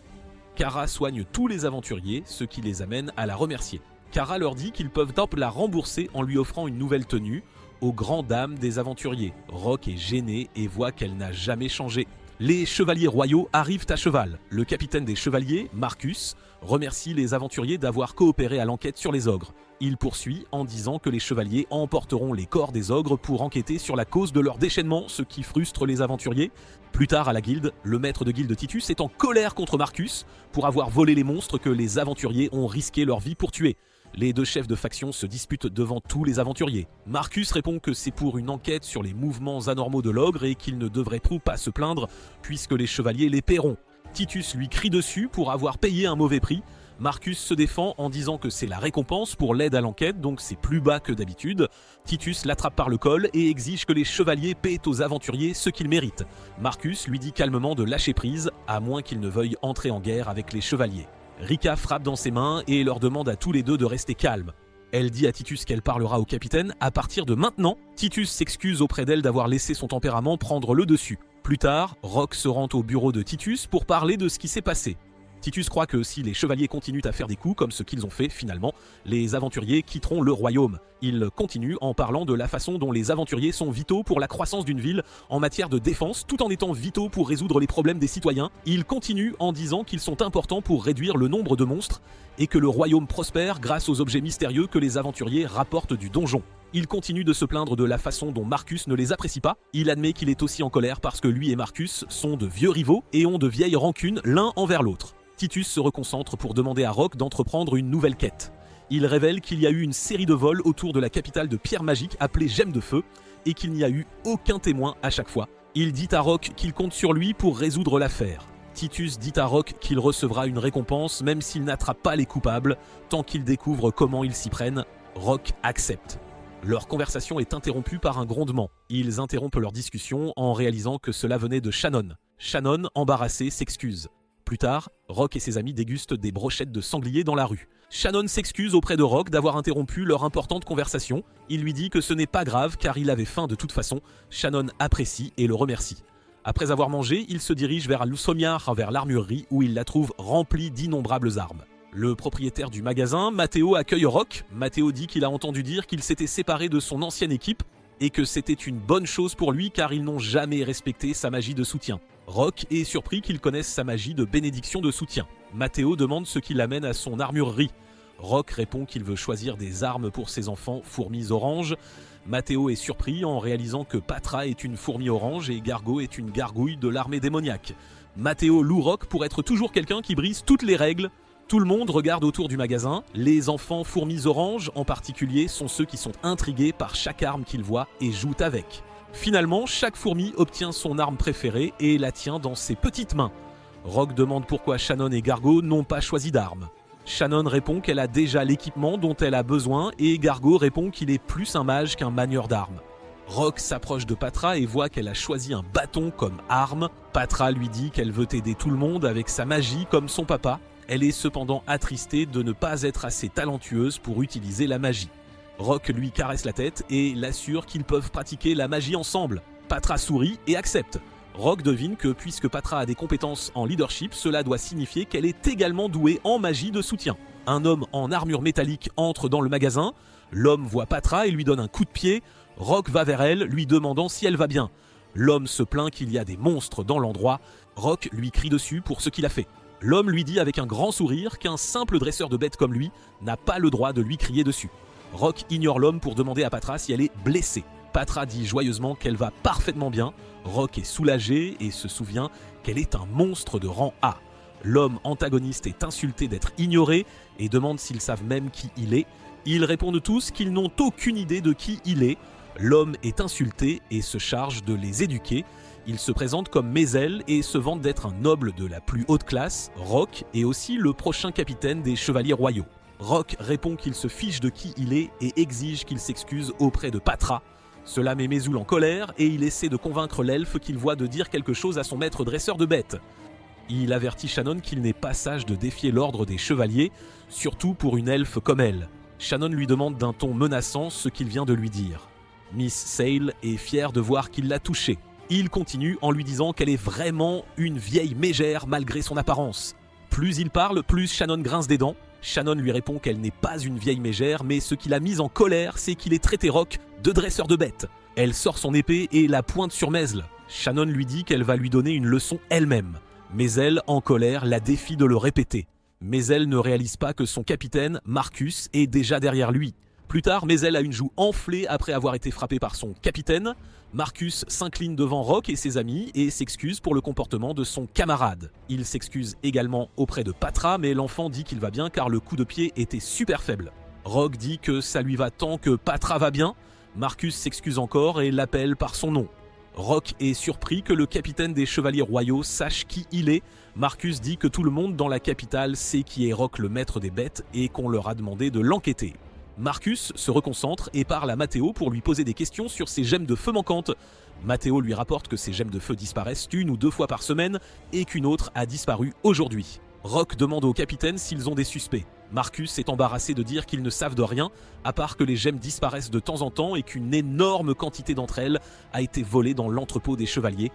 Kara soigne tous les aventuriers, ce qui les amène à la remercier. Kara leur dit qu'ils peuvent la rembourser en lui offrant une nouvelle tenue, aux grandes dames des aventuriers. Rock est gêné et voit qu'elle n'a jamais changé. Les chevaliers royaux arrivent à cheval. Le capitaine des chevaliers, Marcus, remercie les aventuriers d'avoir coopéré à l'enquête sur les ogres. Il poursuit en disant que les chevaliers emporteront les corps des ogres pour enquêter sur la cause de leur déchaînement, ce qui frustre les aventuriers. Plus tard à la guilde, le maître de guilde Titus est en colère contre Marcus pour avoir volé les monstres que les aventuriers ont risqué leur vie pour tuer. Les deux chefs de faction se disputent devant tous les aventuriers. Marcus répond que c'est pour une enquête sur les mouvements anormaux de l'ogre et qu'il ne devrait pas se plaindre puisque les chevaliers les paieront. Titus lui crie dessus pour avoir payé un mauvais prix. Marcus se défend en disant que c'est la récompense pour l'aide à l'enquête, donc c'est plus bas que d'habitude. Titus l'attrape par le col et exige que les chevaliers paient aux aventuriers ce qu'ils méritent. Marcus lui dit calmement de lâcher prise, à moins qu'il ne veuille entrer en guerre avec les chevaliers. Rika frappe dans ses mains et leur demande à tous les deux de rester calmes. Elle dit à Titus qu'elle parlera au capitaine à partir de maintenant. Titus s'excuse auprès d'elle d'avoir laissé son tempérament prendre le dessus. Plus tard, Rock se rend au bureau de Titus pour parler de ce qui s'est passé. Titus croit que si les chevaliers continuent à faire des coups comme ce qu'ils ont fait finalement, les aventuriers quitteront le royaume. Il continue en parlant de la façon dont les aventuriers sont vitaux pour la croissance d'une ville en matière de défense tout en étant vitaux pour résoudre les problèmes des citoyens. Il continue en disant qu'ils sont importants pour réduire le nombre de monstres et que le royaume prospère grâce aux objets mystérieux que les aventuriers rapportent du donjon. Il continue de se plaindre de la façon dont Marcus ne les apprécie pas. Il admet qu'il est aussi en colère parce que lui et Marcus sont de vieux rivaux et ont de vieilles rancunes l'un envers l'autre. Titus se reconcentre pour demander à Rock d'entreprendre une nouvelle quête. Il révèle qu'il y a eu une série de vols autour de la capitale de pierre magique appelée Gemme de Feu et qu'il n'y a eu aucun témoin à chaque fois. Il dit à Rock qu'il compte sur lui pour résoudre l'affaire. Titus dit à Rock qu'il recevra une récompense même s'il n'attrape pas les coupables, tant qu'il découvre comment ils s'y prennent. Rock accepte. Leur conversation est interrompue par un grondement. Ils interrompent leur discussion en réalisant que cela venait de Shannon. Shannon, embarrassé, s'excuse. Plus tard, Rock et ses amis dégustent des brochettes de sanglier dans la rue. Shannon s'excuse auprès de Rock d'avoir interrompu leur importante conversation. Il lui dit que ce n'est pas grave car il avait faim de toute façon. Shannon apprécie et le remercie. Après avoir mangé, il se dirige vers Lusomiar, vers l'armurerie où il la trouve remplie d'innombrables armes. Le propriétaire du magasin, Matteo, accueille Rock. Matteo dit qu'il a entendu dire qu'il s'était séparé de son ancienne équipe et que c'était une bonne chose pour lui car ils n'ont jamais respecté sa magie de soutien. Rock est surpris qu'ils connaissent sa magie de bénédiction de soutien. Matteo demande ce qui l'amène à son armurerie. Rock répond qu'il veut choisir des armes pour ses enfants fourmis oranges. Matteo est surpris en réalisant que Patra est une fourmi orange et Gargo est une gargouille de l'armée démoniaque. Matteo loue Rock pour être toujours quelqu'un qui brise toutes les règles. Tout le monde regarde autour du magasin. Les enfants fourmis oranges en particulier sont ceux qui sont intrigués par chaque arme qu'ils voient et jouent avec. Finalement, chaque fourmi obtient son arme préférée et la tient dans ses petites mains. Rock demande pourquoi Shannon et Gargo n'ont pas choisi d'armes. Shannon répond qu'elle a déjà l'équipement dont elle a besoin et Gargo répond qu'il est plus un mage qu'un manieur d'armes. Rock s'approche de Patra et voit qu'elle a choisi un bâton comme arme. Patra lui dit qu'elle veut aider tout le monde avec sa magie comme son papa. Elle est cependant attristée de ne pas être assez talentueuse pour utiliser la magie. Rock lui caresse la tête et l'assure qu'ils peuvent pratiquer la magie ensemble. Patra sourit et accepte. Rock devine que puisque Patra a des compétences en leadership, cela doit signifier qu'elle est également douée en magie de soutien. Un homme en armure métallique entre dans le magasin. L'homme voit Patra et lui donne un coup de pied. Rock va vers elle, lui demandant si elle va bien. L'homme se plaint qu'il y a des monstres dans l'endroit. Rock lui crie dessus pour ce qu'il a fait. L'homme lui dit avec un grand sourire qu'un simple dresseur de bêtes comme lui n'a pas le droit de lui crier dessus. Rock ignore l'homme pour demander à Patra si elle est blessée. Patra dit joyeusement qu'elle va parfaitement bien. Rock est soulagé et se souvient qu'elle est un monstre de rang A. L'homme antagoniste est insulté d'être ignoré et demande s'ils savent même qui il est. Ils répondent tous qu'ils n'ont aucune idée de qui il est. L'homme est insulté et se charge de les éduquer. Il se présente comme Maisel et se vante d'être un noble de la plus haute classe. Rock est aussi le prochain capitaine des chevaliers royaux. Rock répond qu'il se fiche de qui il est et exige qu'il s'excuse auprès de Patra. Cela met Mezoul en colère et il essaie de convaincre l'elfe qu'il voit de dire quelque chose à son maître dresseur de bêtes. Il avertit Shannon qu'il n'est pas sage de défier l'ordre des chevaliers, surtout pour une elfe comme elle. Shannon lui demande d'un ton menaçant ce qu'il vient de lui dire. Miss Sale est fière de voir qu'il l'a touchée. Il continue en lui disant qu'elle est vraiment une vieille mégère malgré son apparence. Plus il parle, plus Shannon grince des dents. Shannon lui répond qu'elle n'est pas une vieille mégère, mais ce qui l'a mise en colère, c'est qu'il ait traité Rock de dresseur de bêtes. Elle sort son épée et la pointe sur Maisel. Shannon lui dit qu'elle va lui donner une leçon elle-même. Maisel, en colère, la défie de le répéter. Maisel ne réalise pas que son capitaine, Marcus, est déjà derrière lui. Plus tard, Maisel a une joue enflée après avoir été frappé par son capitaine. Marcus s'incline devant Rock et ses amis et s'excuse pour le comportement de son camarade. Il s'excuse également auprès de Patra, mais l'enfant dit qu'il va bien car le coup de pied était super faible. Rock dit que ça lui va tant que Patra va bien. Marcus s'excuse encore et l'appelle par son nom. Rock est surpris que le capitaine des chevaliers royaux sache qui il est. Marcus dit que tout le monde dans la capitale sait qui est Rock le maître des bêtes et qu'on leur a demandé de l'enquêter. Marcus se reconcentre et parle à Matteo pour lui poser des questions sur ses gemmes de feu manquantes. Matteo lui rapporte que ses gemmes de feu disparaissent 1 ou 2 fois par semaine et qu'une autre a disparu aujourd'hui. Rock demande au capitaine s'ils ont des suspects. Marcus est embarrassé de dire qu'ils ne savent de rien, à part que les gemmes disparaissent de temps en temps et qu'une énorme quantité d'entre elles a été volée dans l'entrepôt des chevaliers.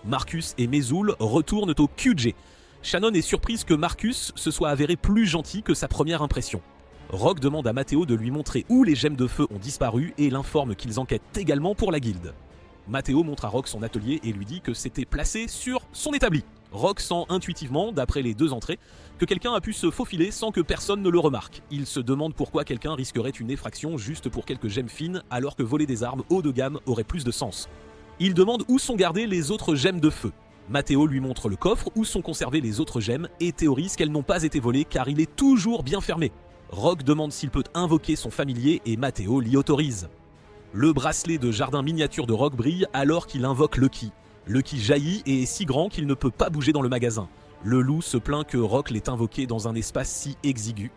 Marcus et Mezoul retournent au QG. Shannon est surprise que Marcus se soit avéré plus gentil que sa première impression. Rock demande à Matteo de lui montrer où les gemmes de feu ont disparu et l'informe qu'ils enquêtent également pour la guilde. Matteo montre à Rock son atelier et lui dit que c'était placé sur son établi. Rock sent intuitivement, d'après les 2 entrées, que quelqu'un a pu se faufiler sans que personne ne le remarque. Il se demande pourquoi quelqu'un risquerait une effraction juste pour quelques gemmes fines alors que voler des armes haut de gamme aurait plus de sens. Il demande où sont gardées les autres gemmes de feu. Matteo lui montre le coffre où sont conservées les autres gemmes et théorise qu'elles n'ont pas été volées car il est toujours bien fermé. Rock demande s'il peut invoquer son familier et Matteo l'y autorise. Le bracelet de jardin miniature de Rock brille alors qu'il invoque Lucky. Lucky jaillit et est si grand qu'il ne peut pas bouger dans le magasin. Le loup se plaint que Rock l'ait invoqué dans un espace si exigu.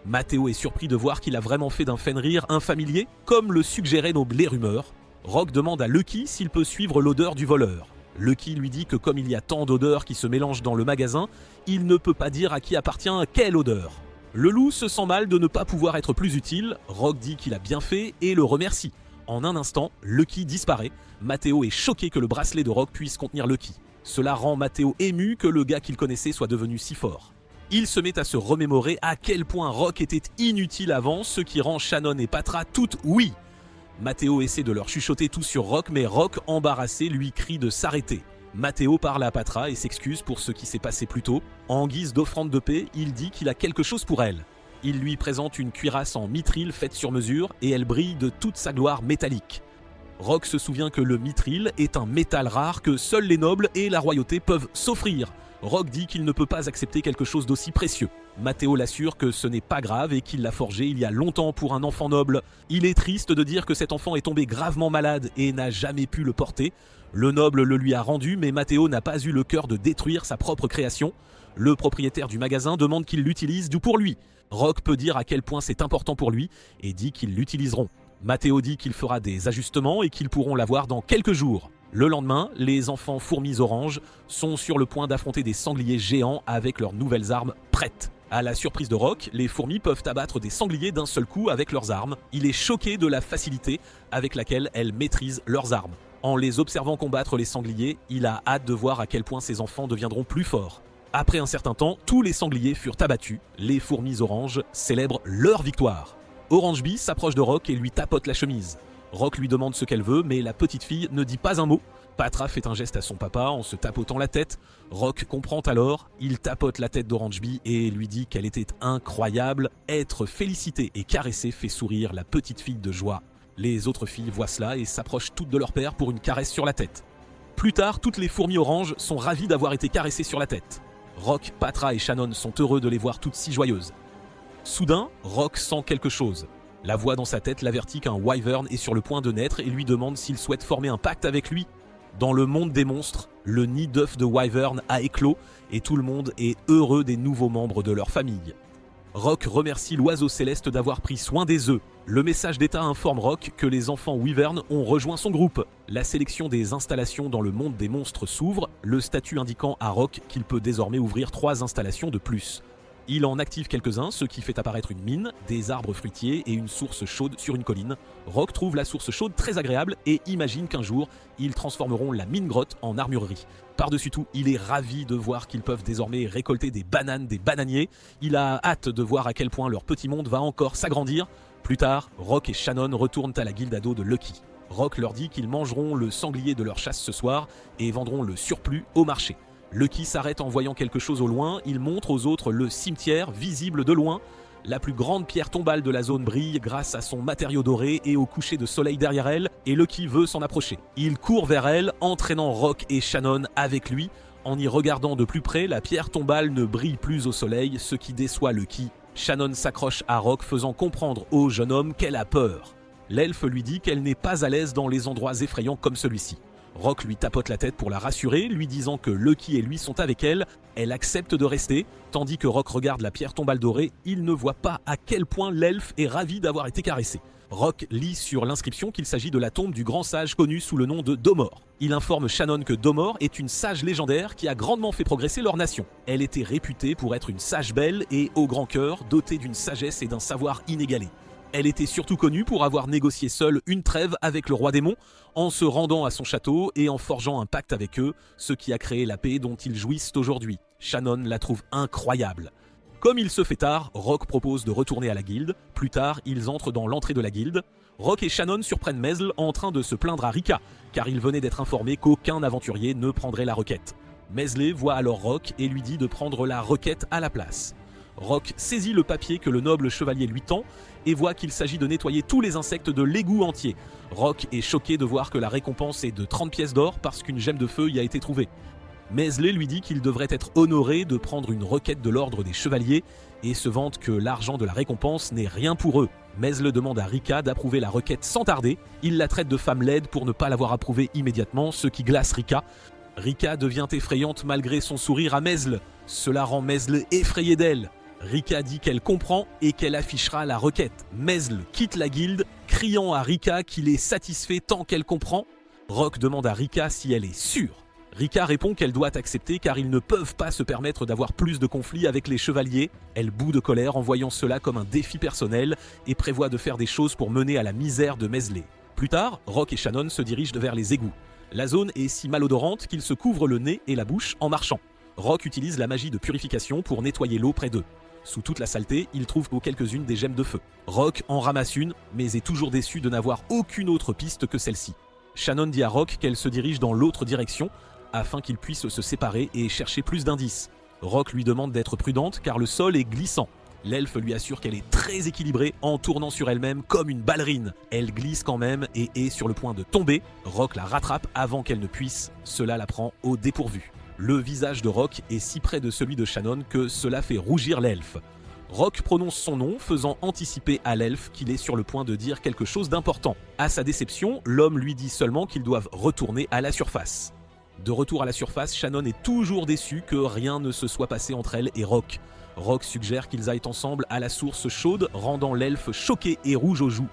Matteo est surpris de voir qu'il a vraiment fait d'un Fenrir un familier, comme le suggéraient les rumeurs. Rock demande à Lucky s'il peut suivre l'odeur du voleur. Lucky lui dit que comme il y a tant d'odeurs qui se mélangent dans le magasin, il ne peut pas dire à qui appartient quelle odeur. Le loup se sent mal de ne pas pouvoir être plus utile, Rock dit qu'il a bien fait et le remercie. En un instant, Lucky disparaît. Matteo est choqué que le bracelet de Rock puisse contenir Lucky. Cela rend Matteo ému que le gars qu'il connaissait soit devenu si fort. Il se met à se remémorer à quel point Rock était inutile avant, ce qui rend Shannon et Patra toutes oui. Matteo essaie de leur chuchoter tout sur Rock, mais Rock, embarrassé, lui crie de s'arrêter. Matteo parle à Patra et s'excuse pour ce qui s'est passé plus tôt. En guise d'offrande de paix, il dit qu'il a quelque chose pour elle. Il lui présente une cuirasse en mithril faite sur mesure et elle brille de toute sa gloire métallique. Rock se souvient que le mithril est un métal rare que seuls les nobles et la royauté peuvent s'offrir. Rock dit qu'il ne peut pas accepter quelque chose d'aussi précieux. Matteo l'assure que ce n'est pas grave et qu'il l'a forgé il y a longtemps pour un enfant noble. Il est triste de dire que cet enfant est tombé gravement malade et n'a jamais pu le porter. Le noble le lui a rendu, mais Matteo n'a pas eu le cœur de détruire sa propre création. Le propriétaire du magasin demande qu'il l'utilise du pour lui. Rock peut dire à quel point c'est important pour lui et dit qu'ils l'utiliseront. Matteo dit qu'il fera des ajustements et qu'ils pourront l'avoir dans quelques jours. Le lendemain, les enfants fourmis oranges sont sur le point d'affronter des sangliers géants avec leurs nouvelles armes prêtes. À la surprise de Rock, les fourmis peuvent abattre des sangliers d'un seul coup avec leurs armes. Il est choqué de la facilité avec laquelle elles maîtrisent leurs armes. En les observant combattre les sangliers, il a hâte de voir à quel point ses enfants deviendront plus forts. Après un certain temps, tous les sangliers furent abattus. Les fourmis oranges célèbrent leur victoire. Orange Bee s'approche de Rock et lui tapote la chemise. Rock lui demande ce qu'elle veut, mais la petite fille ne dit pas un mot. Patra fait un geste à son papa en se tapotant la tête. Rock comprend alors, il tapote la tête d'Orange Bee et lui dit qu'elle était incroyable. Être félicitée et caressée fait sourire la petite fille de joie. Les autres filles voient cela et s'approchent toutes de leur père pour une caresse sur la tête. Plus tard, toutes les fourmis oranges sont ravies d'avoir été caressées sur la tête. Rock, Patra et Shannon sont heureux de les voir toutes si joyeuses. Soudain, Rock sent quelque chose. La voix dans sa tête l'avertit qu'un wyvern est sur le point de naître et lui demande s'il souhaite former un pacte avec lui. Dans le monde des monstres, le nid d'œufs de Wyvern a éclos et tout le monde est heureux des nouveaux membres de leur famille. Rock remercie l'oiseau céleste d'avoir pris soin des œufs. Le message d'État informe Rock que les enfants Wyvern ont rejoint son groupe. La sélection des installations dans le monde des monstres s'ouvre, le statut indiquant à Rock qu'il peut désormais ouvrir 3 installations de plus. Il en active quelques-uns, ce qui fait apparaître une mine, des arbres fruitiers et une source chaude sur une colline. Rock trouve la source chaude très agréable et imagine qu'un jour, ils transformeront la mine-grotte en armurerie. Par-dessus tout, il est ravi de voir qu'ils peuvent désormais récolter des bananes des bananiers. Il a hâte de voir à quel point leur petit monde va encore s'agrandir. Plus tard, Rock et Shannon retournent à la guilde ado de Lucky. Rock leur dit qu'ils mangeront le sanglier de leur chasse ce soir et vendront le surplus au marché. Lucky s'arrête en voyant quelque chose au loin, il montre aux autres le cimetière, visible de loin. La plus grande pierre tombale de la zone brille grâce à son matériau doré et au coucher de soleil derrière elle, et Lucky veut s'en approcher. Il court vers elle, entraînant Rock et Shannon avec lui. En y regardant de plus près, la pierre tombale ne brille plus au soleil, ce qui déçoit Lucky. Shannon s'accroche à Rock, faisant comprendre au jeune homme qu'elle a peur. L'elfe lui dit qu'elle n'est pas à l'aise dans les endroits effrayants comme celui-ci. Rock lui tapote la tête pour la rassurer, lui disant que Lucky et lui sont avec elle. Elle accepte de rester, tandis que Rock regarde la pierre tombale dorée, il ne voit pas à quel point l'elfe est ravi d'avoir été caressé. Rock lit sur l'inscription qu'il s'agit de la tombe du grand sage connu sous le nom de Domor. Il informe Shannon que Domor est une sage légendaire qui a grandement fait progresser leur nation. Elle était réputée pour être une sage belle et au grand cœur, dotée d'une sagesse et d'un savoir inégalé. Elle était surtout connue pour avoir négocié seule une trêve avec le roi démon, en se rendant à son château et en forgeant un pacte avec eux, ce qui a créé la paix dont ils jouissent aujourd'hui. Shannon la trouve incroyable. Comme il se fait tard, Rock propose de retourner à la guilde. Plus tard, ils entrent dans l'entrée de la guilde. Rock et Shannon surprennent Mesl en train de se plaindre à Rika, car il venait d'être informé qu'aucun aventurier ne prendrait la requête. Mesl voit alors Rock et lui dit de prendre la requête à la place. Rock saisit le papier que le noble chevalier lui tend et voit qu'il s'agit de nettoyer tous les insectes de l'égout entier. Rock est choqué de voir que la récompense est de 30 pièces d'or parce qu'une gemme de feu y a été trouvée. Mesl lui dit qu'il devrait être honoré de prendre une requête de l'ordre des chevaliers et se vante que l'argent de la récompense n'est rien pour eux. Mesl demande à Rika d'approuver la requête sans tarder. Il la traite de femme laide pour ne pas l'avoir approuvée immédiatement, ce qui glace Rika. Rika devient effrayante malgré son sourire à Mesl. Cela rend Mesl effrayé d'elle. Rika dit qu'elle comprend et qu'elle affichera la requête. Mesl quitte la guilde, criant à Rika qu'il est satisfait tant qu'elle comprend. Rock demande à Rika si elle est sûre. Rika répond qu'elle doit accepter car ils ne peuvent pas se permettre d'avoir plus de conflits avec les chevaliers. Elle bout de colère en voyant cela comme un défi personnel et prévoit de faire des choses pour mener à la misère de Mesl. Plus tard, Rock et Shannon se dirigent vers les égouts. La zone est si malodorante qu'ils se couvrent le nez et la bouche en marchant. Rock utilise la magie de purification pour nettoyer l'eau près d'eux. Sous toute la saleté, il trouve quelques-unes des gemmes de feu. Rock en ramasse une, mais est toujours déçu de n'avoir aucune autre piste que celle-ci. Shannon dit à Rock qu'elle se dirige dans l'autre direction, afin qu'ils puissent se séparer et chercher plus d'indices. Rock lui demande d'être prudente car le sol est glissant. L'elfe lui assure qu'elle est très équilibrée en tournant sur elle-même comme une ballerine. Elle glisse quand même et est sur le point de tomber. Rock la rattrape avant qu'elle ne puisse. Cela la prend au dépourvu. Le visage de Rock est si près de celui de Shannon que cela fait rougir l'elfe. Rock prononce son nom, faisant anticiper à l'elfe qu'il est sur le point de dire quelque chose d'important. À sa déception, l'homme lui dit seulement qu'ils doivent retourner à la surface. De retour à la surface, Shannon est toujours déçue que rien ne se soit passé entre elle et Rock. Rock suggère qu'ils aillent ensemble à la source chaude, rendant l'elfe choqué et rouge aux joues.